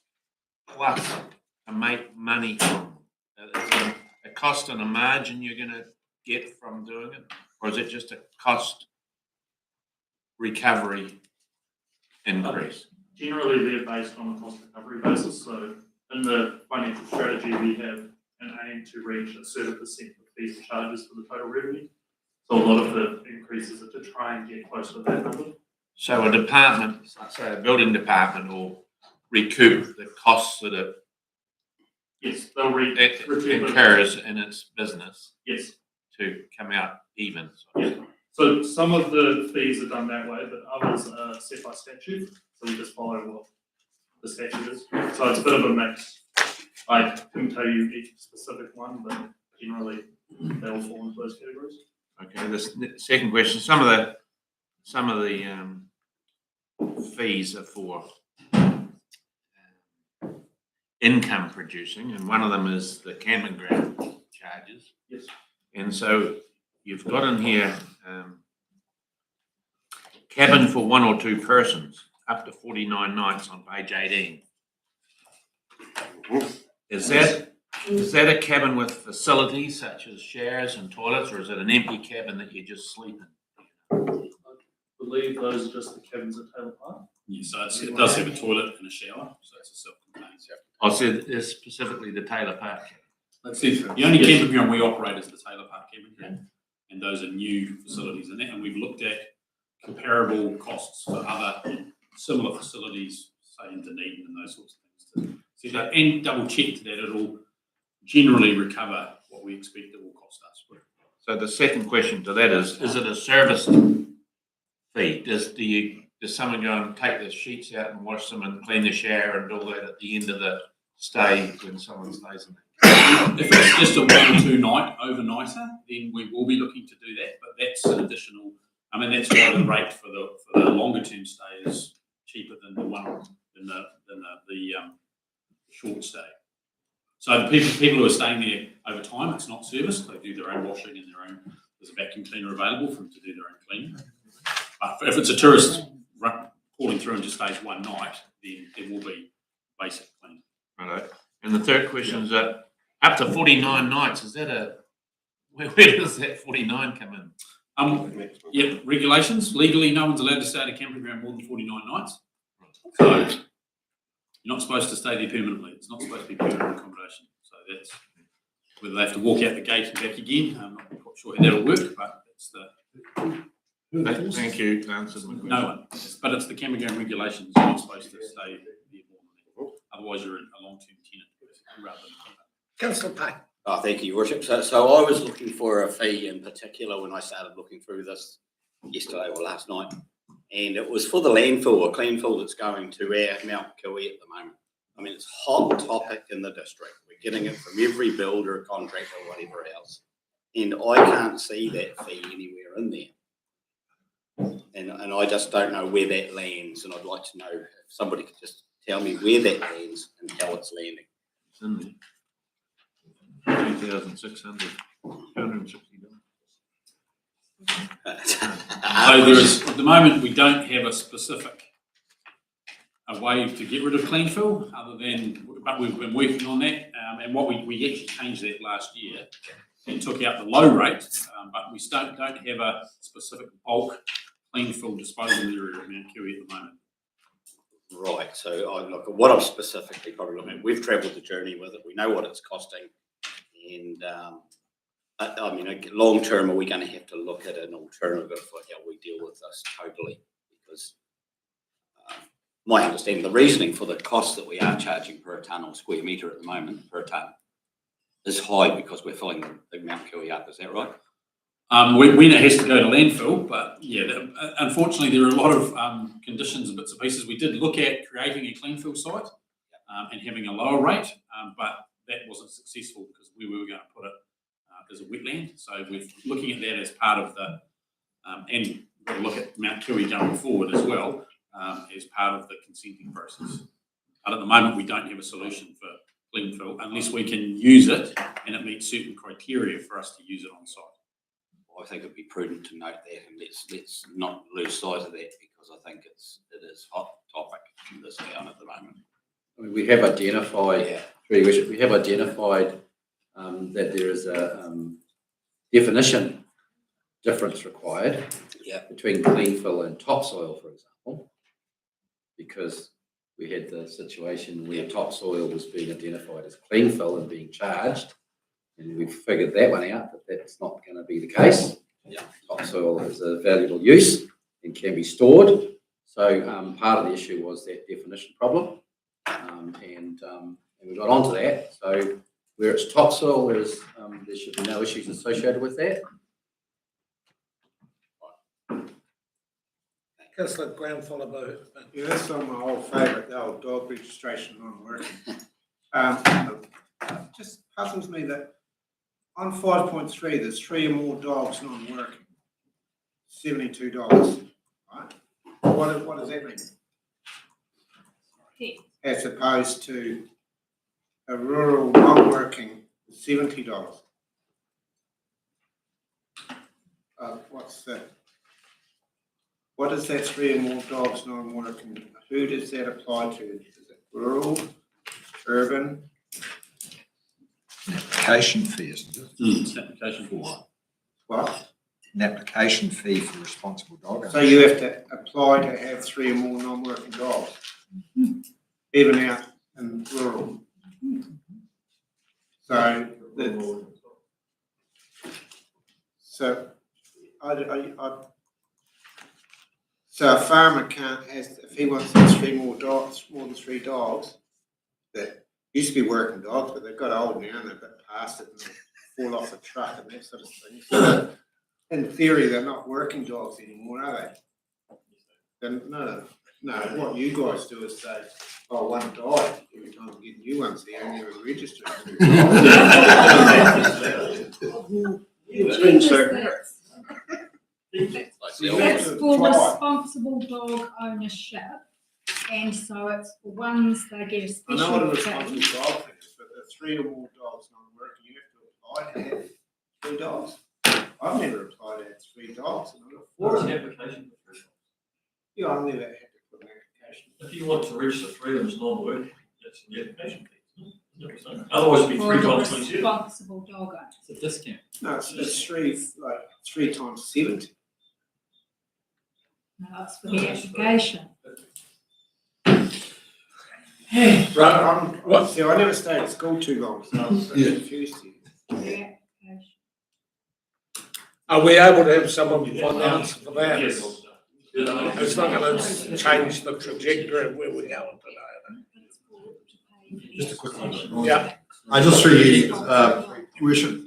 plus to make money from? Is it a cost and a margin you're going to get from doing it, or is it just a cost recovery increase? Generally, they're based on a cost recovery basis. So in the financial strategy, we have an aim to reach a certain percent of fees and charges for the total revenue. So a lot of the increases are to try and get close to that number. So a department, say a building department, will recoup the costs that it Yes, they'll recoup incurs in its business Yes. to come out even. Yeah. So some of the fees are done that way, but others are set by statute. So we just follow what the statute is. So it's a bit of a mix. I couldn't tell you each specific one, but generally they all fall into those categories. Okay, the second question, some of the fees are for income producing, and one of them is the camping ground charges. Yes. And so you've got in here, cabin for 1 or 2 persons, up to 49 nights on page 18. Is that a cabin with facilities such as showers and toilets, or is it an empty cabin that you just sleep in? I believe those are just the cabins at Taylor Park. Yeah, so it does have a toilet and a shower, so it's a self-contained. I said it's specifically the Taylor Park cabin. That's it. The only camping ground we operate is the Taylor Park camping ground, and those are new facilities in it. And we've looked at comparable costs for other similar facilities, say in Dunedin and those sorts of things, to see that and double check that it'll generally recover what we expect it will cost us. So the second question to that is it a service fee? Does someone go and take the sheets out and wash them and clean the shower and all that at the end of the stay when someone stays in there? If it's just a 1 or 2 night overnighter, then we will be looking to do that, but that's an additional, I mean, that's why the rate for the longer term stay is cheaper than the short stay. So the people who are staying there over time, it's not serviced, they do their own washing and there's a vacuum cleaner available for them to do their own cleaning. But if it's a tourist calling through and just stays 1 night, then there will be basic cleaning. Right. And the third question is that up to 49 nights, is that where does that 49 come in? Yeah, regulations, legally, no one's allowed to stay at a camping ground more than 49 nights. So you're not supposed to stay there permanently. It's not supposed to be permanent accommodation. So that's whether they have to walk out the gate and back again. I'm not quite sure how that'll work, but it's Thank you, answered my question. no one. But it's the camping ground regulations. You're not supposed to stay there more than that. Otherwise, you're a long-term tenant rather than a camper. Councillor Payne. Oh, thank you, Your Worship. So I was looking for a fee in particular when I started looking through this yesterday or last night. And it was for the landfill, a clean fill that's going to our Mount Kilwee at the moment. I mean, it's a hot topic in the district. We're getting it from every builder, contractor, whatever else. And I can't see that fee anywhere in there. And I just don't know where that lands. And I'd like to know if somebody could just tell me where that lands and how it's landing. It's in there. 2,600, $260. So there is, at the moment, we don't have a specific way to get rid of clean fill other than, but we've been working on that. And what we actually changed that last year and took out the low rate, but we don't have a specific bulk clean fill disposal area at Mount Kilwee at the moment. Right, so I look at what I'm specifically probably looking at. We've travelled the journey with it. We know what it's costing. And I mean, long term, are we going to have to look at an alternative for how we deal with this totally? Because my understanding, the reasoning for the cost that we are charging per tonne or square metre at the moment per tonne is high because we're filling the Mount Killy up. Is that right? When it has to go to landfill, but yeah, unfortunately there are a lot of conditions and bits and pieces. We did look at creating a clean fill site and having a lower rate, but that wasn't successful because we were going to put it as a wetland. So we're looking at that as part of the, and we'll look at Mount Killy going forward as well as part of the consenting process. But at the moment we don't have a solution for clean fill unless we can use it and it meets certain criteria for us to use it on site. I think it'd be prudent to note that, and let's not lose sight of that because I think it is hot topic in this town at the moment. I mean, we have identified, we have identified that there is a definition difference required between clean fill and topsoil, for example, because we had the situation where topsoil was being identified as clean fill and being charged. And we've figured that one out, that that's not going to be the case. Topsoil is a valuable use and can be stored. So part of the issue was that definition problem. And we got onto that. So where it's topsoil, there should be no issues associated with that. Councillor Graham, followed by. Yeah, that's on my old favourite, the old dog registration not working. Just puzzles me that on 5.3, there's 3 or more dogs not working. $72, right? What does that mean? As opposed to a rural not working $70. What's that? What is that 3 or more dogs not working? Who does that apply to? Is it rural, urban? An application fee, isn't it? It's an application for what? What? An application fee for responsible dog So you have to apply to have 3 or more non-working dogs, even out in rural. So a farmer can't, if he wants to have 3 more dogs, more than 3 dogs, that used to be working dogs, but they've got old now and they've got past it and they fall off a truck and that sort of thing. So in theory, they're not working dogs anymore, are they? Then no. What you guys do is say, oh, one died every time we get new ones here and you're registered. That's for responsible dog ownership, and so it's for ones that get a I special know what a fee. responsible dog is, but the 3 or more dogs not working, you have to apply to have 3 dogs. I've never applied to have 3 dogs. And I've got 4 What's of the them. application for 3 dogs? Yeah, I've never had to put an application. If you want to register 3 of them as non-working, that's the application fee. Otherwise it'd be For 3 a times 22. responsible dog owner. It's a discount. No, it's 3 times 70. No, that's for the application. Right, see, I never stayed at school too long, so I was a bit confused here. The application. Are we able to have someone find the answer for that? Yes. It's not going to change the trajectory of where we're going today. Just a quick one. Yeah. I just through you, Your Worship,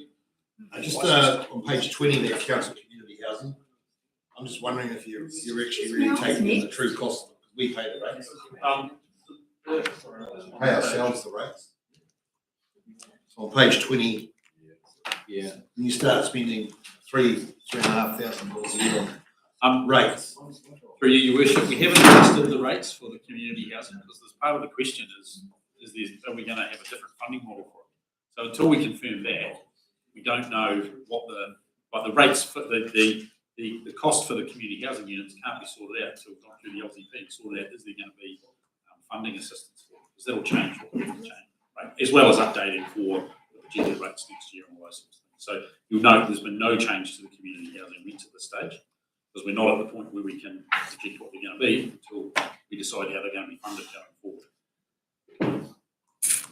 just on page 20 there, council community housing. I'm just wondering if you're actually really taking the true cost, because we pay the rates. Pay ourselves the rates. So on page 20, Yeah. when you start spending $3,500 a year on rates. Through you, Your Worship, we haven't adjusted the rates for the community housing because there's part of the question is are we going to have a different funding model for it? So until we confirm that, we don't know what the rates for the cost for the community housing units can't be sorted out until we've gone through the LTP and sorted out is there going to be funding assistance for it, because that'll change what we have to change, right? As well as updating for the projected rates next year and all those sorts of things. So you'll note there's been no change to the community housing rents at this stage, because we're not at the point where we can project what they're going to be until we decide how they're going to be funded going forward.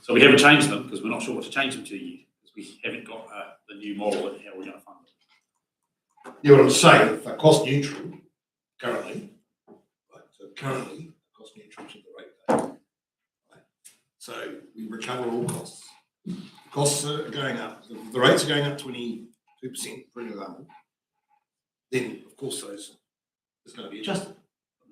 So we haven't changed them because we're not sure what to change them to yet, because we haven't got the new model and how we're going to fund it. Yeah, what I'm saying, they're cost neutral currently, right, so currently, cost neutral to the rate they are. Right? So we recover all costs. Costs are going up, the rates are going up 22%, for example. Then, of course, those, it's going to be adjusted.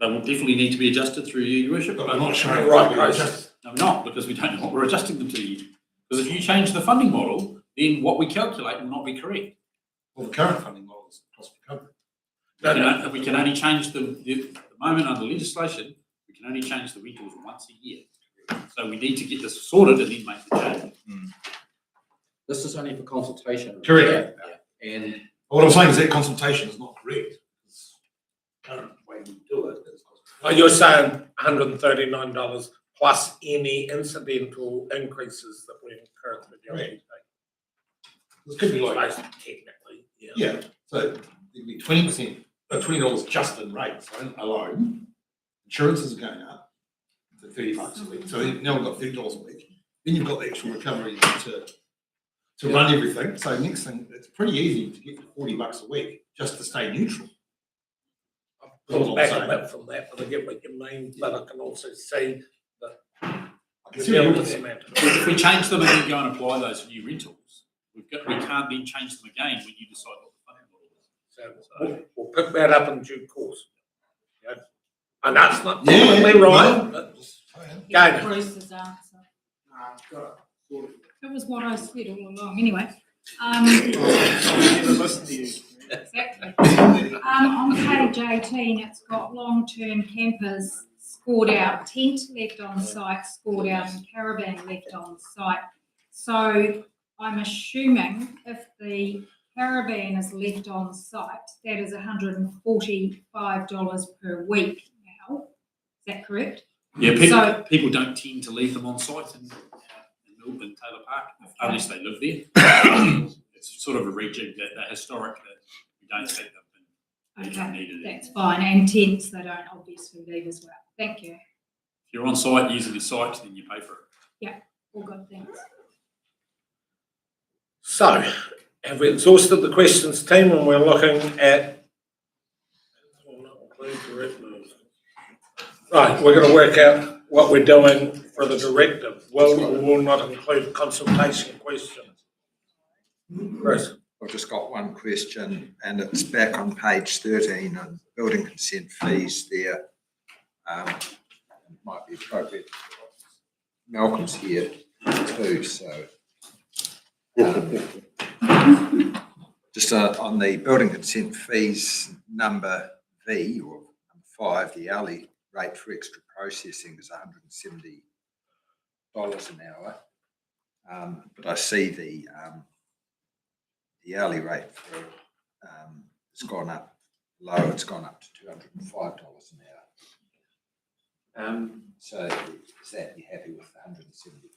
They will definitely need to be adjusted through you, Your Worship. But I'm not showing Right, right right. process. No, we're not, because we don't know what we're adjusting them to you. Because if you change the funding model, then what we calculate will not be correct. Well, the current funding model is cost recovery. We can only change at the moment under legislation, we can only change the rentals once a year. So we need to get this sorted and then make the change. This is only for consultation. Correct. And What I'm saying is that consultation is not correct. It's the current way we do it is cost. Oh, you're saying $139 plus any incidental increases that we're currently doing. This could be like, Technically, yeah. yeah, so it'd be 20%, $20 just in rates alone. Insurances are going up to $30 a week, so now we've got $30 a week. Then you've got the actual recovery to run everything. So next thing, it's pretty easy to get to $40 a week just to stay neutral. Pull back a bit from that, but I get what you mean, but I can also see that. I can see what you're saying. If we change them and then go and apply those new rentals, we can't then change them again when you decide what the funding model is. So we'll pick that up in due course. Yeah. And that's not Yeah, technically right, no. but Yeah, go. Bruce's answer. That was what I said all along, anyway. Never listen to you. Exactly. On page 18, it's got long-term campers scored out, tent left on site, scored out, and caravan left on site. So I'm assuming if the caravan is left on site, that is $145 per week now. Is that correct? Yeah, people don't tend to leave them on site in Melbourne, Taylor Park, unless they live there. It's sort of a rejig that they're historic, that we don't take them and they don't Okay, need it. that's fine. And tents, they don't obviously leave as well. Thank you. If you're on site using a site, then you pay for it. Yeah, all good, thanks. So, have we exhausted the questions, team, and we're looking at. Right, we're going to work out what we're doing for the directive. Will or will not include consultation questions. Chris. I've just got one question, and it's back on page 13 on building consent fees there. It might be appropriate. Malcolm's here too, so. Just on the building consent fees, number V or number 5, the hourly rate for extra processing is $170 an hour. But I see the hourly rate for it's gone up low. It's gone up to $205 an hour. So is that you happy with the 170?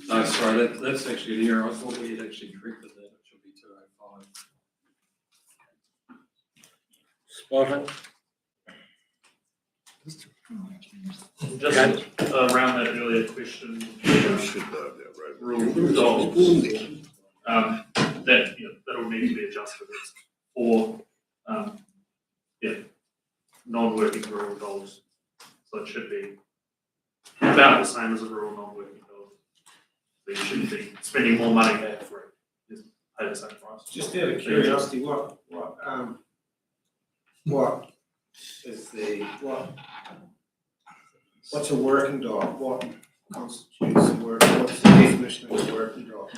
No, sorry, that's actually an error. I thought we had actually corrected that. It should be 205. Spotting. Just around that earlier question, rural dogs, that, you know, that'll need to be adjusted for, non-working rural dogs. So it should be about the same as a rural non-working dog. So you shouldn't be spending more money there for it, just pay the same price. Just out of curiosity, what what's a working dog? What constitutes a working, what's the definition of a working dog?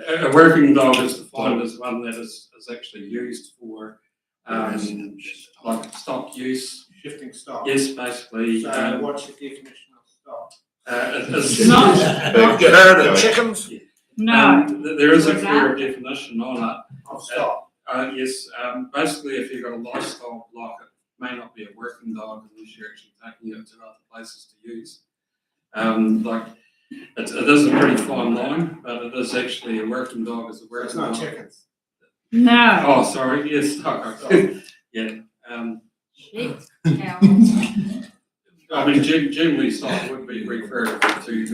A working dog is defined as one that is actually used for like stock use. Shifting stock? Yes, basically. So what's the definition of stock? You heard of chickens? No. There is a clear definition on it. Of stock? Yes, basically if you've got a lifestyle block, it may not be a working dog unless you're actually taking it to other places to use. Like, it is a pretty fine line, but it is actually a working dog is a working dog. It's not chickens? No. Oh, sorry, yes, stock. Yeah. Shit. I mean, generally, site would be referred to,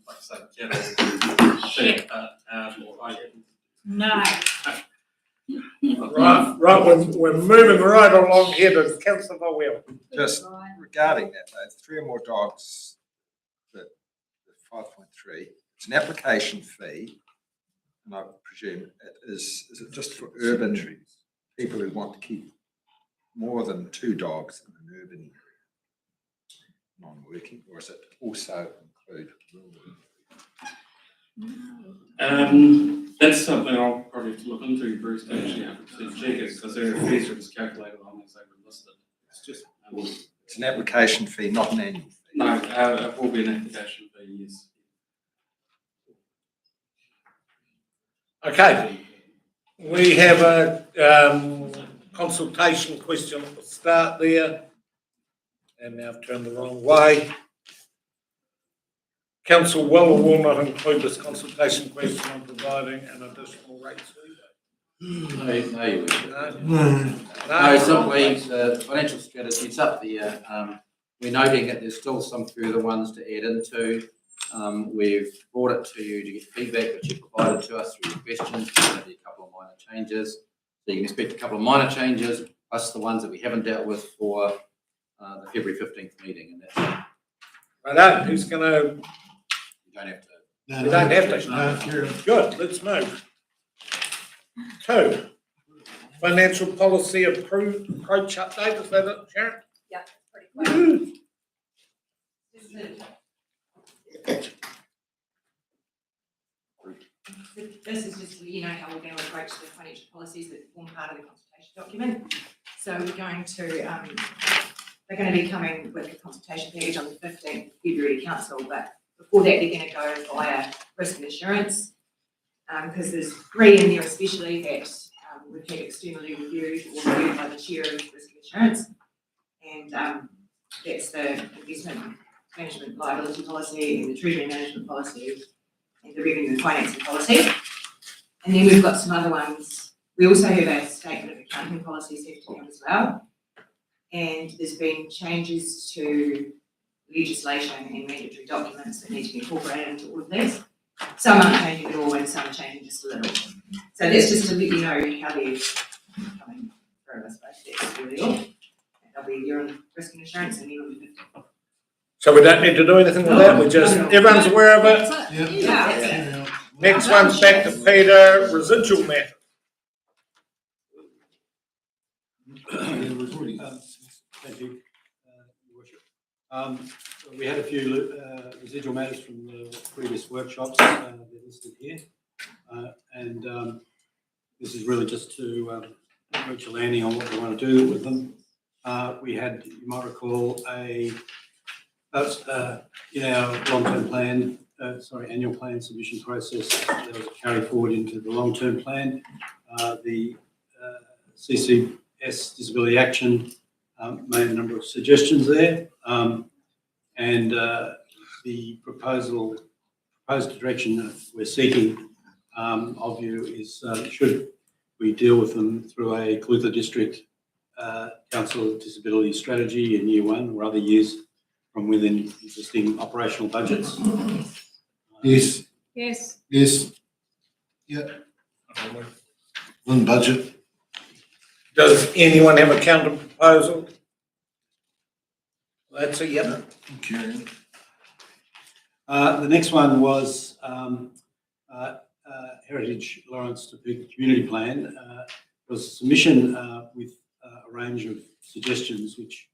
like I say, cattle, sheep, No. Right, we're moving right along here to councillor Will. Just regarding that, though, 3 or more dogs, the 5.3, it's an application fee. And I presume it is it just for urban people who want to keep more than 2 dogs in an urban area? Non-working, or is it also include rural? That's something I'll probably have to look into, Bruce, to actually have to check it, because there are fees that was calculated on as they were listed. It's just. It's an application fee, not an annual fee. No, it will be an application fee, yes. Okay, we have a consultation question at the start there. And now I've turned the wrong way. Council will or will not include this consultation question on providing an additional rate survey. No, you wouldn't. No. No, simply the financial strategy, it's up there. We're noting that there's still some further ones to add into. We've brought it to you to get feedback, which you provided to us through your questions. There's going to be a couple of minor changes. So you can expect a couple of minor changes, plus the ones that we haven't dealt with for the February 15th meeting. And that's it. Righto, who's gonna? You don't have to. You don't have to. Good, let's move. 2, financial policy approach update, is that it, Sharon? Yeah, pretty quick. This is just, you know, how we're going to approach the financial policies that form part of the consultation document. So we're going to, they're going to be coming with a consultation package on the 15th February council, but before that they're going to go via risk and assurance, because there's 3 in there especially that we've had externally reviewed or reviewed by the chair of risk and assurance, and that's the investment management liability policy and the treasury management policy and the revenue and financing policy. And then we've got some other ones. We also have a statement of accounting policies have to come as well. And there's been changes to legislation and mandatory documents that need to be incorporated into all of these. Some aren't changing at all and some are changing just a little. So that's just to let you know how they're coming through, I suppose. That's really all. They'll be here on risk and insurance and then on the 15th. So we don't need to do anything with that, we just, everyone's aware of it? Yeah. Next one's back to Peter, residual matter. Thank you, Your Worship. We had a few residual matters from the previous workshops, they're listed here. And this is really just to reach a landing on what we want to do with them. We had, you might recall, in our long-term plan, annual plan submission process, there was a carry forward into the long-term plan. The CCS Disability Action made a number of suggestions there, and the proposed direction that we're seeking of you is should we deal with them through a Clutha District Council Disability Strategy in year 1 or other years from within existing operational budgets? Yes. Yes. Yes. Yeah. Within budget. Does anyone have a counter proposal? That's a yep. Okay. The next one was Heritage Lawrence Topeka Community Plan. There was a submission with a range of suggestions which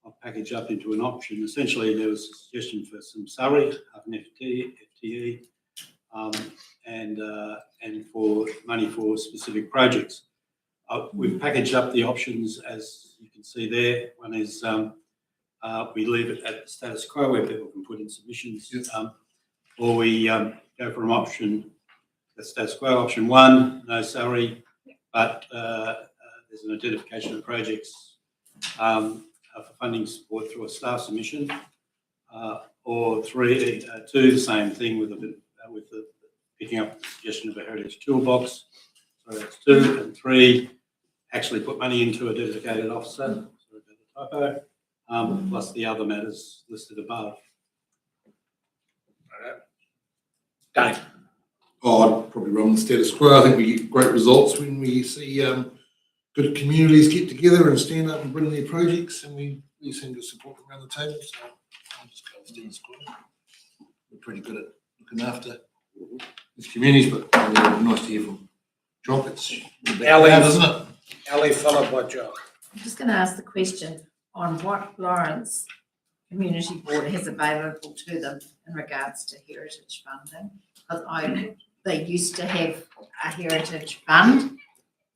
I'll package up into an option. Essentially, there was a suggestion for some salary, half an FTE, and for money for specific projects. We've packaged up the options as you can see there. One is we leave it at the status quo where people can put in submissions, or we go for an option, the status quo, option 1, no salary, but there's an identification of projects for funding support through a staff submission, or 2, the same thing with the picking up the suggestion of a heritage toolbox. So that's 2, and 3, actually put money into a dedicated officer. Sorry about the plus the other matters listed above. Dave? Oh, I'd probably run the status quo. I think we get great results when we see good communities get together and stand up and bring their projects, and we seem to support them around the table. So I'll just go with status quo. We're pretty good at looking after these communities, but it'd be nice to hear from Jock. It's Ali, isn't it? Ali followed by Jock. I'm just going to ask the question on what Lawrence Community Board has available to them in regards to heritage funding. Because they used to have a heritage fund,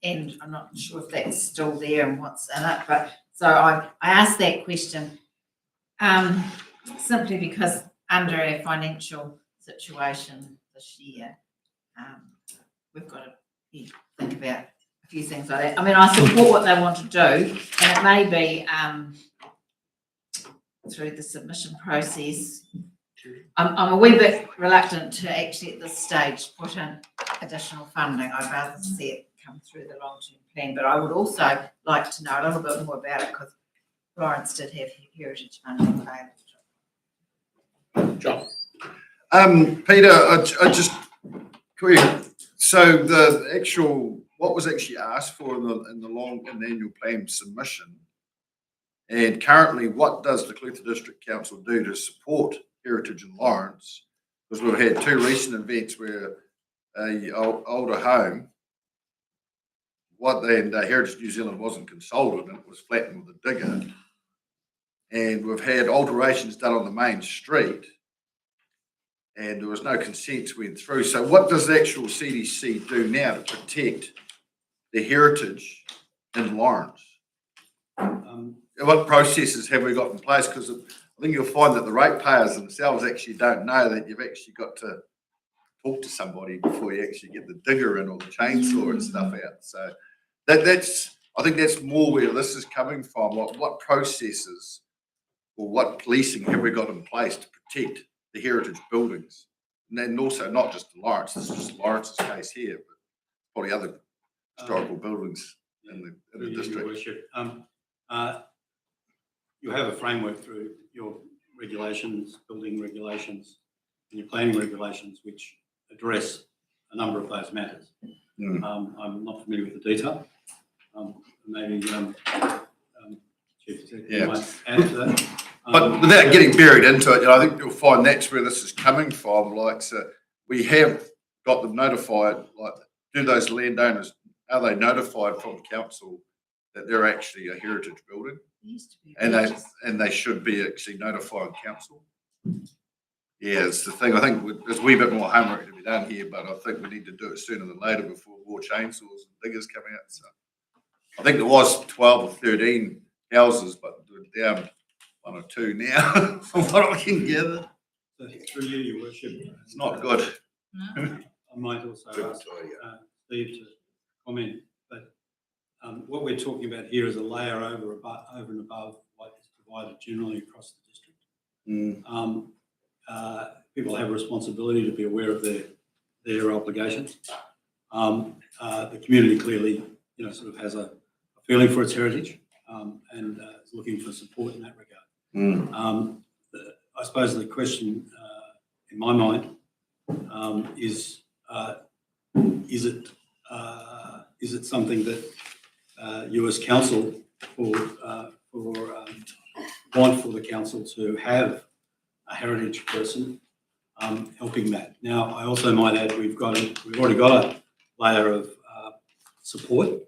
and I'm not sure if that's still there and what's in it, but so I asked that question simply because under our financial situation this year, we've got to think about a few things like that. I mean, I support what they want to do, and it may be through the submission process. I'm a wee bit reluctant to actually at this stage put in additional funding. I'd rather see it come through the long-term plan, but I would also like to know a little bit more about it because Florence did have heritage funding available. John. Peter, I just, so the actual, what was actually asked for in the annual plan submission, and currently what does the Clutha District Council do to support heritage in Lawrence? Because we've had two recent events where a older home, Heritage New Zealand wasn't consulted and it was flattened with a digger. And we've had alterations done on the main street and there was no consents went through. So what does the actual CDC do now to protect the heritage in Lawrence? What processes have we got in place? Because I think you'll find that the ratepayers themselves actually don't know that you've actually got to talk to somebody before you actually get the digger in or the chainsaw and stuff out. So that's, I think that's more where this is coming from. What processes or what policing have we got in place to protect the heritage buildings? And then also not just Lawrence, this is just Lawrence's case here, but probably other historical buildings in the district. Your Worship, you have a framework through your regulations, building regulations, and your planning regulations, which address a number of those matters. I'm not familiar with the detail. Maybe Chief Executive might add to that. But without getting buried into it, I think you'll find that's where this is coming from. Like, so we have got them notified. Like, do those landowners, are they notified from council that they're actually a heritage building? And they should be actually notifying council. Yeah, it's the thing. I think there's a wee bit more homework to be done here, but I think we need to do it sooner than later before more chainsaws and diggers come out. So I think there was 12 or 13 houses, but we're down 1 or 2 now from what I can gather. So through you, Your Worship, it's not good. I might also ask Steve to comment, but what we're talking about here is a layer over and above what is provided generally across the district. People have a responsibility to be aware of their obligations. The community clearly, sort of has a feeling for its heritage and is looking for support in that regard. I suppose the question in my mind is it something that you as council want for the council to have a heritage person helping that? Now, I also might add we've already got a layer of support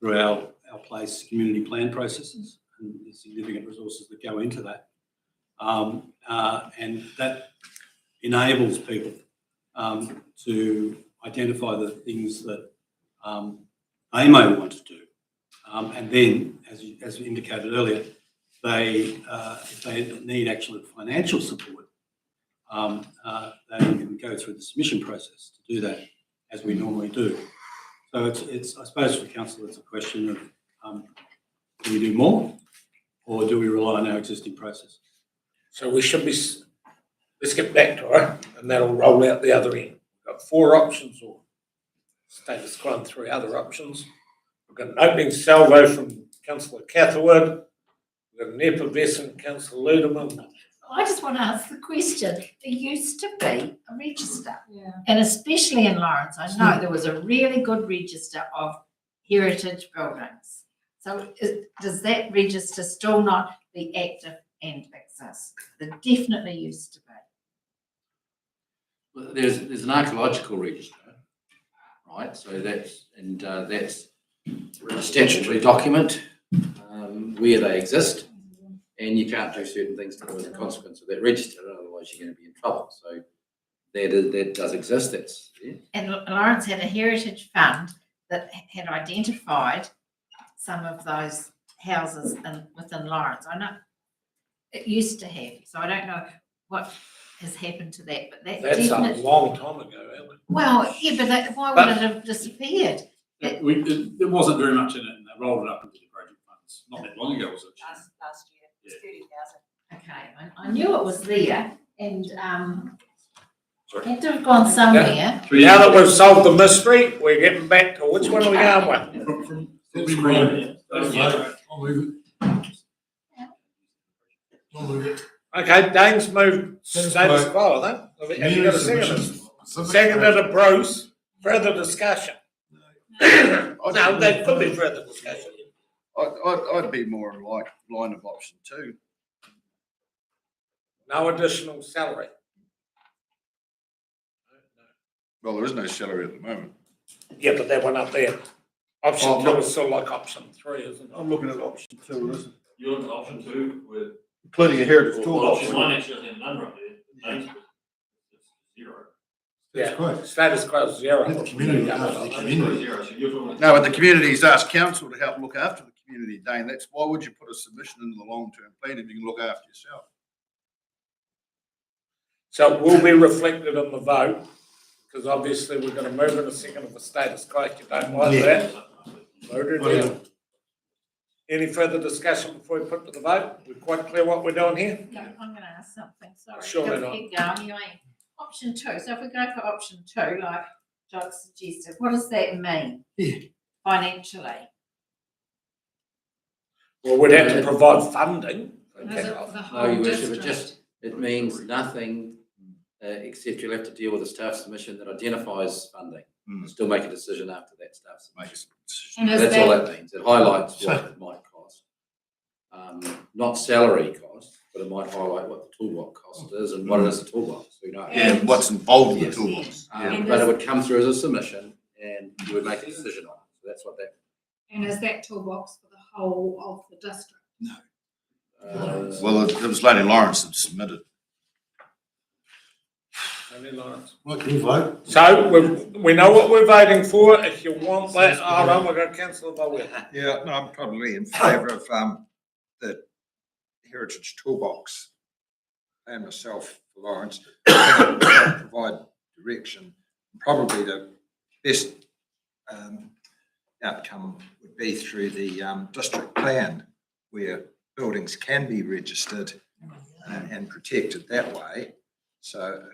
through our place community plan processes and the significant resources that go into that, and that enables people to identify the things that they may want to do, and then, as you indicated earlier, if they need actual financial support, they can go through the submission process to do that, as we normally do. So it's I suppose for council, it's a question of do we do more, or do we rely on our existing process? So we should be, let's get back to it, and that'll roll out the other end. We've got 4 options, or status quo and 3 other options. We've got an opening salvo from Councillor Catherwood. We've got an effervescent councillor Ludeman. I just want to ask the question. There used to be a register, Yeah. and especially in Lawrence, I know there was a really good register of heritage buildings. So does that register still not be active and exist? There definitely used to be. There's an archaeological register, right? So that's a statutory document where they exist, and you can't do certain things to them as a consequence of that register, otherwise you're going to be in trouble. So that does exist. That's yeah. And Lawrence had a heritage fund that had identified some of those houses within Lawrence. I know it used to have, so I don't know what has happened to that, but that That's a definitely. long time ago, isn't it? Well, yeah, but why would it have disappeared? There wasn't very much in it, and they rolled it up into the project funds, not that long ago, was it? Last year, it was 30,000. Okay, I knew it was there, and had to have gone somewhere. Now that we've solved the mystery, we're getting back to which one are we going with? I'll move it. I'll move it. Okay, Dane's moved status quo, I think. Have you got a second? Seconded to Bruce. Further discussion? No, there could be further discussion. I'd be more in line of option 2. No additional salary. Well, there is no salary at the moment. Yeah, but that one up there. Option 2 is still like option 3, isn't it? I'm looking at option 2, isn't it? You're looking at option 2 with. Including a heritage Well, toolbox. option 1 actually has a number up there. Thanks. It's 0. Yeah, status quo is 0. Let the community ask the community. 0, so you're talking. No, but the community's asked council to help look after the community, Dane. That's why would you put a submission into the long-term plan if you can look after yourself? So it will be reflected on the vote, because obviously we're going to move in a second of a status quo. If you don't like that, vote it in. Any further discussion before we put to the vote? We're quite clear what we're doing here? No, I'm going to ask something, sorry. Surely not. Keep going, anyway. Option 2, so if we go for option 2, like Doug suggested, what does that mean? Yeah. Financially? Well, we'd have to provide funding. Is it the No, whole Your Worship, district? it means nothing except you'll have to deal with a staff submission that identifies funding. Still make a decision after that staff submission. And is That's all that- that means. It highlights what it might cost. Not salary cost, but it might highlight what the toolbox cost is and what it is a toolbox. Who knows? Yeah, what's involved in the Yes. toolbox. And But it is- would come through as a submission and you would make a decision on it. So that's what that. And is that toolbox for the whole of the district? Well, it was Lady Lawrence that submitted. Only Lawrence. Right, can you vote? So we know what we're voting for. If you want that, hold on, we've got councillor Bowie. Yeah, no, I'm probably in favour of the heritage toolbox and myself for Lawrence. Provide direction. Probably the best outcome would be through the district plan where buildings can be registered and protected that way. So,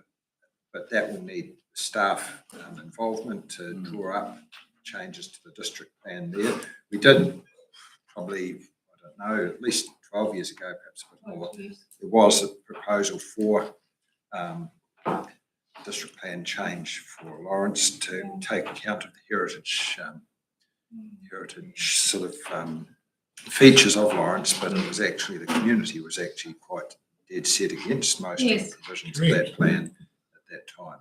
but that will need staff involvement to draw up changes to the district plan there. We did probably, I don't know, at least 12 years ago, perhaps a bit more, there was a proposal for district plan change for Lawrence to take account of the heritage sort of features of Lawrence, but it was actually, the community was actually quite dead set against most of the provisions of that plan at that time.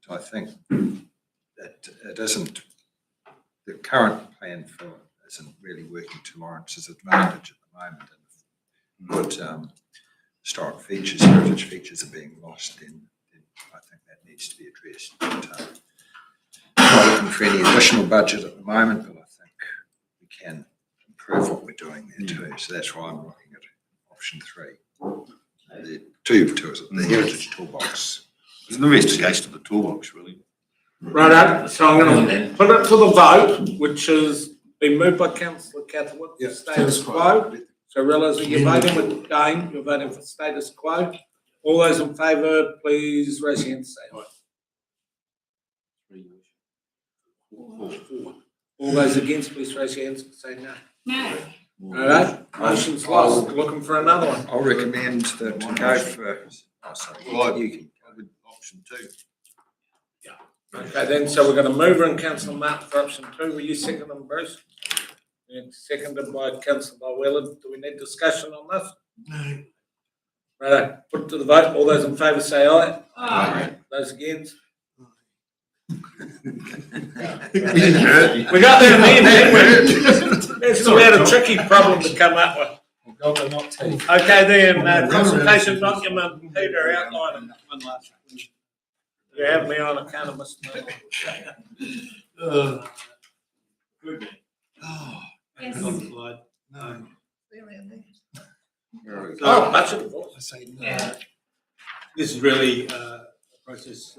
But I think that it isn't, the current plan for isn't really working to Lawrence's advantage at the moment. And good historic features, heritage features are being lost, then I think that needs to be addressed. But, not looking for any additional budget at the moment, but I think we can improve what we're doing there too. So that's why I'm looking at option 3. The the heritage toolbox. It's an investigation of the toolbox, really. Right, so I'm going to put it to the vote, which has been moved by councillor Catherwood, for status quo. So realising you're voting with Dane, you're voting for status quo. All those in favour, please raise your hand, say aye. All those against, please raise your hands and say no. No. Righto, motion's lost, looking for another one. I'll recommend that we go for, oh, sorry, Well, you can. Option 2. Okay, then, so we're gonna move in councillor Martin for option 2. Will you second them, Bruce? And seconded by councillor Whelan. Do we need discussion on this? No. Righto, put it to the vote. All those in favour say aye. Aye. Those against? We didn't hurt you. We got there in the end. That's we had a tricky problem to come up with. Okay, then, consultation document, Peter outlining. You have me on account of Mr. Miller. Good. Yes. Slide. No. Oh, much of the I say no. This is really a process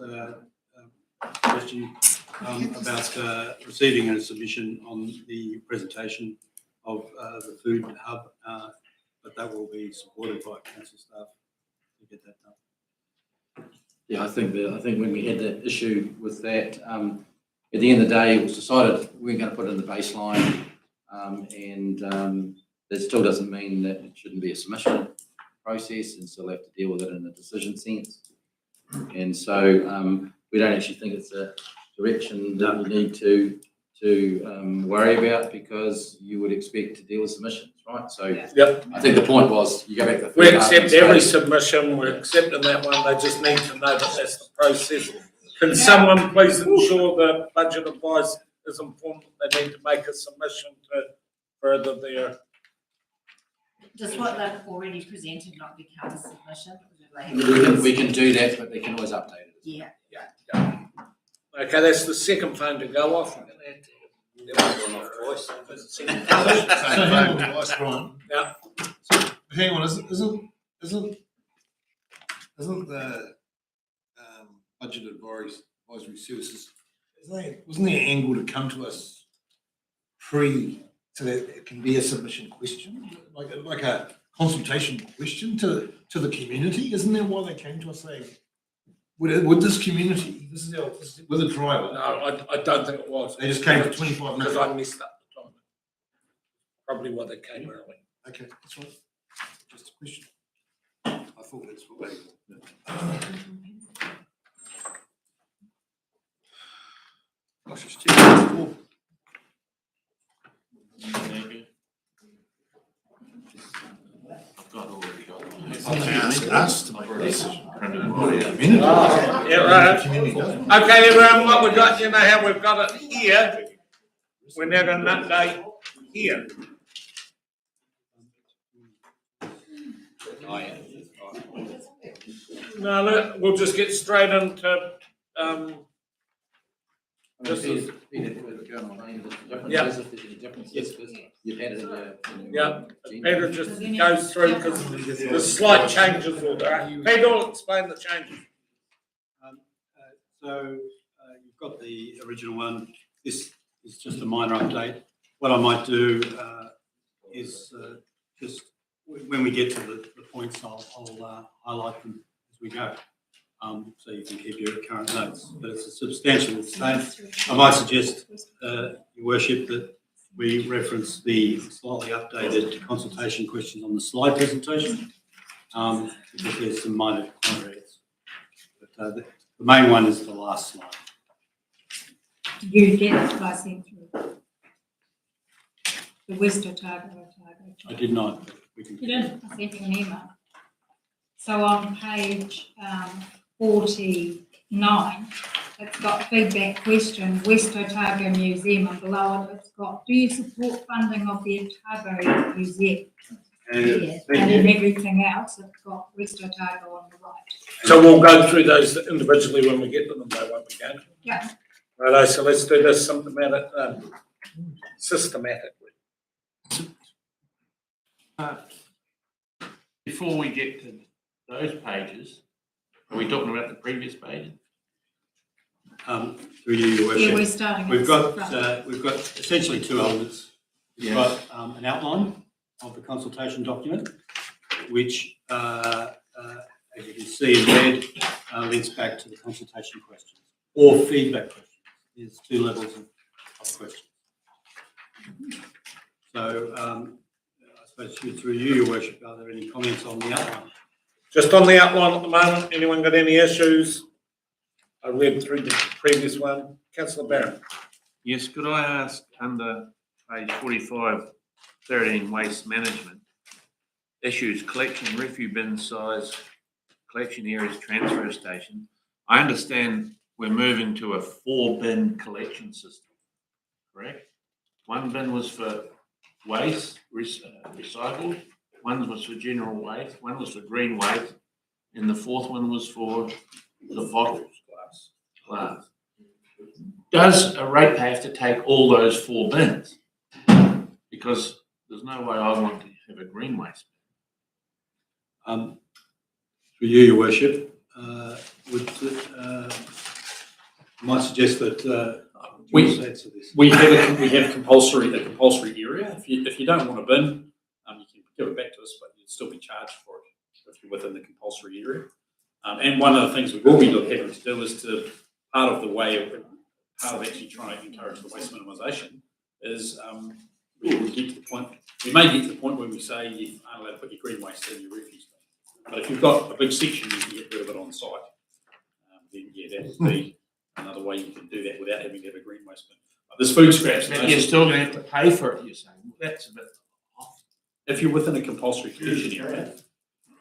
question about receiving a submission on the presentation of the food hub, but that will be supported by council staff to get that done. Yeah, I think when we had that issue with that, at the end of the day, it was decided we weren't going to put it in the baseline, and that still doesn't mean that it shouldn't be a submission process and still have to deal with it in a decision sense. And so we don't actually think it's a direction that we need to worry about, because you would expect to deal with submissions, right? So Yep. I think the point was you go back to the We third half and accept every say- submission, we're accepting that one, they just need to know that that's the process. Can someone please ensure the budget advice is informed that they need to make a submission to further their, Does what they've already presented not become a submission? Or do they have- we can do that, but they can always update it. Yeah. okay, that's the second phone to go off. Same phone twice, Brian. Yeah. So, hang on, isn't the budget advisory services, wasn't there an angle to come to us so that it can be a submission question, like a consultation question to the community? Isn't that why they came to us saying, would this community, with a driver? No, I don't think it was. They just came for 25 minutes. Because I missed up the time. Probably why they came early. Okay, that's right. Just a question. I thought that's what they. I should check it before. Us to make a decision. Yeah, right. Okay, everyone, what we got, you know how we've got it here. We're now going to update here. No, look, we'll just get straight into, this is, Differences, if there's any differences, because you've had it in your. yeah, Peter just goes through because there's slight changes all there. Peter will explain the changes. So you've got the original one. This is just a minor update. What I might do is just when we get to the points, I'll highlight them as we go. So you can keep your current notes, but it's a substantial change. I might suggest, Your Worship, that we reference the slightly updated consultation questions on the slide presentation, because there's some minor areas. But the main one is the last slide. Did you get it by sent through? The West Otago. I did not. We can. You didn't, I sent you an email. So on page 49, it's got feedback question, West Otago Museum, and below it, it's got, do you support funding of the Otago Museum? Yeah, and then everything else, it's got West Otago on the right. So we'll go through those individually when we get to them, though, won't we, Ken? Yeah. Righto, so let's do this systematically. Before we get to those pages, are we talking about the previous page? Through you, Your Worship. Yeah, we're starting. We've at got front. we've got essentially two elements. We've Yeah. got an outline of the consultation document, which, as you can see in red, links back to the consultation questions or feedback questions. There's two levels of questions. So suppose through you, your worship, are there any comments on the outline? Just on the outline at the moment, anyone got any issues? I read through the previous one. Councillor Barron. Yes, could I ask under page 45, 13, waste management, issues, collection, refuse bin size, collection areas, transfer station. I understand we're moving to a 4-bin collection system, correct? 1 bin was for waste, recycled, 1 was for general waste, 1 was for green waste, and the 4th one was for the bottles, glass. Does a ratepayer have to take all those 4 bins? Because there's no way I want to have a green waste. Through you, your worship, might suggest that we have a compulsory area. If you don't want a bin, you can give it back to us, but you'd still be charged for it if you're within the compulsory area. And one of the things we will be having to do is to part of actually trying to encourage the waste minimisation is we may get to the point where we say you aren't allowed to put your green waste in your refuse bin. But if you've got a big section, you can get rid of it on site. Then yeah, that would be another way you can do that without having to have a green waste bin. But there's food scraps. But you're still going to have to pay for it, you're saying. That's a bit off. If you're within a compulsory collection area,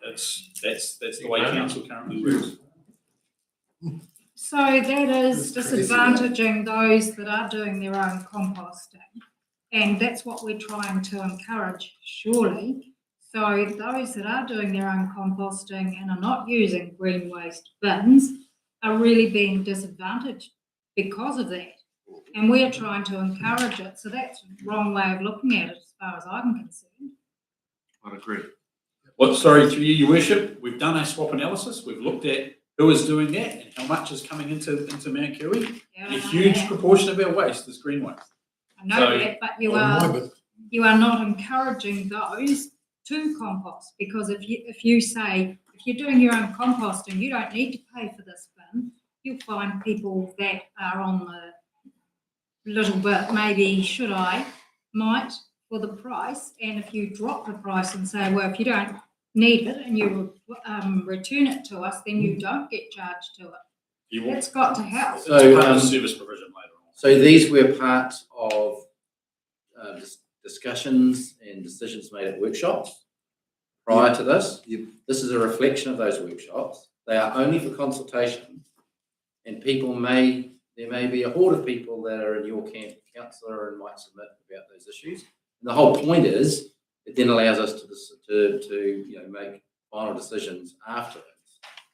that's the way council currently works. So that is disadvantaging those that are doing their own composting. And that's what we're trying to encourage, surely. So those that are doing their own composting and are not using green waste bins are really being disadvantaged because of that. And we're trying to encourage it. So that's the wrong way of looking at it as far as I'm concerned. I agree. Well, sorry, through you, your worship, we've done a swap analysis. We've looked at who is doing that and how much is coming into Mount Kirui. Yeah, A huge proportion of our waste is green waste. I know that, but you are not encouraging those to compost, because if you say, if you're doing your own composting, you don't need to pay for this bin, you'll find people that are on the little bit, maybe might for the price, and if you drop the price and say, well, if you don't need it and you return it to us, then you don't get charged to it. It's got to help. So, part of the service provision later on. So these were part of discussions and decisions made at workshops prior to this. This is a reflection of those workshops. They are only for consultation, and there may be a horde of people that are in your camp, councillor, and might submit about those issues. And the whole point is, it then allows us to make final decisions afterwards.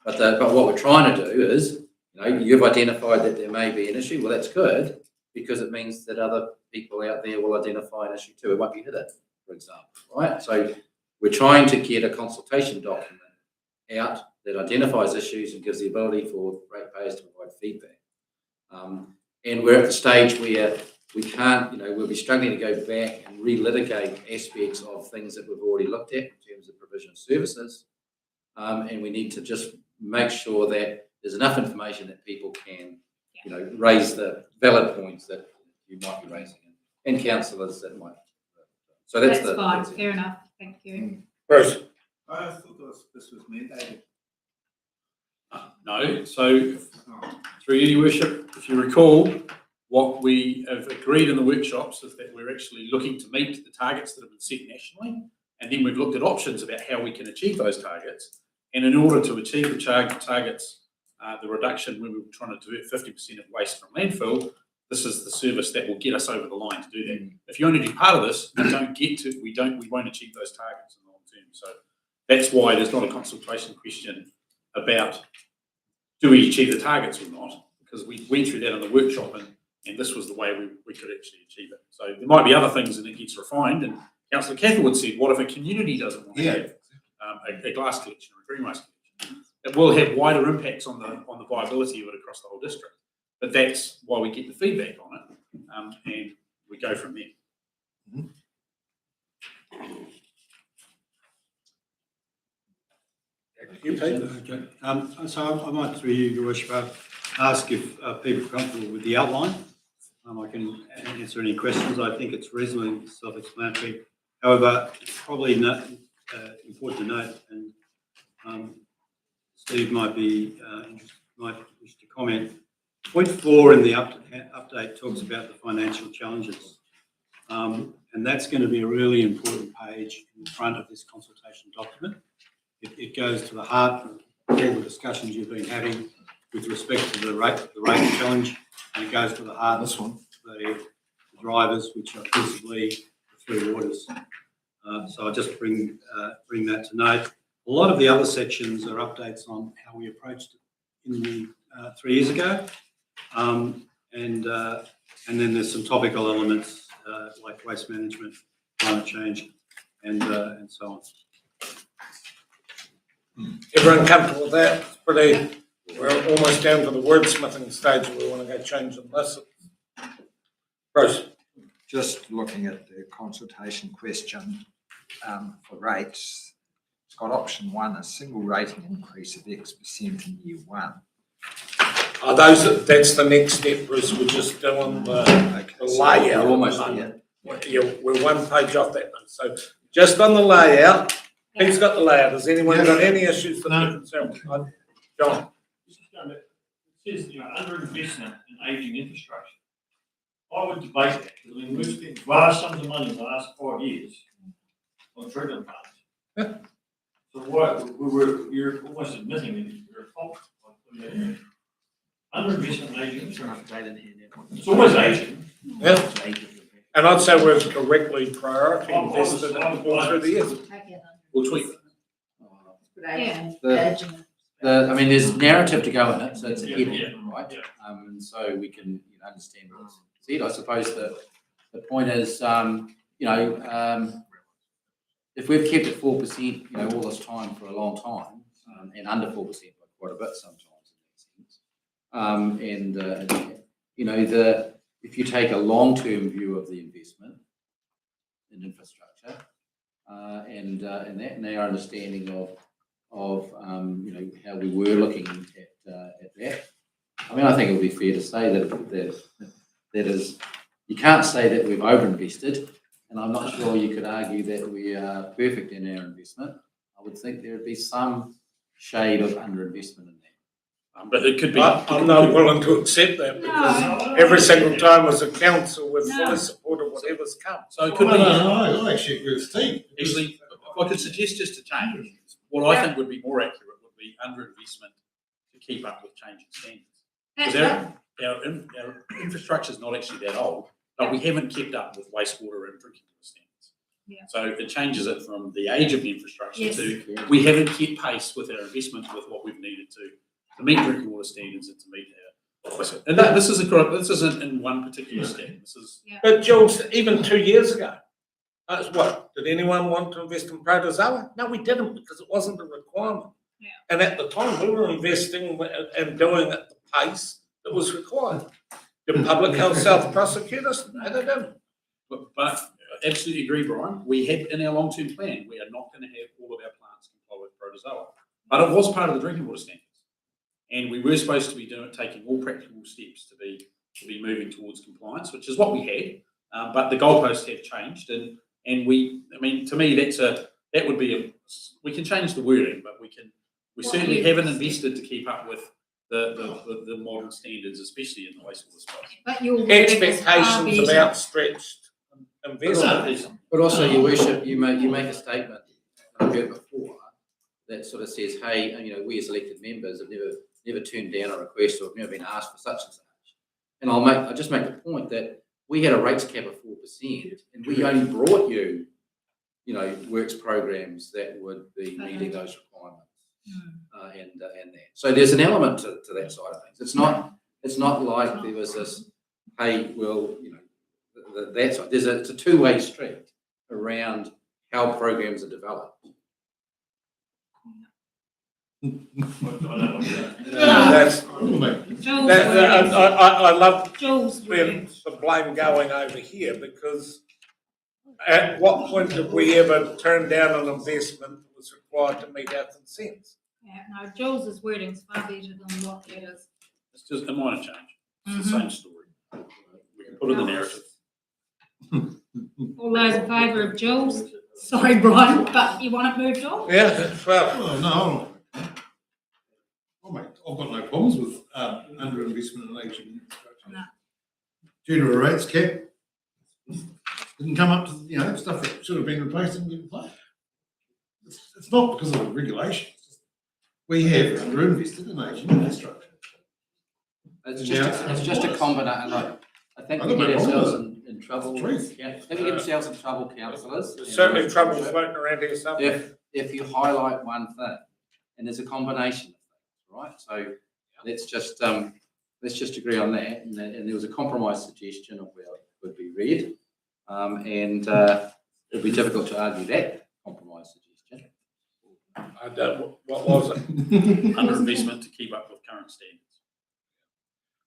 But what we're trying to do is, you've identified that there may be an issue. Well, that's good, because it means that other people out there will identify an issue too. It won't be hidden, for example, right? So we're trying to get a consultation document out that identifies issues and gives the ability for ratepayers to provide feedback. And we're at the stage where we can't, we'll be struggling to go back and relitigate aspects of things that we've already looked at in terms of provision of services. And we need to just make sure that there's enough information that people can, raise the valid points that you might be raising, and councillors that might. So that's fine. Fair enough. Thank you. Bruce. I thought this was mandated. No, so through you, your worship, if you recall, what we have agreed in the workshops is that we're actually looking to meet the targets that have been set nationally, and then we've looked at options about how we can achieve those targets. And in order to achieve the targets, the reduction, we were trying to do 50% of waste from landfill, this is the service that will get us over the line to do that. If you only do part of this, we won't achieve those targets in the long term. So that's why there's not a consultation question about do we achieve the targets or not, because we went through that in the workshop, and this was the way we could actually achieve it. So there might be other things and it gets refined, and Councillor Catherwood said, what if a community doesn't want to have a glass collection or a green waste collection? It will have wider impacts on the viability of it across the whole district. But that's why we get the feedback on it, and we go from there. Okay. So I might, through you, your worship, ask if people are comfortable with the outline. I can answer any questions. I think it's reasonably self-explanatory. However, it's probably not, important to note, and Steve might wish to comment. Point 4 in the update talks about the financial challenges. And that's going to be a really important page in front of this consultation document. It goes to the heart of all the discussions you've been having with respect to the rate challenge, and it goes to the heart of the drivers, which are principally the Three Waters. So I just bring that to note. A lot of the other sections are updates on how we approached it in the 3 years ago, and then there's some topical elements like waste management, climate change, and so on. Everyone comfortable with that? It's pretty, we're almost down to the wordsmithing stage. We want to go change the list. Bruce? Just looking at the consultation question for rates, it's got option 1, a single rating increase of X% in year 1. That's the next step, Bruce. We're just doing the layout. We're almost there. Yeah, we're one page off that one. So just on the layout, who's got the layout? Has anyone got any issues that they're concerned with? John? It says, underinvestment in ageing infrastructure. I would debate that, because I mean, we've spent vast sums of money in the last 5 years on treatment plants. So you're almost admitting that you're at fault. Underinvestment in ageing infrastructure. It's always aging. Yeah. And I'd say we've correctly priority invested all through the years. We'll tweak it. Yeah. I mean, there's narrative to go in it, so it's a Yeah, heading, yeah, right? yeah. And so we can understand what's said. I suppose the point is, if we've kept it 4%, all this time for a long time, and under 4% by quite a bit sometimes in that sense, if you take a long-term view of the investment in infrastructure, and our understanding of how we were looking at that, I mean, I think it would be fair to say that is, you can't say that we've overinvested, and I'm not sure you could argue that we are perfect in our investment. I would think there would be some shade of underinvestment in that. But it could be. I'm not willing to accept that, because every single time as a council, we've fully supported whatever's come. So it could be. I actually agree with Steve. Actually, if I could suggest just to change, what I think would be more accurate would be underinvestment to keep up with changing standards. Because our infrastructure is not actually that old, but we haven't kept up with wastewater and drinking water standards. Yeah. So it changes it from the age of the infrastructure Yes. to we haven't kept pace with our investment with what we've needed to meet drinking water standards and to meet our. And this isn't in one particular step. This is. But Jules, even 2 years ago, that's what, did anyone want to invest in protozoa? No, we didn't, because it wasn't a requirement. Yeah. And at the time, we were investing and doing at the pace that was required. Did Public Health South prosecute us? No, they didn't. But I absolutely agree, Brian. We have in our long-term plan, we are not going to have all of our plants comply with protozoa. But it was part of the drinking water standards. And we were supposed to be taking all practical steps to be moving towards compliance, which is what we had. But the goalposts have changed, and to me, that would be we can change the wording, but we certainly haven't invested to keep up with the modern standards, especially in the wastewater space. But your Expectations of outstretched investment. But also, Your Worship, you make a statement that I've heard before that sort of says, hey, we as elected members have never turned down a request or have never been asked for such and such. And I'll just make the point that we had a rates cap of 4%, and we only brought you, works programs that would be meeting those requirements. And that. So there's an element to that side of things. It's not like there was this, hey, well, that side. It's a two-way street around how programs are developed. I love Jules. the blame going over here, because at what point did we ever turn down an investment that was required to meet our consents? Yeah, no, Jules's wording's far better than what that is. It's just a minor change. It's the same story. We can put in the narrative. All those in favour of Jules? Sorry, Brian, but you want it moved on? Yeah, that's well. Well, no, I've got no problems with underinvestment in aging infrastructure. No. Due to a rates cap, didn't come up to, stuff that should have been replaced didn't get replaced. It's not because of the regulations. We have underinvested in aging infrastructure. It's just a combination, like, I think I we got get no problem ourselves with in trouble. It's the truth. Yeah, I think we get ourselves in trouble, councillors. There's certainly trouble floating around here somewhere. If you highlight one thing, and there's a combination of things, right? So let's just agree on that. And there was a compromise suggestion of where it would be read. It'd be difficult to argue that compromise suggestion. I don't, what was it? Underinvestment to keep up with current standards.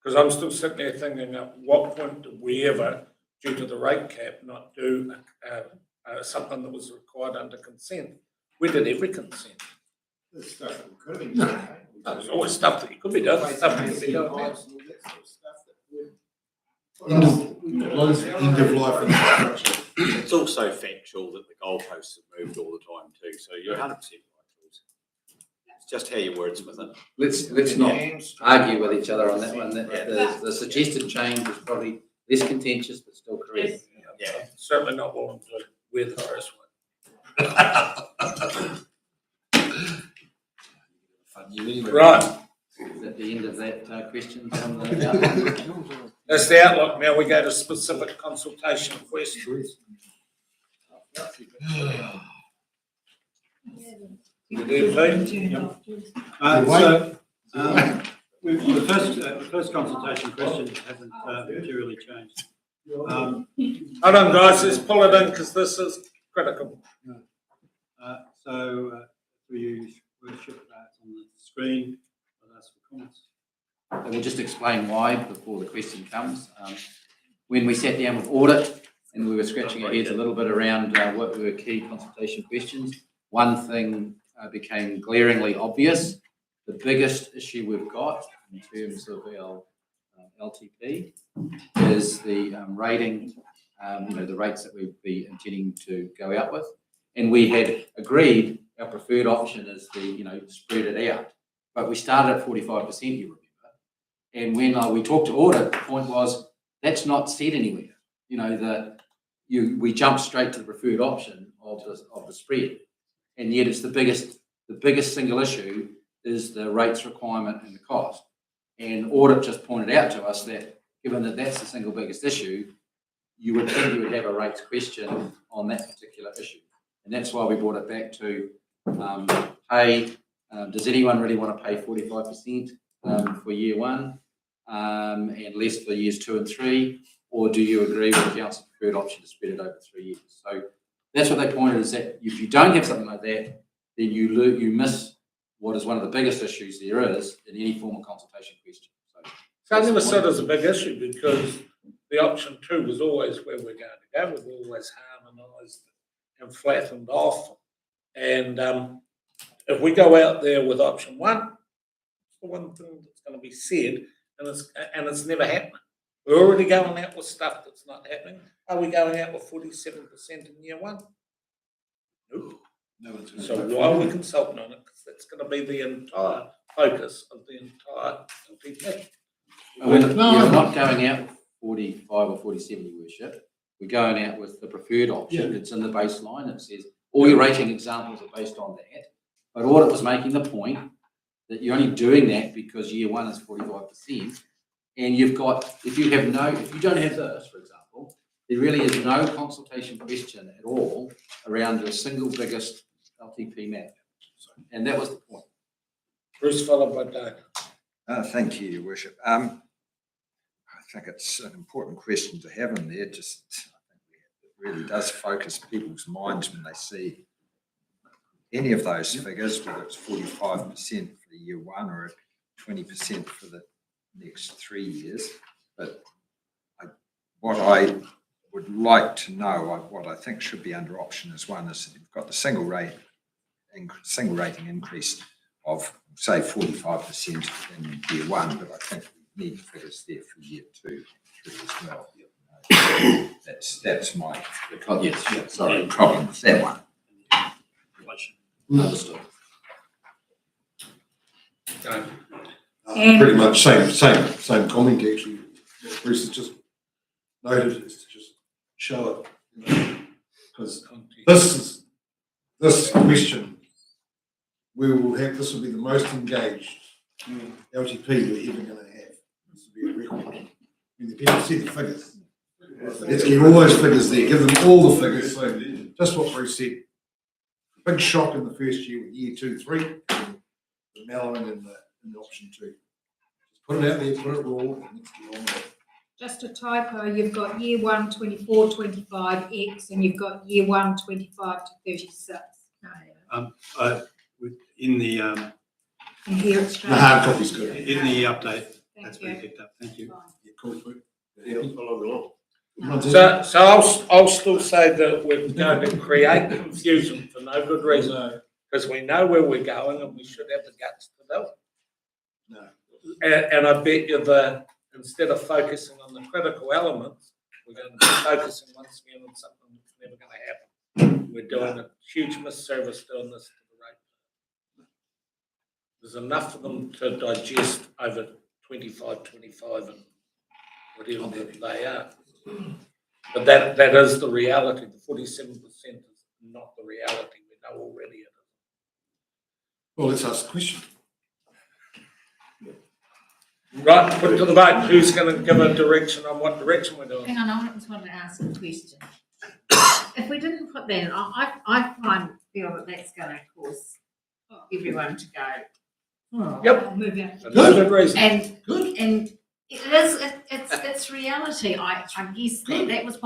Because I'm still sitting there thinking, at what point did we ever, due to the rate cap, not do something that was required under consent? We did every consent. There's stuff that could have been done. There's always stuff that you could be doing, stuff that could be done. End of life infrastructure. It's also factual that the goalposts have moved all the time too, so you're 100% right, Jules. It's just how you wordsmith it. Let's not argue with each other on that one. The suggested change is probably less contentious, but still correct. Yeah, certainly not willing to wear the first one. Right. Is that the end of that question on the outline? That's the outlook. Now we go to specific consultation questions. You do, Pete? The first consultation question hasn't materially changed. Hold on, guys, let's pull it in because this is critical. For you, Worship, on the screen, I'll ask for comments. I will just explain why before the question comes. When we sat down with audit and we were scratching our heads a little bit around what were key consultation questions, one thing became glaringly obvious. The biggest issue we've got in terms of our LTP is the rating, the rates that we'd be intending to go out with. And we had agreed our preferred option is the, spread it out. But we started at 45%, you remember. And when we talked to audit, the point was that's not said anywhere. We jumped straight to the preferred option of the spread. And yet it's the biggest single issue is the rates requirement and the cost. And audit just pointed out to us that given that that's the single biggest issue, you would think you would have a rates question on that particular issue. And that's why we brought it back to does anyone really want to pay 45% for year one and less for years 2 and 3? Or do you agree with the council's preferred option to spread it over 3 years? So that's what they pointed is that if you don't have something like that, then you miss what is one of the biggest issues there is in any form of consultation question. So I never saw it as a big issue because the option 2 was always where we're going to go. We've always harmonised and flattened off. And if we go out there with option 1, it's the one thing that's going to be said, and it's never happening. We're already going out with stuff that's not happening. Are we going out with 47% in year 1? Nope. No, So why are we consulting on it? Because that's going to be the entire focus of the entire LTP. We're not going out with 45 or 47, Your Worship. We're going out with the preferred option. It's in the baseline. It says all your rating examples are based on that. But audit was making the point that you're only doing that because year 1 is 45%. And you've got, if you don't have this, for example, there really is no consultation question at all around your single biggest LTP map. And that was the point. Bruce, followed by Doug. Thank you, Your Worship. I think it's an important question to have in there. I think it really does focus people's minds when they see any of those figures, whether it's 45% for year 1 or 20% for the next 3 years. But what I would like to know, what I think should be under option as 1 is that you've got the single rating increase of, say, 45% in year 1, but I think we need figures there for year 2 and 3 as well. That's my Yes, yeah, sorry. problem with that one. Understood. And- Pretty much same comment actually. What Bruce has just noted is to just show it. Because this question, this will be the most engaged LTP we're ever gonna have. This will be a record. I mean, the people see the figures. Let's get all those figures there, give them all the figures. So just what Bruce said. Big shock in the first year with year 2, 3, the mellowing in the option 2. Just put it out there, put it raw, and let's get on with it. Just a typo, you've got year 1, 24, 25 X, and you've got year 1, 25 to 36. In the, And here it's The hard copy's good. in the update, that's Thank been you. picked up, thank you. Yeah, cool. So I'll still say that we're going to create confusion for no good reason, because we know where we're going and we should have the guts to do it. No. And I bet you that instead of focusing on the critical elements, we're going to be focusing once again on something that's never going to happen. We're doing a huge misservice doing this to the rate. There's enough for them to digest over 25, 25 and whatever they are. But that is the reality. The 47% is not the reality. We know already it is. Well, let's ask the question. Right, put it to the vote. Who's going to give a direction on what direction we're doing? Hang on, I just want to ask a question. If we didn't put that in, I feel that that's going to cause everyone to go, Yep. I'll move out. Good reason. and it's reality. I guess that was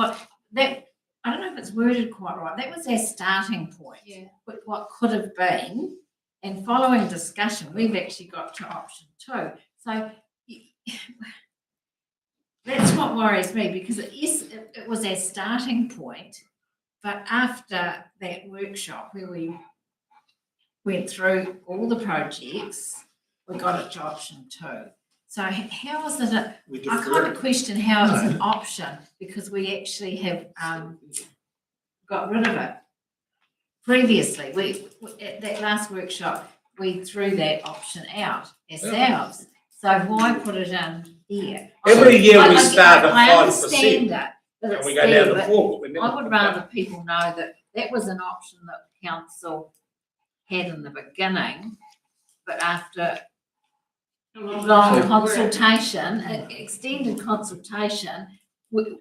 that I don't know if it's worded quite right. That was our starting point. Yeah. With what could have been, and following discussion, we've actually got to option 2. So that's what worries me, because it was our starting point, but after that workshop where we went through all the projects, we got it to option 2. So how is it, I kind of question how it's an option, because we actually have got rid of it. Previously, we at that last workshop, we threw that option out ourselves. So why put it in here? Every year we I start at I 5%. understand that And it's we go there, down to but 4, but we never. I would rather people know that that was an option that council had in the beginning, but after long consultation, extended consultation, we've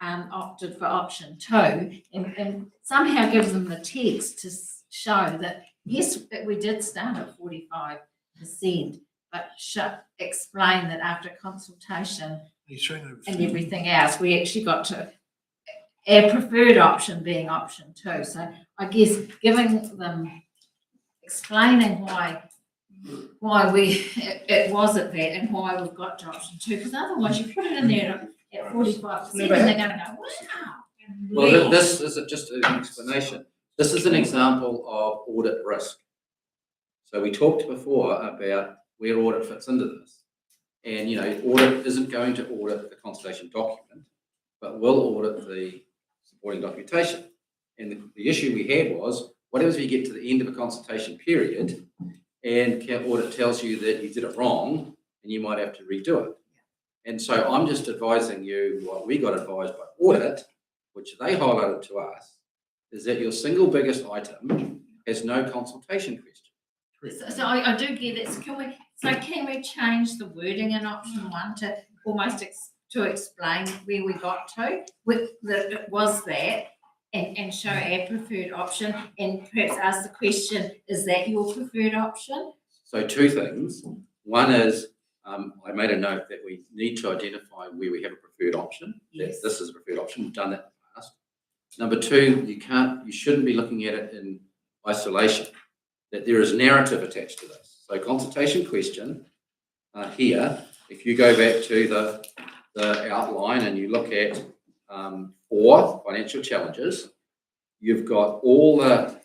opted for option 2, and somehow gives them the text to show that, yes, we did start at 45%, but explain that after consultation and everything else, we actually got to our preferred option being option 2. So I guess giving them, explaining why it was at that and why we've got to option 2, because otherwise you put it in there at 45% and they're going to go, wow. Well, this is just an explanation. This is an example of audit risk. So we talked before about where audit fits into this. And, audit isn't going to audit the consultation document, but will audit the supporting documentation. And the issue we had was, what happens if you get to the end of a consultation period and audit tells you that you did it wrong and you might have to redo it? And so I'm just advising you what we got advised by audit, which they highlighted to us, is that your single biggest item has no consultation question. So I do get it. So can we change the wording in option 1 to almost to explain where we got to, that it was that, and show our preferred option, and perhaps ask the question, is that your preferred option? So 2 things. One is, I made a note that we need to identify where we have a preferred option. Yes. This is a preferred option. We've done that in the past. Number 2, you shouldn't be looking at it in isolation, that there is narrative attached to this. So consultation question here, if you go back to the outline and you look at 4 financial challenges, you've got all the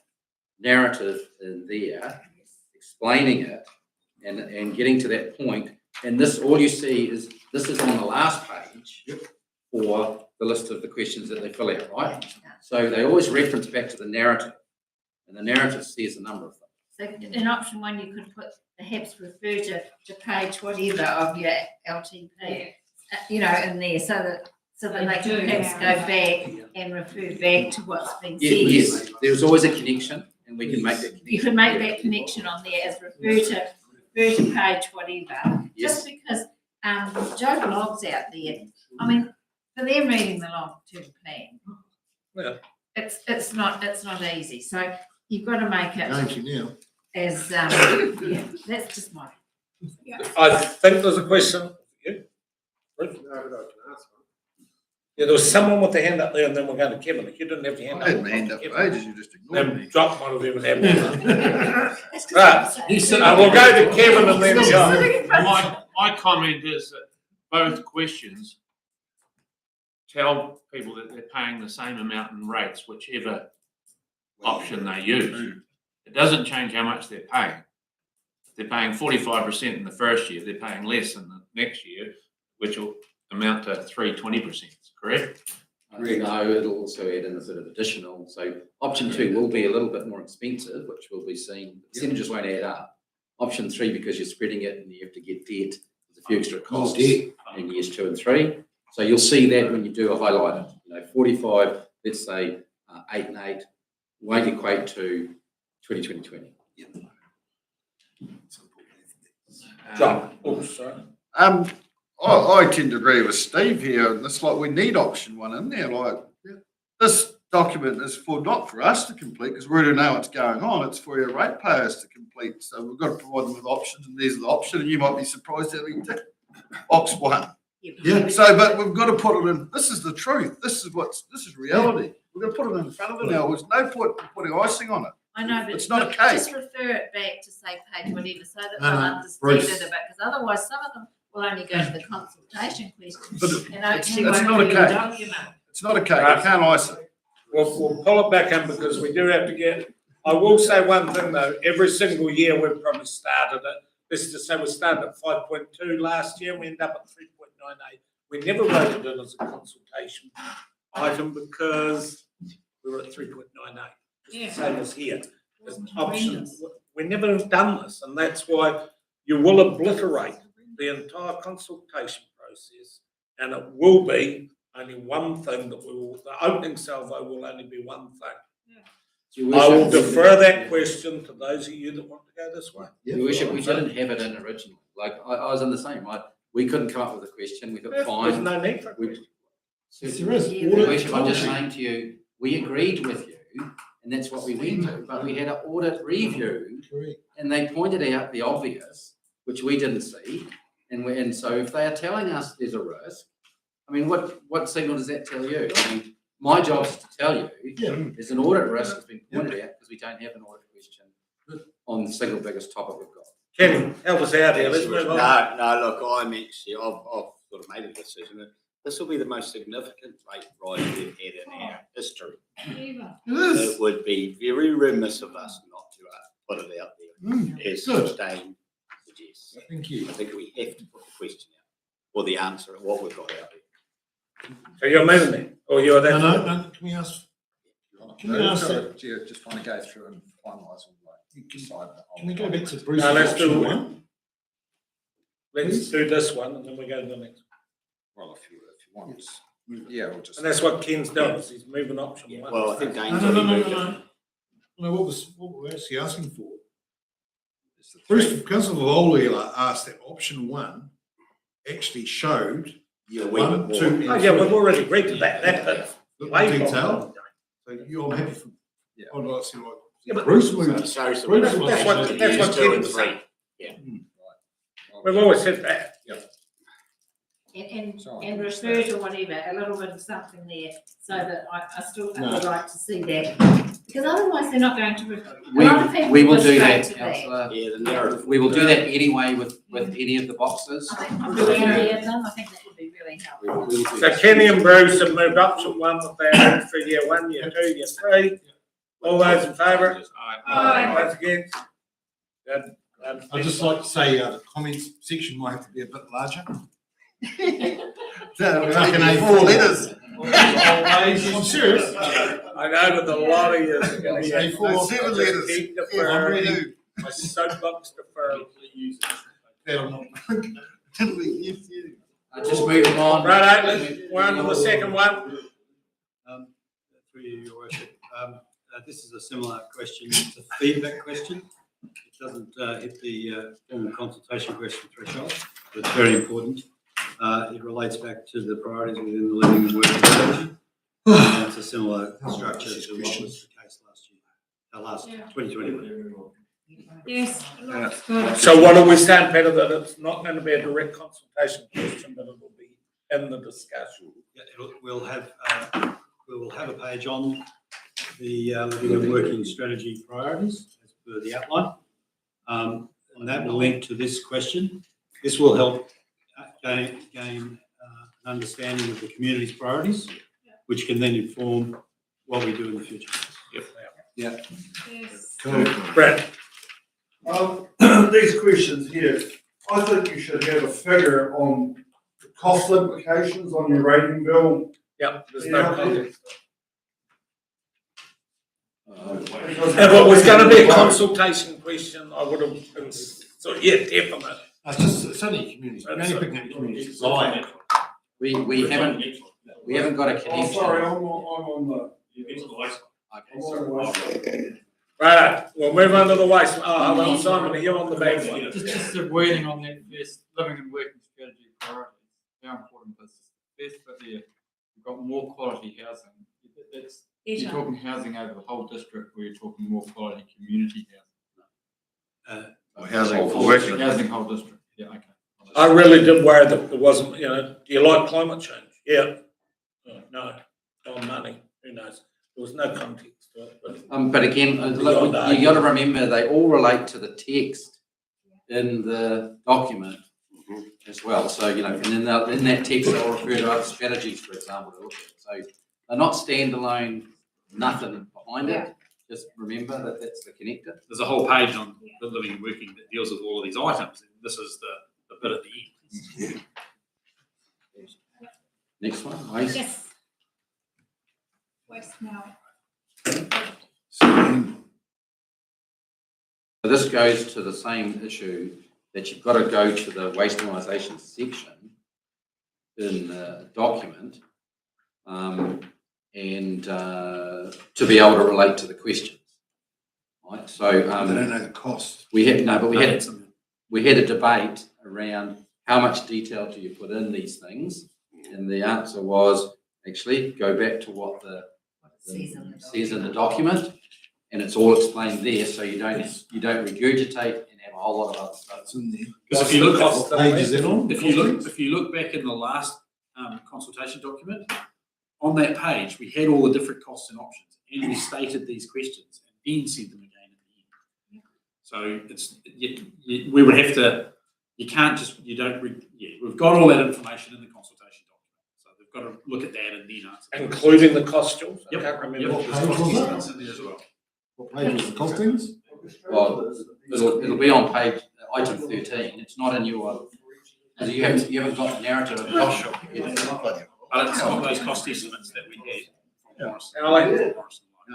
narrative in there explaining it and getting to that point. And this, all you see is, this is on the last page for the list of the questions that they fill out, right? So they always reference back to the narrative, and the narrative says a number of things. So in option one, you could put perhaps refer to page whatever of your LTP, in there, so that they can perhaps go back and refer back to what's been said. Yes, there's always a connection, and we can make that connection. You can make that connection on there as refer to page whatever, just because, Joe Blogg's out there, I mean, for them reading the long-term plan. Yeah. It's not easy, so you've got to make it Going to now. as, that's just my. I think there's a question. Yeah, there was someone with their hand up there and then we're going to Kevin. If you didn't have your hand up. I had my hand up for ages, you just ignored Then me. drop one of them and have one. Right, we'll go to Kevin and then John. My comment is that both questions tell people that they're paying the same amount in rates, whichever option they use. It doesn't change how much they're paying. If they're paying 45% in the first year, they're paying less in the next year, which will amount to 20%, correct? No, it'll also add in a sort of additional, so option 2 will be a little bit more expensive, which will be seen, percentages won't add up. Option 3, because you're spreading it and you have to get debt, there's a few extra costs in years 2 and 3. So you'll see that when you do a highlight, 45, let's say 8 and 8, won't equate to 2020. John, oh, sorry. I tend to agree with Steve here, and it's like we need option 1 in there, like, this document is not for us to complete, because we already know what's going on, it's for your ratepayers to complete, so we've got to provide them with options, and there's the option, and you might be surprised that we tick box 1. Yeah, so, but we've got to put it in, this is the truth, this is reality, we've got to put it in front of them now, there's no point in putting icing on it. I know, but It's not a look, cake. just refer it back to say page whatever, so that No, they'll no, understand Bruce. it a bit, because otherwise some of them will only go to the consultation questions. But and actually it's won't not a do the cake. document. It's not a cake, you can't ice it. We'll pull it back in because we do have to get, I will say one thing though, every single year we've probably started it. Let's just say we started at 5.2 last year, we end up at 3.98. We never wrote it in as a consultation item because we were at 3.98. Yeah. Same as here, as an option. We never have done this, and that's why you will obliterate the entire consultation process, and it will be only one thing that the opening salvo will only be one thing. I will defer that question to those of you that want to go this way. Your Worship, we didn't have it in originally, like, I was in the same, we couldn't come up with a question, we thought, There's fine. no need for it. Yes, there is. Your Worship, I'm just saying to you, we agreed with you, and that's what we went to, but we had an audit review, Correct. and they pointed out the obvious, which we didn't see, and so if they are telling us there's a risk, I mean, what signal does that tell you? I mean, my job is to tell you, there's an audit risk that's been pointed out, because we don't have an audit question on the single biggest topic we've got. Kenny, help us out here, let's move on. No, look, I'm actually, I've sort of made a decision that this will be the most significant rate rise we've had in our history. It would be very remiss of us not to put it out there as Christine suggests. Thank you. I think we have to put the question out, or the answer, what we've got out there. So you're moving there, or you're that? No, can we ask? Can we ask that? Do you just want to go through and finalise all decide? Can we go back to Bruce? No, let's do option one. Let's do this one, and then we go to the next. Well, if you want, yeah, we'll just. And that's what Ken's done, is he's moving option 1. Well, I think Dane's No, already moved it. No, what we're actually asking for? Bruce, Councillor Lowell asked that option 1 actually showed year wee bit 1, more. 2, and 3. Oh, yeah, we've already agreed to that, that's way Detail. So I'm happy for, Yeah. I'd like to see what Yeah, but- Bruce moved. So Bruce that's wants what- to- that's what Two and Ken's three. saying. Yeah. We've always said that. And refer to whatever, a little bit of something there, so that I still No. would like to see that. Because otherwise they're not going to, a We, lot of people we will go do straight that, to councillor. Yeah, the narrative. We will do that anyway with any of the boxes. I think probably any of them, I think that would be really helpful. We will do So that. Kenny and Bruce have moved option 1 with their for year 1, year 2, year 3. All those in favour? Aye. Those against? Good. I'd just like to say, the comments section might have to be a bit larger. Only 4 letters. I'm serious. I know, but a lot of years ago. Yeah, A4. 7 letters. Keep I'm deferring. ready. My soapbox deferral. Just moving on. Right, we're on to the second one. Through you, Your Worship. This is a similar question. It's a feedback question. It doesn't hit the formal consultation question threshold, but it's very important. It relates back to the priorities within the living and working strategy. And it's a similar structure to what was the case last year, last 2021. Yes, looks good. So what do we stand, Peter, that it's not going to be a direct consultation question, but it will be in the discussion? Yeah, we will have a page on the living and working strategy priorities as per the outline. And that will link to this question. This will help gain an understanding of the community's priorities, which can then inform what we do in the future. Yep. Yeah. Yes. Brad? These questions here, I think you should have a figure on the cost implications on your rating bill. Yep, there's no context. Because- If it was going to be a consultation question, I would have, so yeah, definitely. It's only communities, we're only picking up community design. We haven't got a Oh, connection. sorry, I'm on the. You get to the waste. Okay, I'm on the waste. Right, we'll move on to the waste. Oh, hold on, Simon, you're on the back one. Just the wording on that first living and working strategy priorities, how important this is. First bit there, we've got more quality housing. That's, you're talking housing over the whole district, or you're talking more quality community housing? Housing for working. Housing whole district, yeah, okay. I really did worry that there wasn't, do you like climate change? Yeah. Oh, no, on money, who knows? There was no context to it, but. But again, look, you got to remember they all relate to the text in the document as well. So, and in that text, they'll refer to other strategies, for example, to look at. So they're not standalone, nothing behind it. Just remember that that's the connector. There's a whole page on the living and working that deals with all of these items. And this is the bit at the end. Next one, waste. Yes. Waste now. So this goes to the same issue that you've got to go to the waste minimisation section in the document and to be able to relate to the questions. Right. So They don't know the cost. we had a debate around how much detail do you put in these things, and the answer was actually go back to what the says in the document, and it's all explained there, so you don't regurgitate and have a whole lot of other stuff. It's in there. Because if you look What page is it on? if you look back in the last consultation document, on that page we had all the different costs and options, and we stated these questions and then said them again at the end. So it's we would have to. You can't just we've got all that information in the consultation document, so they've got to look at that and then answer. Including the cost, Jules? I Yep. can't remember. Yep. What There's page cost was estimates in there as well. What page was the costings? Well, it'll be on page item 13. It's not in your. You haven't got the narrative of the document. But it's not those cost estimates that we had from Morrison. And I like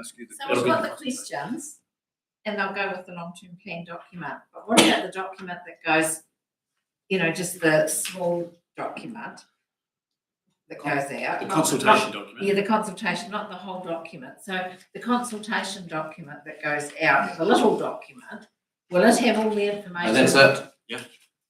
So we've got the questions, and they'll go with the long-term plan document. But what about the document that goes, just the small document that goes out? The consultation document. Yeah, the consultation, not the whole document. So the consultation document that goes out, the little document, will it have all the information? And that's it. Yeah.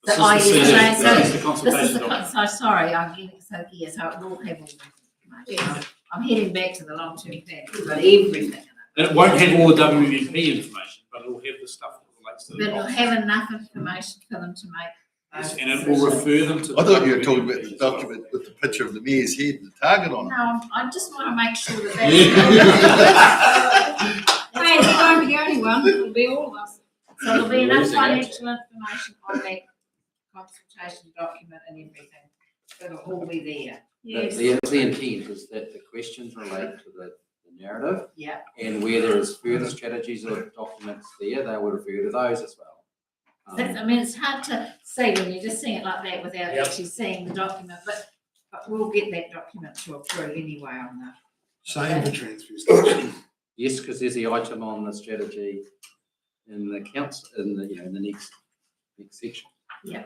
So This is the this is the consultation document. so sorry, I'm getting so it will have all the information. I'm heading back to the long-term plan, it's got everything in it. It won't have all the WMP information, but it'll have the stuff that relates to But the it'll cost. have enough information for them to make. Yes, and it will refer them to. I thought you were talking about the document with the picture of the mayor's head and the target on it. No, I just want to make sure that that's. Hey, it won't be the only one, it'll be all of us. So there'll be enough Losing it. financial information on that consultation document and everything. It'll all be there. Yes. The intent is that the questions relate to the narrative, Yeah. and where there is further strategies or documents there, they will refer to those as well. I mean, it's hard to see when you're just seeing it like that without Yep. actually seeing the document, but we'll get that document to approve anyway on that. Same for transfer station. Yes, because there's the item on the strategy in the council, in the, in the next section. Yeah.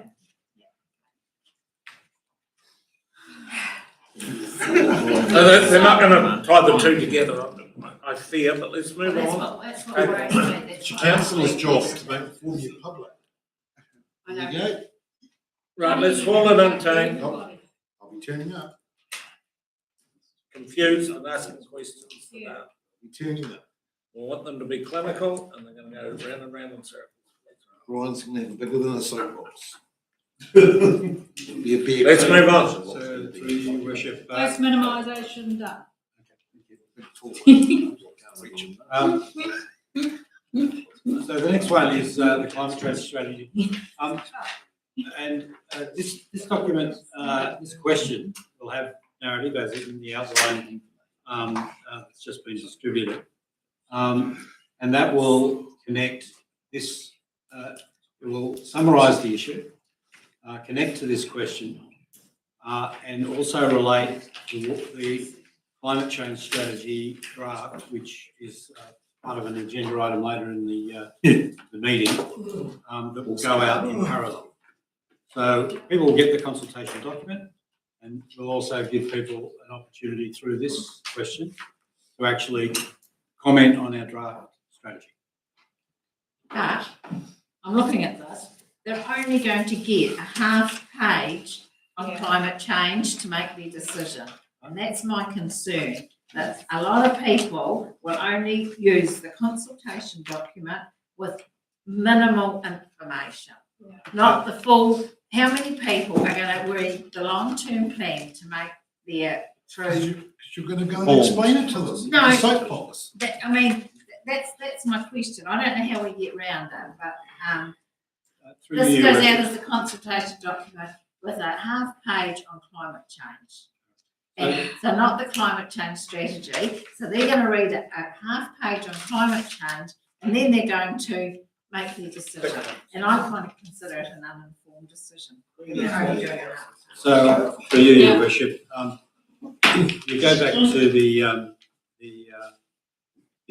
So they're not gonna tie the two together, I fear, but let's move That's on. that's what we're doing. It's your councillor's job to make the form you public. I There know. you go. Right, let's call it on team. I'll be turning up. Confused and asking questions for that. I'll be turning up. We want them to be clinical and they're gonna go round and round in circles. Brian's gonna have a bigger than a soapbox. Be a beer. Let's move on. So, through your worship, Waste minimisation done. So the next one is the climate change strategy. And this document, this question will have narrative as in the outline that's just been distributed. And that will connect this, it will summarise the issue, connect to this question, and also relate to the climate change strategy draft, which is part of an agenda item later in the meeting, that will go out in parallel. So people will get the consultation document, and we'll also give people an opportunity through this question to actually comment on our draft strategy. But I'm looking at this, they're only going to get a half page on climate change to make their decision. And that's my concern, that a lot of people will only use the consultation document with minimal information, not the full. How many people are going to read the long-term plan to make their true? Because you're gonna go and explain it to them. No. The soapbox. I mean, that's my question. I don't know how we get round it, but Through this you, goes Richard. out as a consultation document with a half page on climate change. And so not the climate change strategy. So they're going to read a half page on climate change and then they're going to make their decision. And I kind of consider it an uninformed decision. So, for you, Your Worship, you go back to the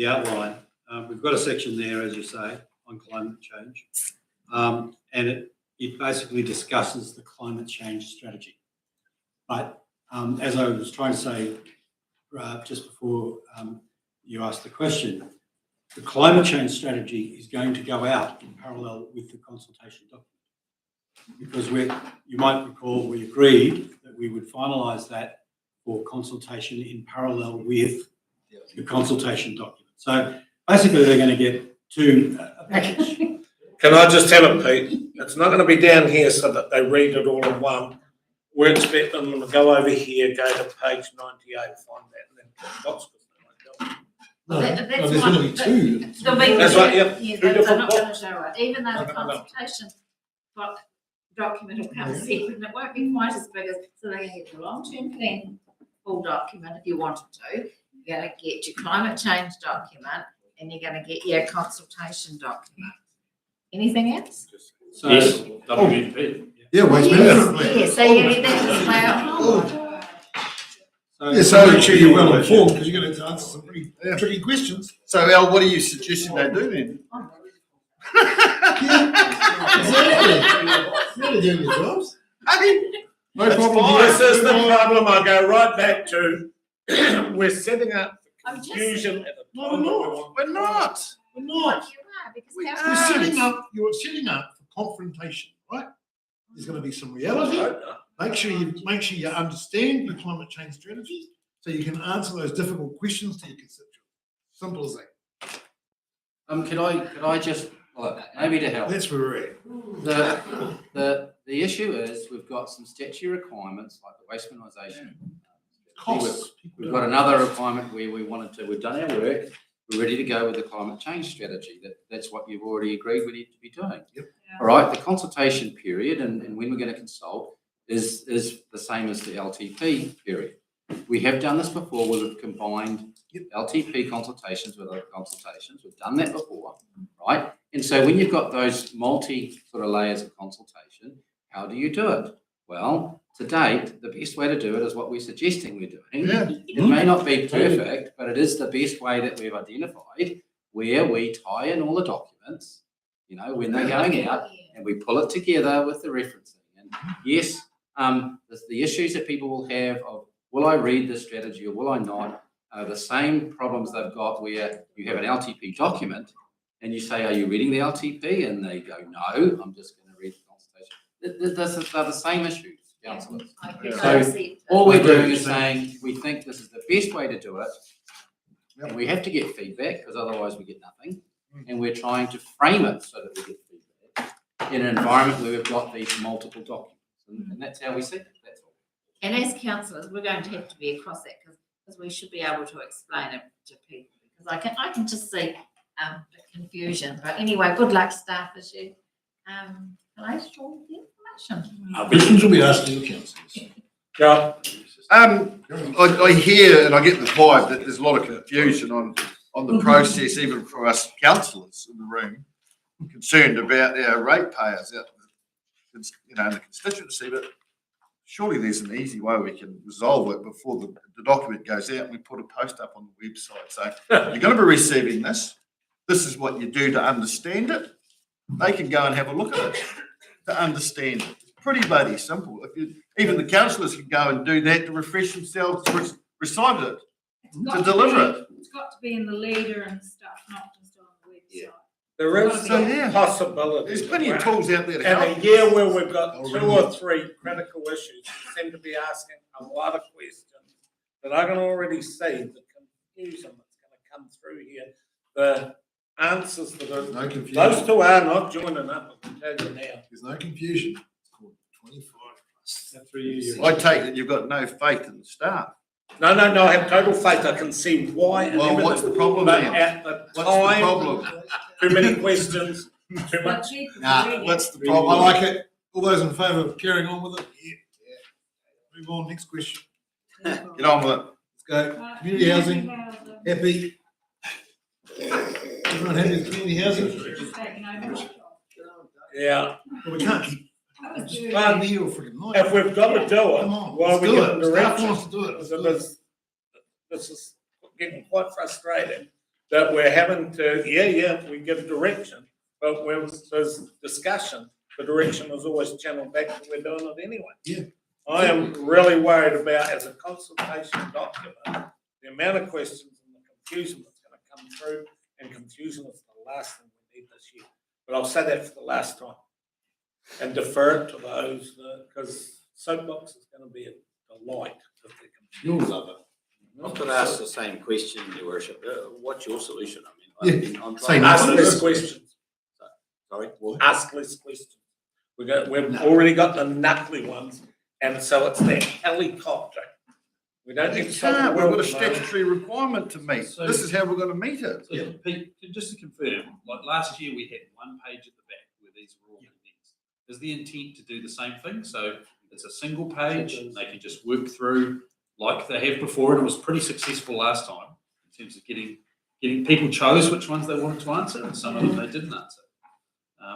outline. We've got a section there, as you say, on climate change, and it basically discusses the climate change strategy. But as I was trying to say just before you asked the question, the climate change strategy is going to go out in parallel with the consultation document. Because you might recall, we agreed that we would finalise that for consultation in parallel with the consultation document. So basically, they're going to get a package. Can I just tell it, Pete? It's not gonna be down here so that they read it all in one. We expect them to go over here, go to page 98, find that, and then tick box. That's there's gonna be two. That's right, yep, two They're different not going to books. show it, even though the No, no, no. consultation document will come separate, and it won't be quite as big as, so they're going to get the long-term plan full document if you wanted to. You're going to get your climate change document, and you're going to get your consultation document. Anything else? So, Yes, WMP. Yeah, waste management plan. Yes, so you get that as well. Yeah, so make sure you're well informed, because you're gonna have to answer some pretty tricky questions. So Al, what are you suggesting they do then? Exactly. Really doing your jobs. No That's problem fine. here. This is the problem. I go right back to, we're setting up I'm just- confusion at the No, time. we're that we not. want. We're not. We're What not. you are, because You're how setting up for confrontation, right? There's gonna be some reality. Make sure you understand your climate change strategy, so you can answer those difficult questions to your constituents. Simple as that. Could I just, look, maybe to help. That's where we're at. The issue is we've got some statutory requirements like the waste minimisation. Costs. We've got another requirement where we've done our work, we're ready to go with the climate change strategy. That's what you've already agreed we need to be doing. Yep. All right, the consultation period and when we're going to consult is the same as the LTP period. We have done this before, we've combined LTP consultations with other consultations. We've done that before, right? And so when you've got those multi sort of layers of consultation, how do you do it? Well, to date, the best way to do it is what we're suggesting we're doing. Yeah. It may not be perfect, but it is the best way that we've identified, where we tie in all the documents, you know, when they're going out, and we pull it together with the referencing. And yes, the issues that people will have of, will I read this strategy or will I not, are the same problems they've got where you have an LTP document and you say, are you reading the LTP? And they go, no, I'm just going to read the consultation. They're the same issues, councillors. So all we're doing is saying, we think this is the best way to do it. And we have to get feedback because otherwise we get nothing. And we're trying to frame it so that we get feedback in an environment where we've got these multiple documents. And that's how we see it. That's all. And as councillors, we're going to have to be across that because we should be able to explain it to people. Because I can just see the confusion. But anyway, good luck, staff, as you collate all the information. Questions will be asked to the councillors. Yeah. I hear and I get the vibe that there's a lot of confusion on the process, even for us councillors in the room, concerned about our ratepayers out, you know, in the constituency. But surely there's an easy way we can resolve it before the document goes out and we put a post up on the website. So you're going to be receiving this. This is what you do to understand it. They can go and have a look at it to understand it. It's pretty bloody simple. Even the councillors can go and do that to refresh themselves, to recite it, to deliver it. It's got to be in the leader and stuff, not just on the website. There is So, some possibility. There's plenty of tools out there to And help. a year where we've got 2 or 3 critical issues, we seem to be asking a lot of questions that I can already see the confusion that's going to come through here. The answers that are, No confusion. those two are not joining up, I can tell you now. There's no confusion. It's called 25. I take it you've got no faith in the staff. No, I have total faith. I can see why. And Well, everything, what's the problem but then? at the What's the time, problem? too many questions, too much. Nah, that's the problem. I like it. All those in favour of carrying on with it? Yeah. Move on, next question. Get on with it. Let's go. Community housing, happy. Everyone happy with community housing? Yeah. Well, we can't keep Well, staying here all freaking night. if we've got to do it, Come on, while let's we do get it. the Staff direction. wants to do it. Let's do it. This is getting quite frustrating that we're having to, we give direction, but when there's discussion, the direction is always channeled back to we're doing it anyway. Yeah. I am really worried about, as a consultation document, the amount of questions and the confusion that's going to come through, and confusion is the last thing we need this year. But I'll say that for the last time and defer it to those, because soapbox is going to be a delight if they're confused. You'll love it. I've got to ask the same question, Your Worship. What's your solution? I mean, I'm Say trying no. Ask to. less questions. Sorry? Ask less questions. We've already got the knuckly ones, and so it's that helicopter. We don't need to solve the We've world got a at the moment. statutory requirement to meet. So- This is how we're going to meet it. So Pete, just to confirm, like last year we had one page at the back where these were all condensed. Is the intent to do the same thing? So it's a single page, they can just work through like they have before, and it was pretty successful last time in terms of getting people chose which ones they wanted to answer, and some of them they didn't answer.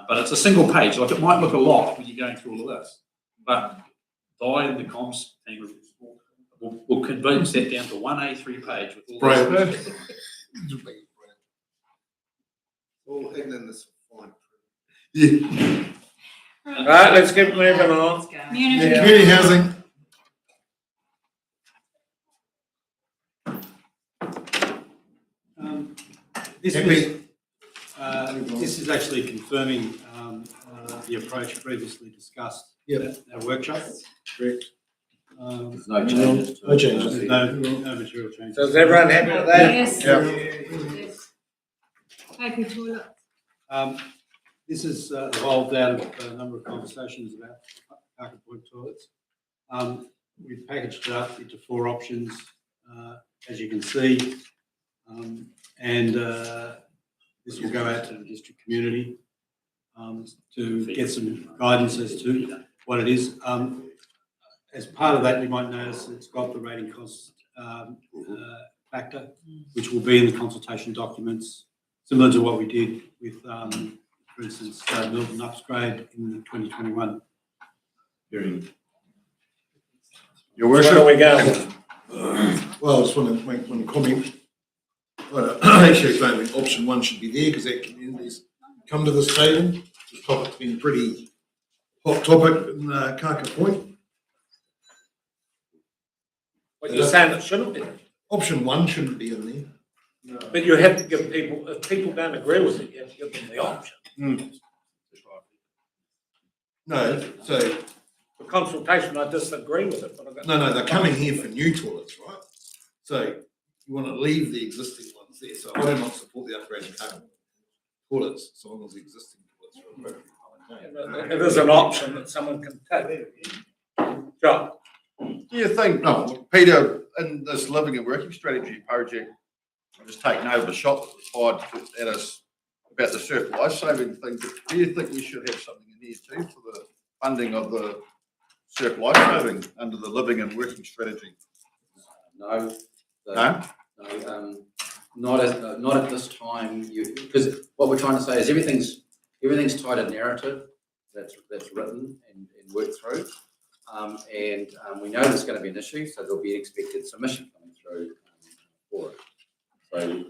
But it's a single page. Like it might look a lot when you're going through all of this, but Di and the comms team will convince that down to one A3 page with all Brilliant. this. All hidden in this fine. Right, let's keep moving on. Community housing. This is actually confirming the approach previously discussed at our workshop. Correct. There's no changes. No changes. There's no material changes. So is everyone happy with that? Yes. Yes. Happy toilet. This has evolved out of a number of conversations about Parker Point toilets. We've packaged it up into 4 options, as you can see. And this will go out to the district community to get some guidance as to what it is. As part of that, you might notice it's got the rating cost factor, which will be in the consultation documents, similar to what we did with for instance, Milton upgrade in the 2021 period. Your Where worship. are we going? Well, I just want to make one comment. I actually don't think option one should be there because that community's come to this table. The topic's been pretty hot topic in Kaka Point. What you're saying it shouldn't be. Option one shouldn't be in there. But you have to give people, if people don't agree with it, you have to give them the option. No, so, For consultation, I disagree with it, but I've got. no, they're coming here for new toilets, right? So you want to leave the existing ones there. So I do not support the upgrade of Kaka toilets, so long as the existing toilets are appropriate. It is an option that someone can take. John? Do you think, no, Peter, in this living and working strategy project, I'm just taking over the shot that was fired at us about the surf life saving things. Do you think we should have something in here too for the funding of the surf life saving under the living and working strategy? No. No? No, not at this time, because what we're trying to say is everything's tied to narrative that's written and worked through. We know there's going to be an issue, so there'll be an expected submission coming through for it.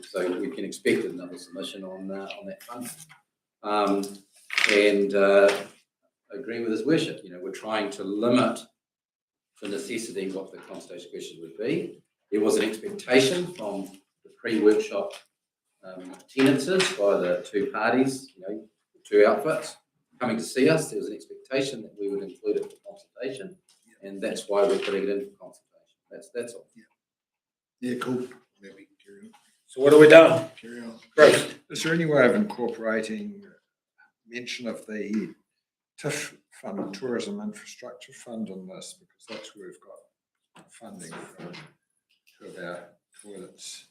So we can expect another submission on that funding. I agree with his worship. We're trying to limit the necessity what the consultation question would be. There was an expectation from the pre-workshop attendances by the two parties, the two outfits coming to see us. There was an expectation that we would include it for consultation, and that's why we're putting it in for consultation. That's all. Yeah, cool. Maybe carry on. So what are we doing? Carry on. Great. Is there any way of incorporating mention of the TIF fund, Tourism Infrastructure Fund in this? Because that's where we've got funding from two of our toilets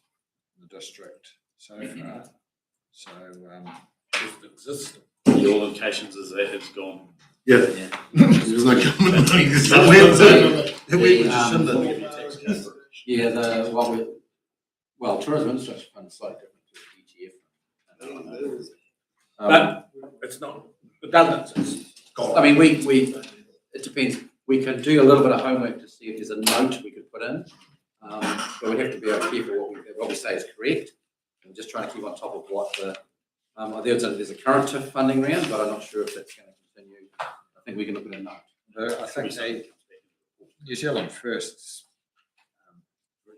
in the district so far. So, If it exists, the all indications is that it's gone. Yeah. There's no government money. There's no way Tourism Infrastructure Fund is slightly different to the DGF. But it's not redundant. I mean, it depends. We can do a little bit of homework to see if there's a note we could put in. But we have to be careful what we say is correct. I'm just trying to keep on top of what there's a current TIF funding round, but I'm not sure if that's going to continue. I think we can look at a note. I think New Zealand First's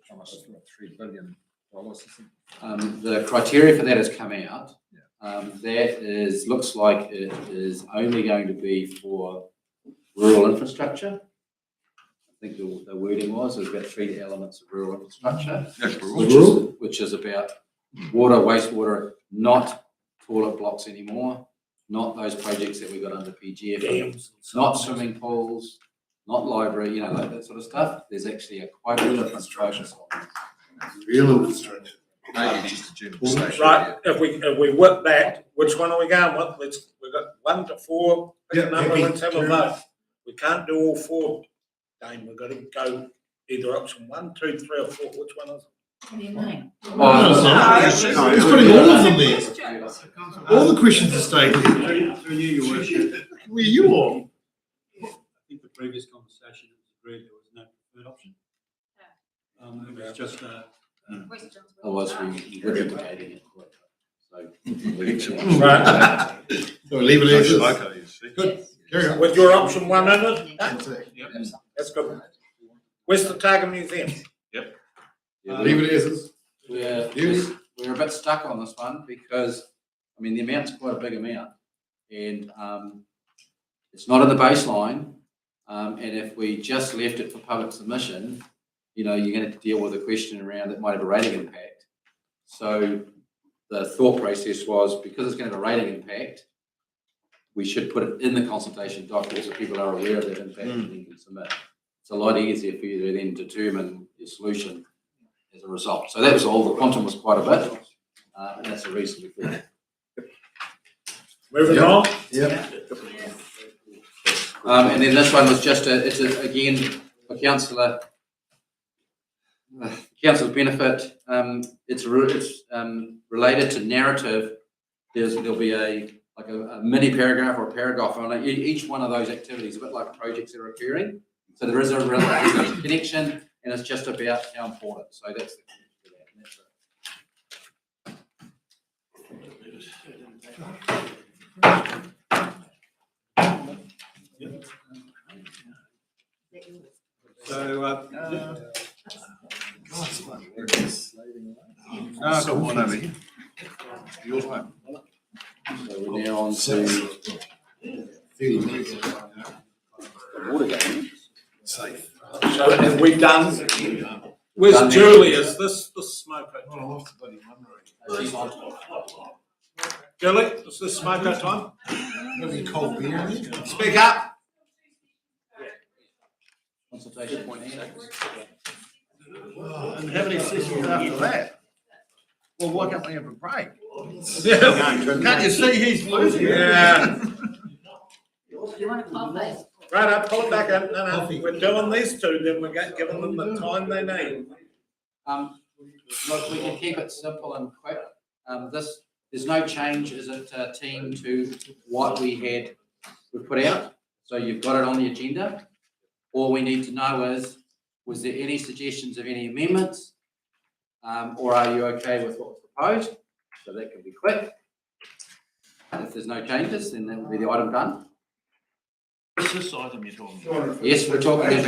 almost $3 billion, isn't it? The criteria for that has come out. That looks like it is only going to be for rural infrastructure. I think the wording was there's about 3 elements of rural infrastructure, which is about water, wastewater, not toilet blocks anymore, not those projects that we got under PGF, not swimming pools, not library, like that sort of stuff. There's actually quite a different focus on real infrastructure. Maybe just a general statement. Right, if we work that, which one are we going with? We've got 1 to 4, pick a number, let's have a vote. We can't do all 4, Dane, we've got to go either option 1, 2, 3 or 4, which one is it? What do you mean? He's putting all of them there. All the questions are staying there. Through you, your worship. Where you on? I think the previous conversation it was agreed there was no preferred option. It was just Otherwise, we would indicating it. Right. So leave it as is. Good. Carry on. With your option 1 in it? That's good. Where's the Targa Museum? Leave it as is. We're a bit stuck on this one because, the amount's quite a big amount. And it's not in the baseline. And if we just left it for public submission, you're going to deal with a question around that might have a rating impact. So the thought process was, because it's going to have a rating impact, we should put it in the consultation document so people are aware of that impact and then can submit. It's a lot easier for you to then determine your solution as a result. So that was all. The quantum was quite a bit, and that's the reason we put it. Moving on. Yeah. And then this one was just again for councillor benefit. It's related to narrative. There'll be a like a mini paragraph or a paragraph on each one of those activities, a bit like projects that are occurring. So there is a real connection, and it's just about how important. So that's the connection to that. And that's it. So, Ah, got one over here. Yours, mate. So we're now on to Safe. So have we done? Where's Julie? Is this the smoker? she's on. Julie, is this smoker time? Having a cold beer in there? Speak up. Consultation point here. And how many sessions after that? Well, why can't we have a break? Can't you see he's losing? Yeah. Do you want a coffee? Right up, pull it back in. No, we're doing these two, then we're giving them the time they need. Look, we can keep it simple and quick. There's no change, is it, team, to what we put out? So you've got it on the agenda. All we need to know is, was there any suggestions of any amendments? Or are you okay with what was proposed? So that can be quick. And if there's no changes, then that will be the item done. What's this item you're talking about? Yes, we're talking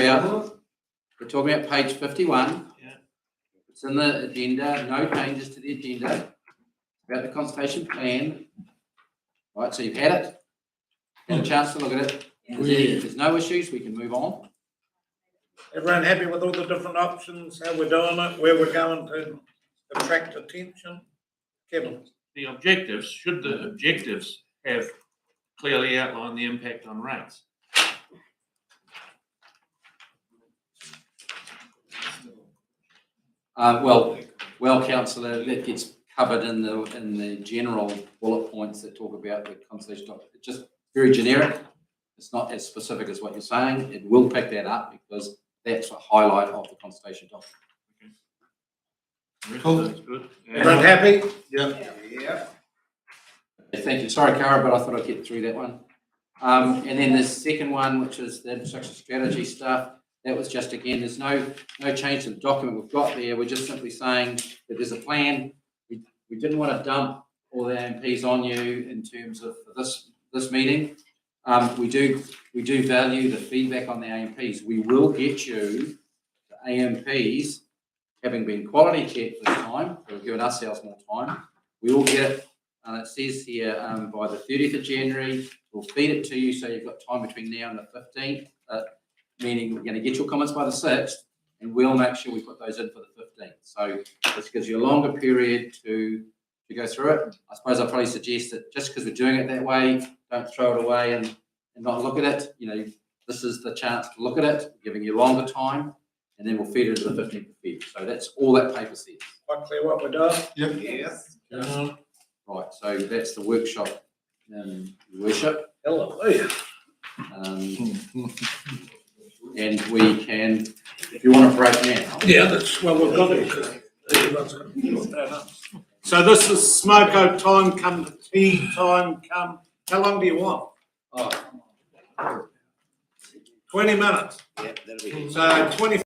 about page 51. Yeah. It's in the agenda, no changes to the agenda. About the conservation plan. Right, so you've had it. Had a chance to look at it. If there's no issues, we can move on. Everyone happy with all the different options, how we're doing it, where we're going to attract attention? Kevin? The objectives, should the objectives have clearly outlined the impact on rates? Well, councillor, that gets covered in the general bullet points that talk about the conservation document. It's just very generic. It's not as specific as what you're saying. It will pick that up because that's a highlight of the conservation document. That's good. Everyone happy? Yeah. Thank you. Sorry, Cara, but I thought I'd get through that one. And then the second one, which is the infrastructure strategy stuff, that was just, again, there's no change to the document we've got there. We're just simply saying that there's a plan. We didn't want to dump all the AMPs on you in terms of this meeting. We do value the feedback on the AMPs. We will get you the AMPs, having been quality checked this time, we've given ourselves more time. We will get it, and it says here by the 30th of January, we'll feed it to you so you've got time between now and the 15th, meaning we're going to get your comments by the 6th, and we'll make sure we put those in for the 15th. So this gives you a longer period to go through it. I suppose I'd probably suggest that just because we're doing it that way, don't throw it away and not look at it. You know, this is the chance to look at it, giving you longer time, and then we'll feed it to the 15th of February. So that's all that paper says. Quite clear what we're doing? Yep. Yeah. Right, so that's the workshop, your worship. Hallelujah. And we can, if you want to break now. Yeah, that's, well, we've got it. Everyone's got to look that up. So this is smoko time, come to tea time, come, how long do you want? 20 minutes. Yeah, that'll be good. So 20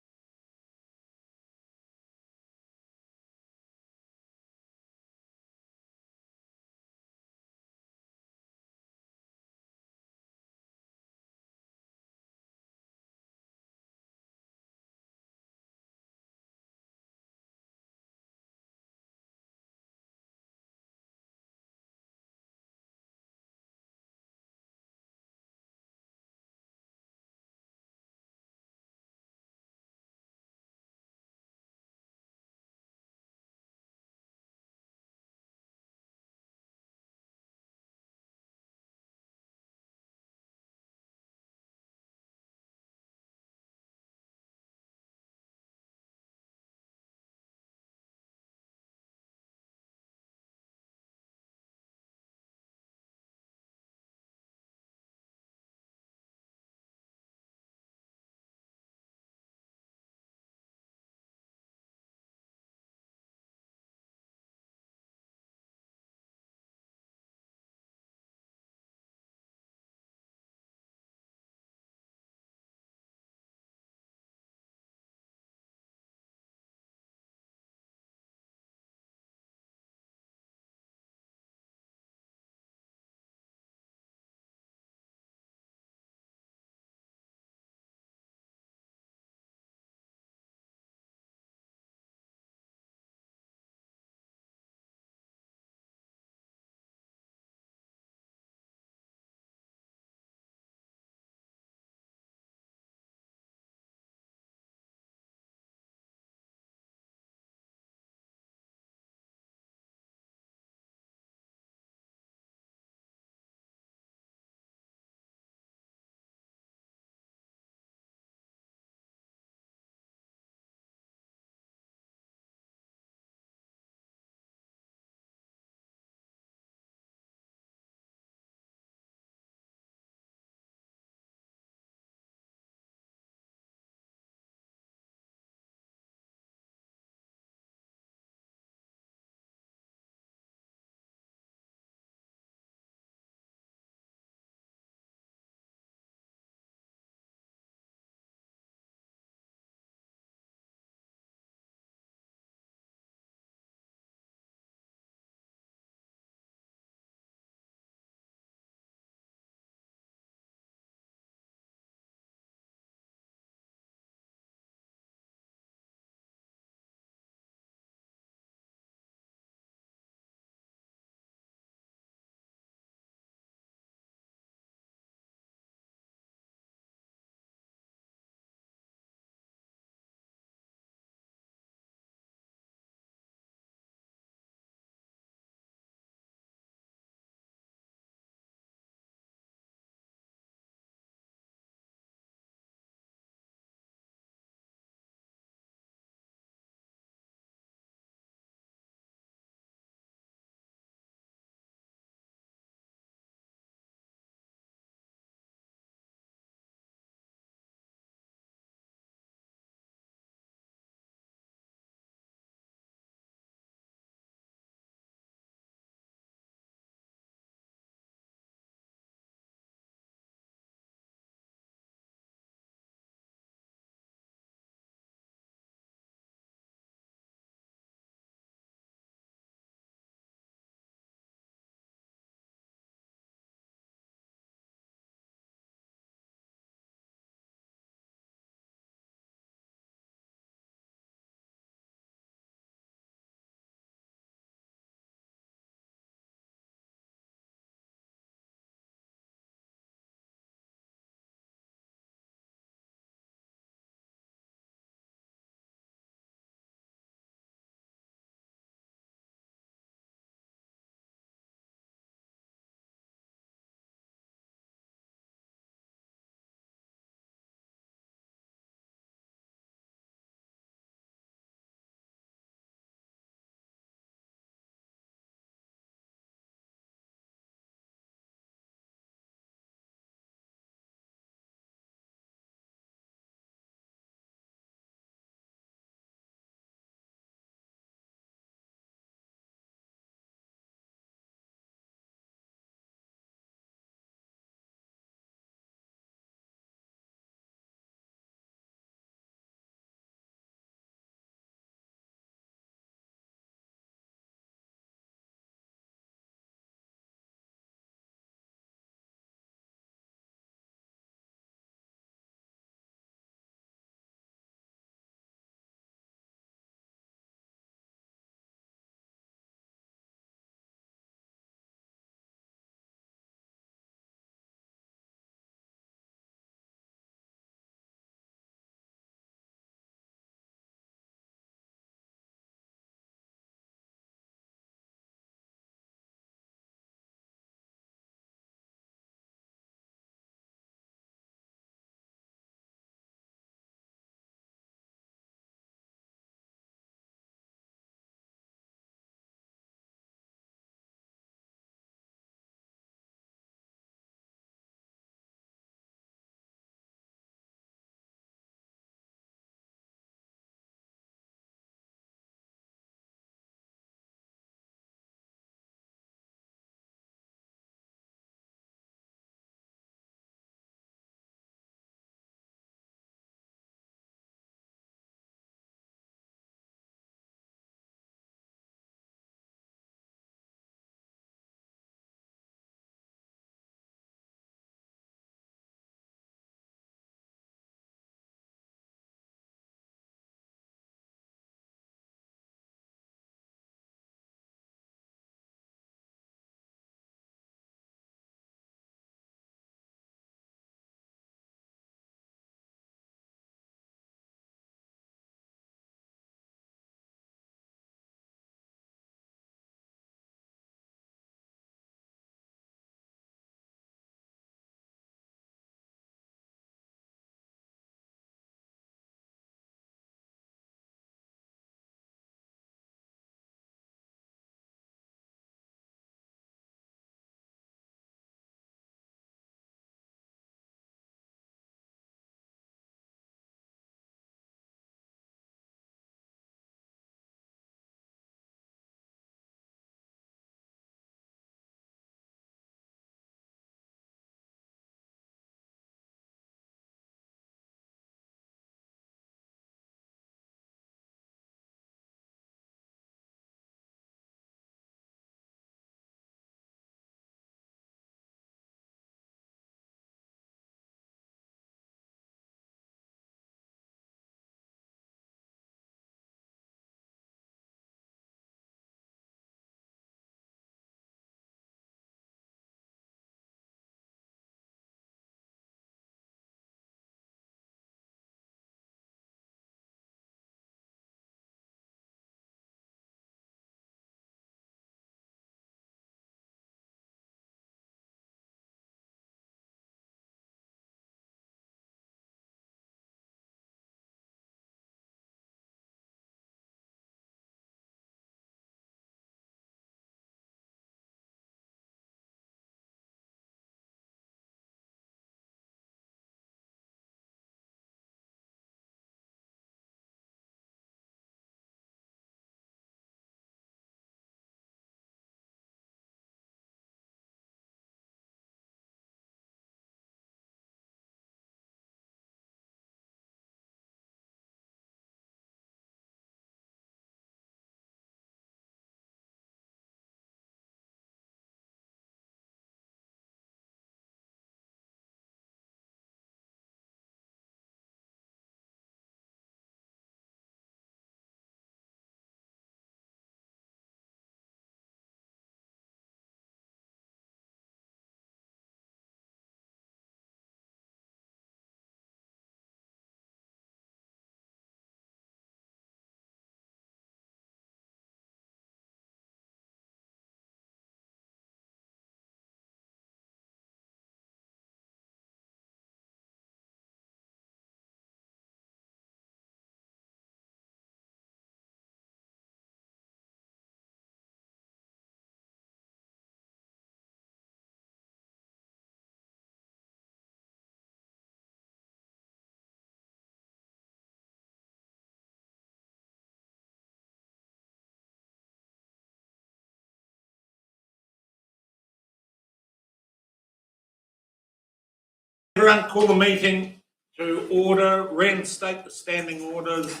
everyone call the meeting to order, reinstate the standing orders,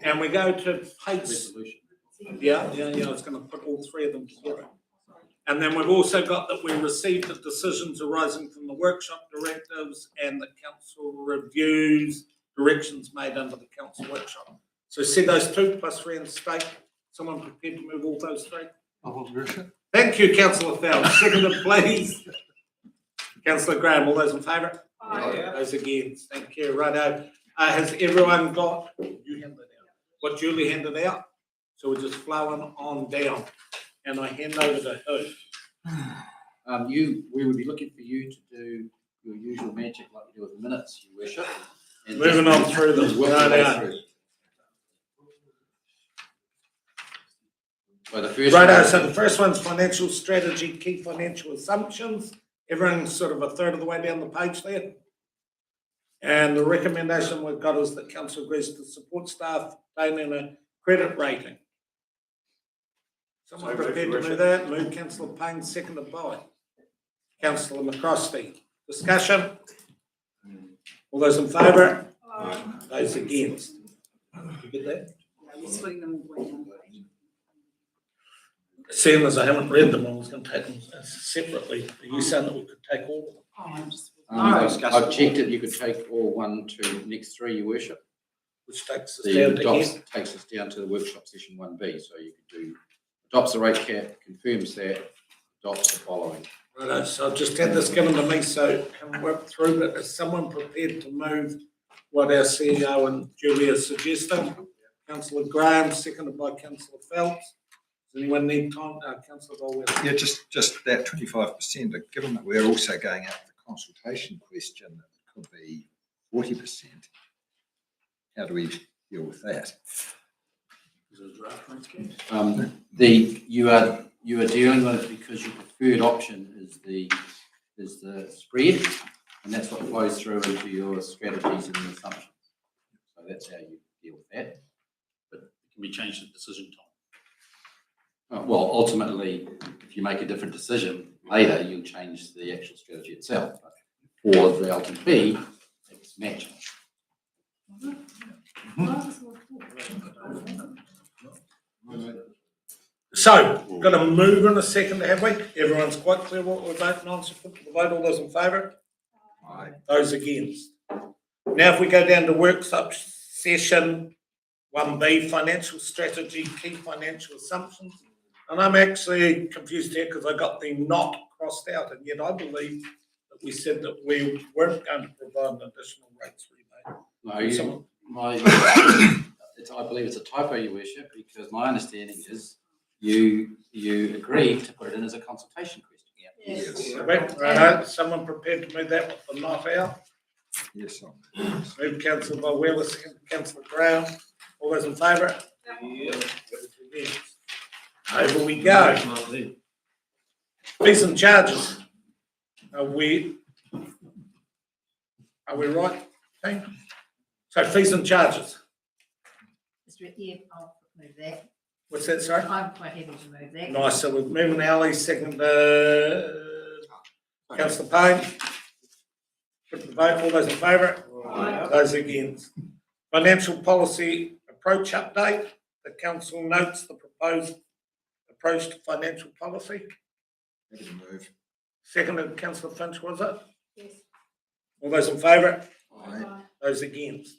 and we go to page. Resolution. Yeah, I was gonna put all three of them together. And then we've also got that we received the decisions arising from the workshop directives and the council reviews, directions made under the council workshop. So see those two plus reinstate. Someone prepared to move all those three? I will, Worship. Thank you, councillor Phelps. Seconded, please. Councillor Graham, all those in favour? Aye. Those against, thank you. Righto. Has everyone got, you handed out, what Julie handed out? So we're just flowing on down. And I hand over to who? We would be looking for you to do your usual magic like you do with the minutes, your worship. and Moving just- on through them. work your way Righto. through. So the first. Righto, one- so the first one's financial strategy, key financial assumptions. Everyone's sort of a third of the way down the page there. And the recommendation we've got is that council agrees to support staff obtaining a credit rating. Someone So moved, prepared to Your move that? Move councillor Payne, seconded by councillor McCroskey. Discussion? All those in favour? Those against? You get that? Seeing as I haven't read them, I was going to take them separately. Are you saying that we could take all of them? I've checked it, you could take all 1 to next 3, your worship. Which takes us The down to adopts here. takes us down to the workshop session 1B, so you could do, adopts the rate cap, confirms that, adopts the following. Righto, so I've just had this given to me, so can work through, but is someone prepared to move what our CEO and Julie are suggesting? Councillor Graham, seconded by councillor Phelps. Does anyone need time? Councillor Bolwell. Yeah, just that 25%, but given that we're also going out the consultation question, it could be 40%. How do we deal with that? You are dealing with it because your preferred option is the spread, and that's what flows through into your strategies and your assumptions. So that's how you deal with that. But it can be changed at decision time. Well, ultimately, if you make a different decision later, you'll change the actual strategy itself. But for the LTP, it's matching. So, got a move in a second, have we? Everyone's quite clear what we're voting on, so put to the vote, all those in favour? Aye. Those against. Now, if we go down to workshop session 1B, financial strategy, key financial assumptions. And I'm actually confused here because I got the not crossed out, and yet I believe that we said that we weren't going to provide an additional rates rebate. No, I believe it's a typo, your worship, because my understanding is you agreed to put it in as a consultation question. Yes. Right, someone prepared to move that with the not out? Yes, Move councillor Bolwell, second councillor Brown. All those in favour? Yes. Over we go. Fees and charges. Are we right, team? So fees and charges. Yeah, I'll move that. What's that, sorry? I'm quite happy to move that. Nice, so we're moving Ali, second, councillor Payne. Put the vote, all those in favour? Those against. Financial policy approach update. The council notes the proposed approach to financial policy. Happy to move. Seconded, councillor Finch, was it? Yes. All those in favour? Aye. Those against.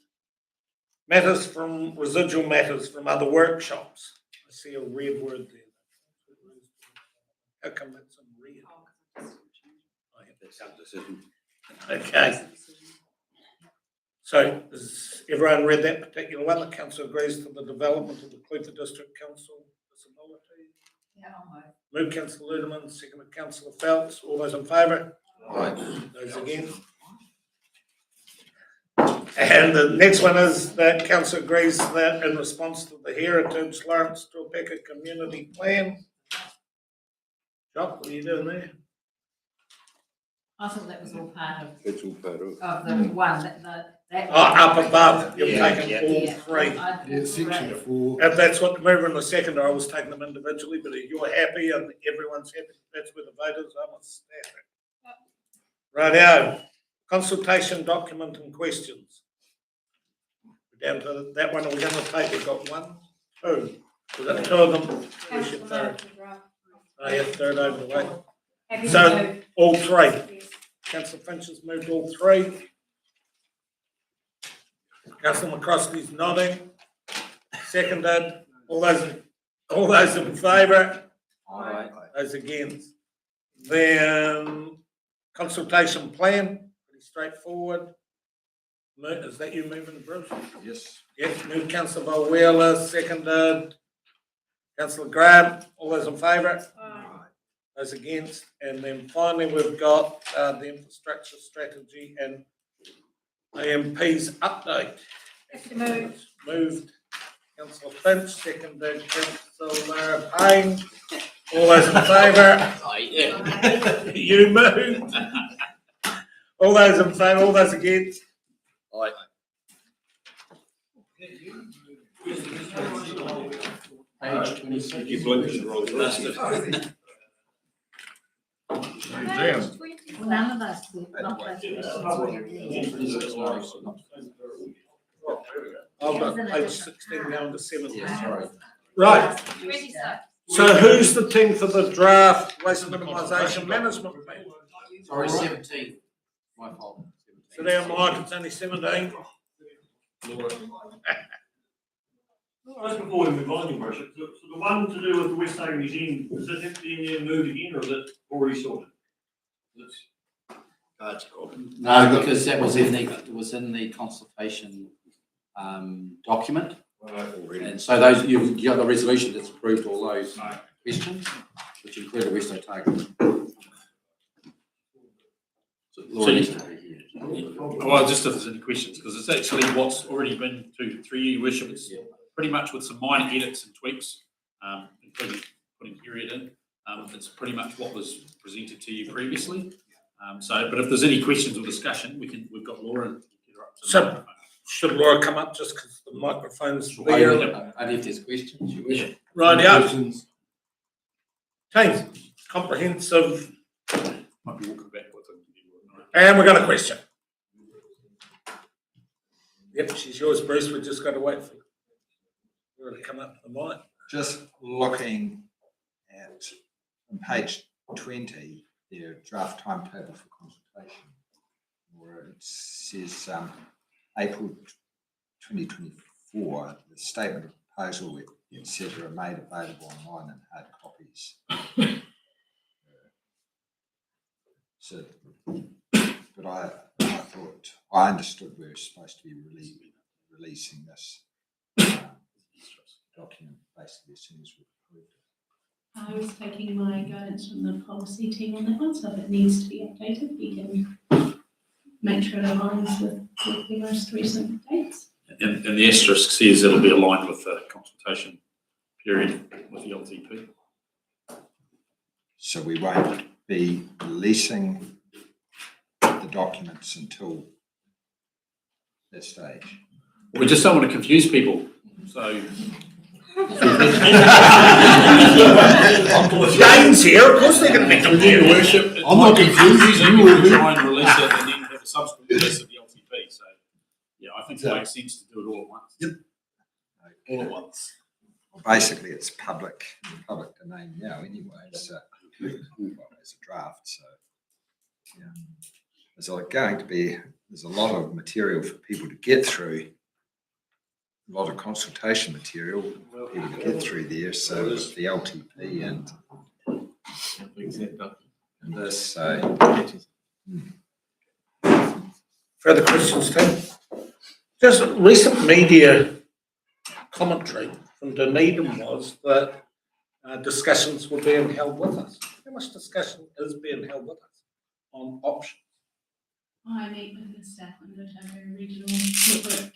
Residual matters from other workshops. I see a red word there. How come that's in red? Okay. So has everyone read that particular one? The council agrees to the development of the Clifford District Council disability. Yeah, I'll move. Move councillor Ludeman, second councillor Phelps. All those in favour? Aye. Those against? And the next one is that council agrees that in response to the Heritage Lawrence Topeka Community Plan. Jock, what are you doing there? I thought that was all part of, It's all part of. the one, that. Oh, up above, you've Yeah, taken yeah. all Yeah. three. Yeah, section 4. If that's what the mover and the seconder, I was taking them individually, but if you're happy and everyone's happy, that's where the voters are, let's stand it. Righto, Consultation document and questions. We're down to that one, are we gonna take, we've got one, two. We've got two of them. We should throw. Oh, yeah, throw it over the way. So, all three. Councillor Finch has moved all three. Councillor McCroskey's nodding. Seconded. All those in favour? Aye. Those against? Then consultation plan, pretty straightforward. Is that you moving, Bruce? Yes. Yes, moved Councillor Wheeler, seconded. Councillor Graham, all those in favour? Those against? And then finally, we've got the infrastructure strategy and AMP's update. Moved Councillor Finch, seconded Councillor Payne. All those in favour? You moved. All those in favour, all those against? Aye. Page 26. You blinked the wrong bastard. None of us, not those questions. I've got page 16 down to 17. Yeah, sorry. Right. So who's the team for the draft waste minimisation management plan? Sorry, 17. My fault. So there, Mike, it's only 17. Just before we move on, Your Worship, so the one to do with the West Haven Museum, does it have to be in there moved again, or is it already sorted? No, because that was in the consultation document. And so those, you've got the resolution that's approved all those questions, which include the Westo target. So Laura needs to be here. Well, just if there's any questions, because it's actually what's already been through you, Your Worship. It's pretty much with some minor edits and tweaks, including putting period in. It's pretty much what was presented to you previously. But if there's any questions or discussion, we've got Laura. And get her up to the So, microphone. should Laura come up just because the microphone's And there? if there's questions, you wish. Right, yeah. Teams, comprehensive, Might be walking back with them. and we've got a question. Yep, she's yours, Bruce, we've just got to wait for her to come up to the mic. Just looking at on page 20, their draft timetable for consultation, where it says April 2024, the statement of proposal, etc., are made available online in hard copies. So, but I thought, I understood we were supposed to be releasing this document basically as soon as we approved it. I was taking my guidance from the policy team on that one, so if it needs to be updated, we can make sure it aligns with the most recent dates. And the asterisk says it'll be aligned with the consultation period with the LTP. So we won't be releasing the documents until that stage. We just don't want to confuse people, so. James here, of course they're going to be confused. Worship. I'm not confused. You will try and release it and then have a subsequent release of the LTP, so, yeah, I think it makes sense to do it all at once. Yep. All at once. Basically, it's public domain now anyway, so it's a draft, so. Yeah. There's a lot of material for people to get through. A lot of consultation material for people to get through there, so with the LTP and this, so. Further questions, Tim? Just recent media commentary from Dunedin was that discussions were being held with us. How much discussion is being held with us on options? I meet with the staff on the Otago Regional Network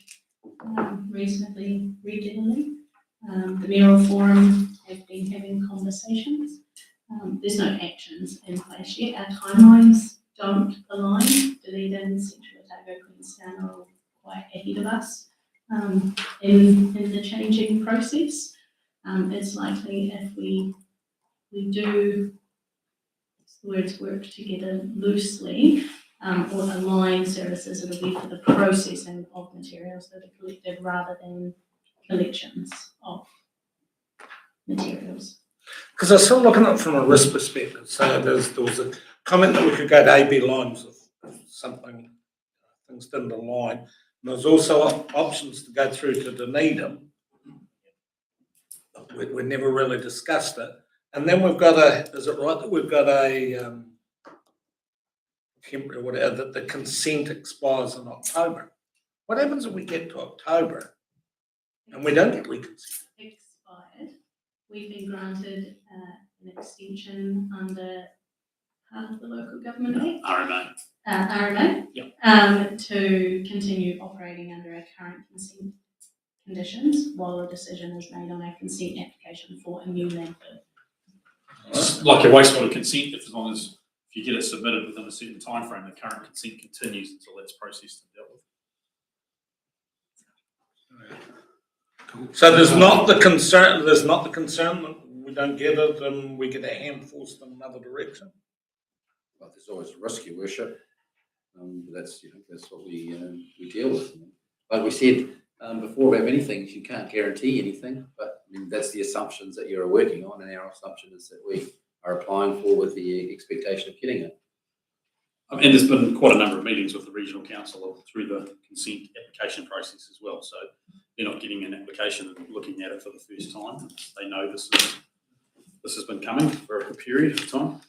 reasonably regularly. The mayoral forum have been having conversations. There's no actions in place yet. Our timelines don't align. Dunedin, Central Otago, Queenstown are all quite ahead of us in the changing process. It's likely if we do, the words work together loosely, or a line services, it'll be for the processing of materials that are collected rather than collections of materials. Because I'm still looking at it from a risk perspective. So there was a comment that we could go to AB lines if something, things didn't align. And there's also options to go through to Dunedin. We never really discussed it. And then we've got is it right that we've got a temporary, whatever, that the consent expires in October? What happens if we get to October and we don't get reconsent? Expired. We've been granted an extension under part of the local government act. RMA. Yep. To continue operating under our current consent conditions while a decision is made on our consent application for a new landfill. It's like your wastewater consent, if you get it submitted within a certain timeframe, the current consent continues until that's processed and dealt with. So there's not the concern that we don't get it and we get our hand forced in another direction? Well, there's always a risk, your worship. But that's what we deal with. Like we said before about many things, you can't guarantee anything, but I mean, that's the assumptions that you're working on, and our assumption is that we are applying for with the expectation of getting it. And there's been quite a number of meetings with the regional council through the consent application process as well. So they're not getting an application and looking at it for the first time. They know this has been coming for a period of time.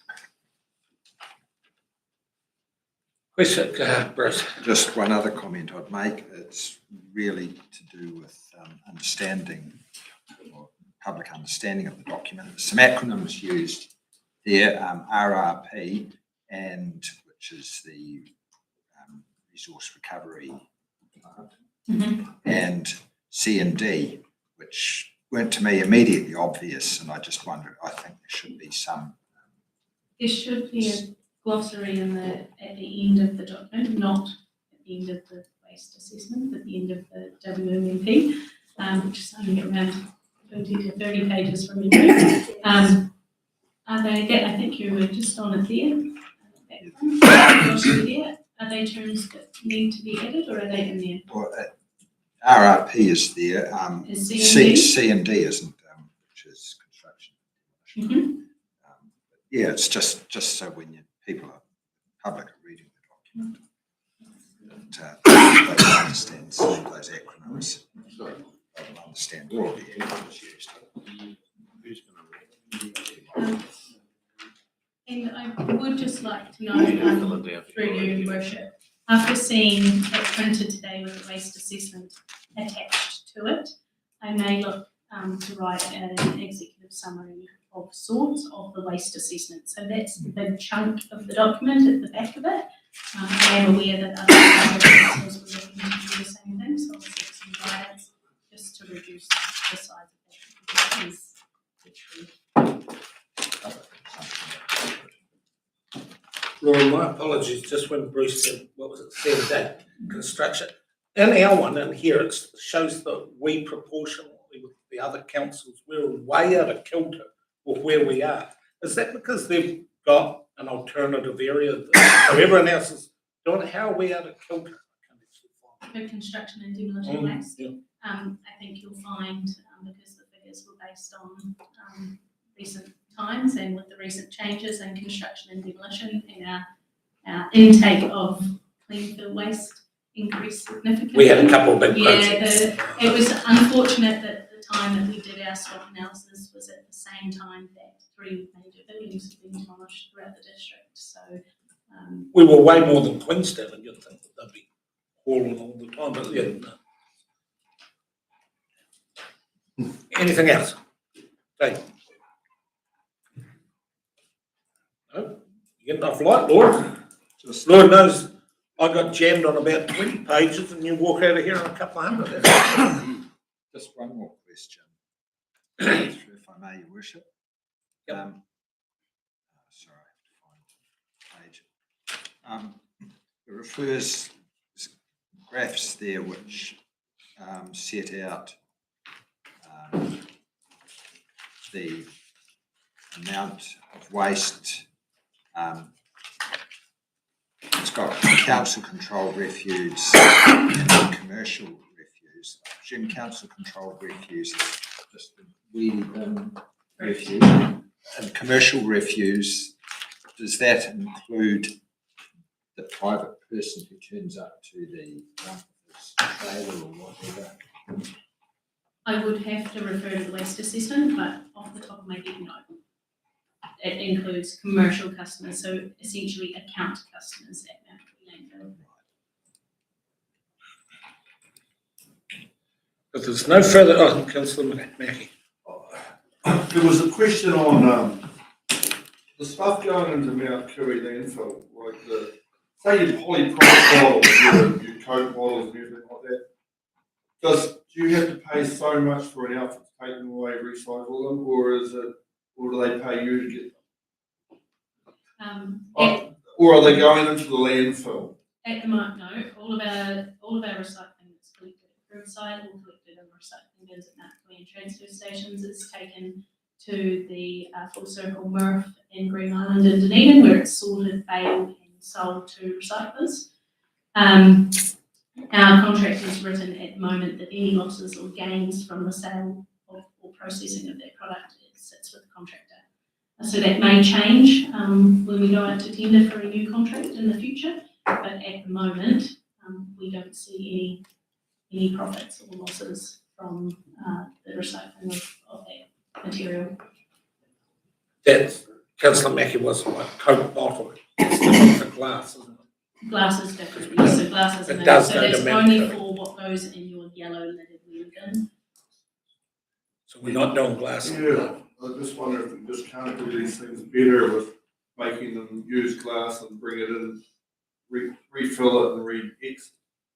Question, Bruce. Just one other comment I'd make. It's really to do with understanding or public understanding of the document. Some acronyms used there, RRP, and which is the Resource Recovery and C&D, which weren't to me immediately obvious, and I just wondered, I think there should be some. There should be a glossary at the end of the document, not at the end of the waste assessment, but at the end of the WMP, which is only around 20 to 30 pages from memory. Are they, I think you were just on it there. Are they terms that need to be added or are they in there? Well, RRP is there. Is C&D? C&D isn't, which is construction. Yeah, it's just so when people are public are reading the document, that they understand some of those acronyms. They will understand all of the acronyms used. And I would just like to know, through you, Your Worship, after seeing it printed today with the waste assessment attached to it, I may look to write an executive summary of sorts of the waste assessment. So that's the big chunk of the document at the back of it. I am aware that other councils were looking to do the same thing, so I'll set some guidance just to reduce the size of that. Laura, my apologies, just when Bruce said, what was it, said that construction. In our one in here, it shows that we proportionally with the other councils, we're way out of kilter with where we are. Is that because they've got an alternative area that everyone else is doing? How are we out of kilter? For construction and demolition waste, I think you'll find, because the figures were based on recent times and with the recent changes in construction and demolition, and our intake of clean fill waste increased significantly. We had a couple of big projects. It was unfortunate that the time that we did our SWOT analysis was at the same time that 3 major buildings had been demolished throughout the district. So we were way more than Queenstown, and you'd think that they'd be hauling all the time, but yeah, no. Anything else? Dave? No? You get enough light, Lord? Lord knows I got jammed on about 20 pages and you walk out of here on a couple of hundred. Just one more question, if I may, Your Worship. Sorry, I have to find the page. It refers graphs there which set out the amount of waste. It's got council controlled refuse and commercial refuse. I presume council controlled refuse is just the wheelie bin refuse. And commercial refuse, does that include the private person who turns up to the trailer or whatever? I would have to refer to the waste assessment, but off the top of my head, no. It includes commercial customers, so essentially account customers at Mount Killeen landfill. If there's no further, councillor Mackie. There was a question on, the stuff going into Mount Curry landfill, like say your polypropylene bottles, your Coke bottles and everything like that. Do you have to pay so much for an outfit to take them away, recycle them, or do they pay you to get them? Or are they going into the landfill? At the moment, no. All of our recycling is collected at curbside or collected in recycling bins at Mount Killeen transfer stations. It's taken to the Full Circle MRF in Green Island in Dunedin, where it's sorted, baled and sold to recyclers. Our contract is written at the moment that any losses or gains from the sale or processing of that product, it sits with the contractor. So that may change when we go out to tender for a new contract in the future, but at the moment, we don't see any profits or losses from the recycling of that material. That councillor Mackie was like Coke bottle, it's different for glass, isn't it? Glass is different, yes, so glass is It does so go to that's Mount only Curry. for what goes in your yellow lidded wheel bin. So we're not doing glass. Yeah, I just wonder if we just can't do these things better with making them use glass and bring it in, refill it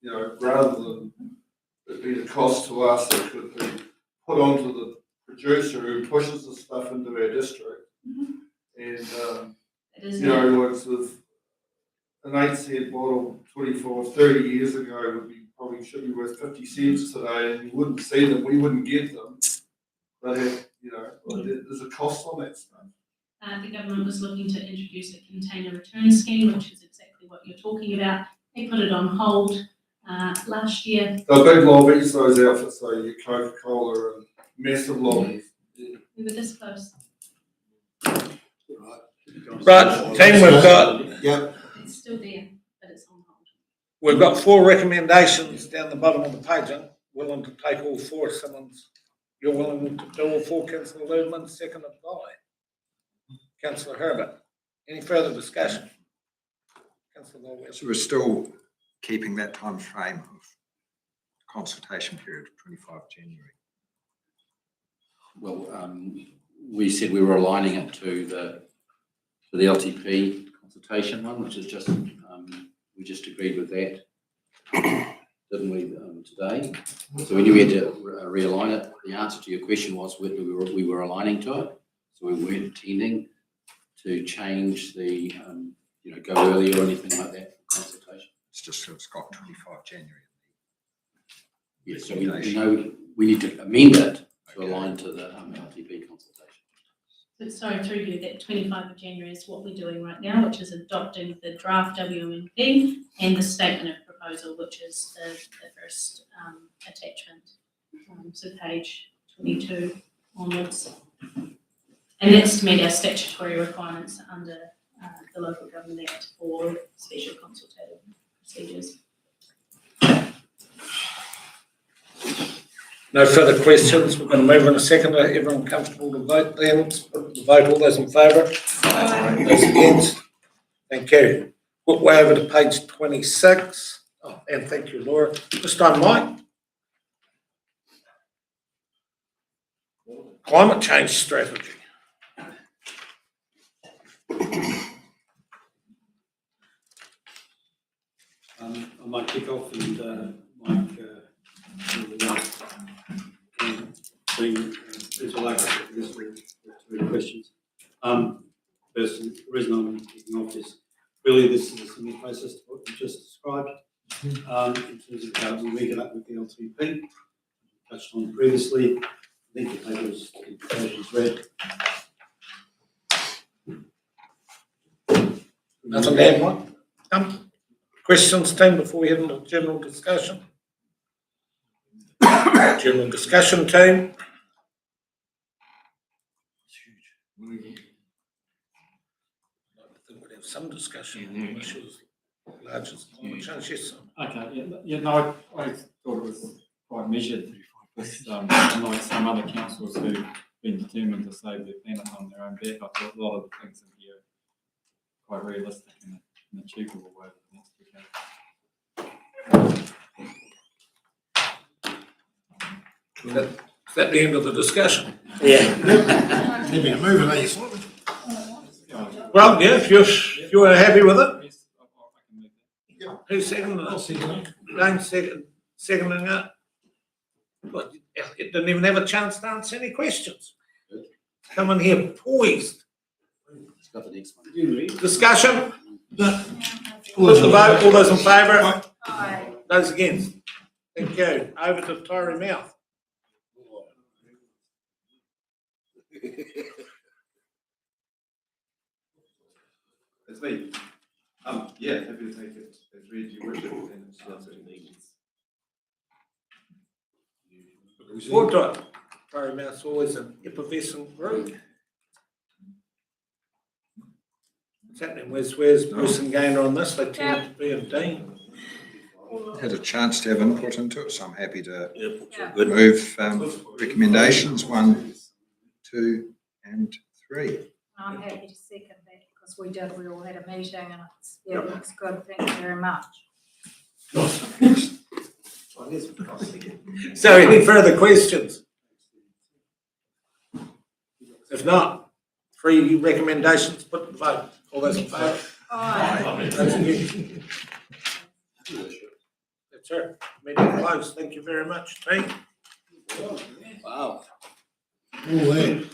and rather than it being a cost to us, it could be put onto the producer who pushes the stuff into our district. And, like sort of an 8-cent bottle 30 years ago probably should be worth 50 cents today, and you wouldn't see them, we wouldn't get them. But there's a cost on that stuff. The government was looking to introduce a container return scheme, which is exactly what you're talking about. They put it on hold last year. They're big lobbies, those outfits, though, your Coca-Cola and massive lobbies. We were this close. Right, team, we've got. Yep. It's still there, but it's on hold. We've got 4 recommendations down the bottom of the page. I'm willing to take all 4 if you're willing to do all 4, councillor Ludeman, seconded by councillor Herbert. Any further discussion? Councillor Lawler. So we're still keeping that time frame of consultation period of 25 January. Well, we said we were aligning it to the LTP consultation one, which is just, we just agreed with that, didn't we, today? So we knew we had to realign it. The answer to your question was we were aligning to it, so we weren't intending to change the, go earlier or anything like that for consultation. It's just that it's got 25 January. Yes, so we know we need to amend it to align to the LTP consultation. So sorry, through you, that 25 of January is what we're doing right now, which is adopting the draft WMP and the statement of proposal, which is the first attachment. So page 22 onwards. And that's to meet our statutory requirements under the Local Government Act for special consultative procedures. No further questions. We're going to move in a second. Are everyone comfortable to vote then? Put the vote, all those in favour? Those against? Thank you. Look way over to page 26. Oh, and thank you, Laura. Just on Mike. Climate change strategy. I might kick off and Mike please relax this with 2 questions. First, the reason I'm kicking off is really this is a similar process to what you just described in terms of how we link it up with the LTP. Touched on previously. I think the paper's implications read. Nothing to add, Mike? Questions, team, before we head into general discussion? General discussion, team? I think we'd have some discussion. I'm sure it's large as climate change. Yes, sir. Okay, yeah, no, I thought it was quite measured, with, unlike some other councils who've been determined to save their planet on their own back. I thought a lot of the things in here are quite realistic and an achievable way for the next decade. Is that the end of the discussion? Yeah. Maybe you're moving, are you? Well, yeah, if you're happy with it, Yes, I can make that. who's seconding it? James seconding it. But it didn't even have a chance to answer any questions. Come in here poised. It's got the next one. Discussion? Put the vote, all those in favour? Those against? Thank you. Over to Tory Mouth. It's me. Yeah, happy to take it as read, your worship, and it's Forward to it. Tory Mouth's always an effervescent group. What's happening? Where's Bruce and Gaynor on this? They tend to be in Dean. Had a chance to have input into it, so I'm happy to Yeah, good. move recommendations 1, 2 and 3. I'm happy to second that because we all had a meeting and it looks good. Thank you very much. So any further questions? If not, 3 recommendations, put to the vote. All those in favour? Aye. Those against? That's it. Meeting closed. Thank you very much, team. Wow. All that.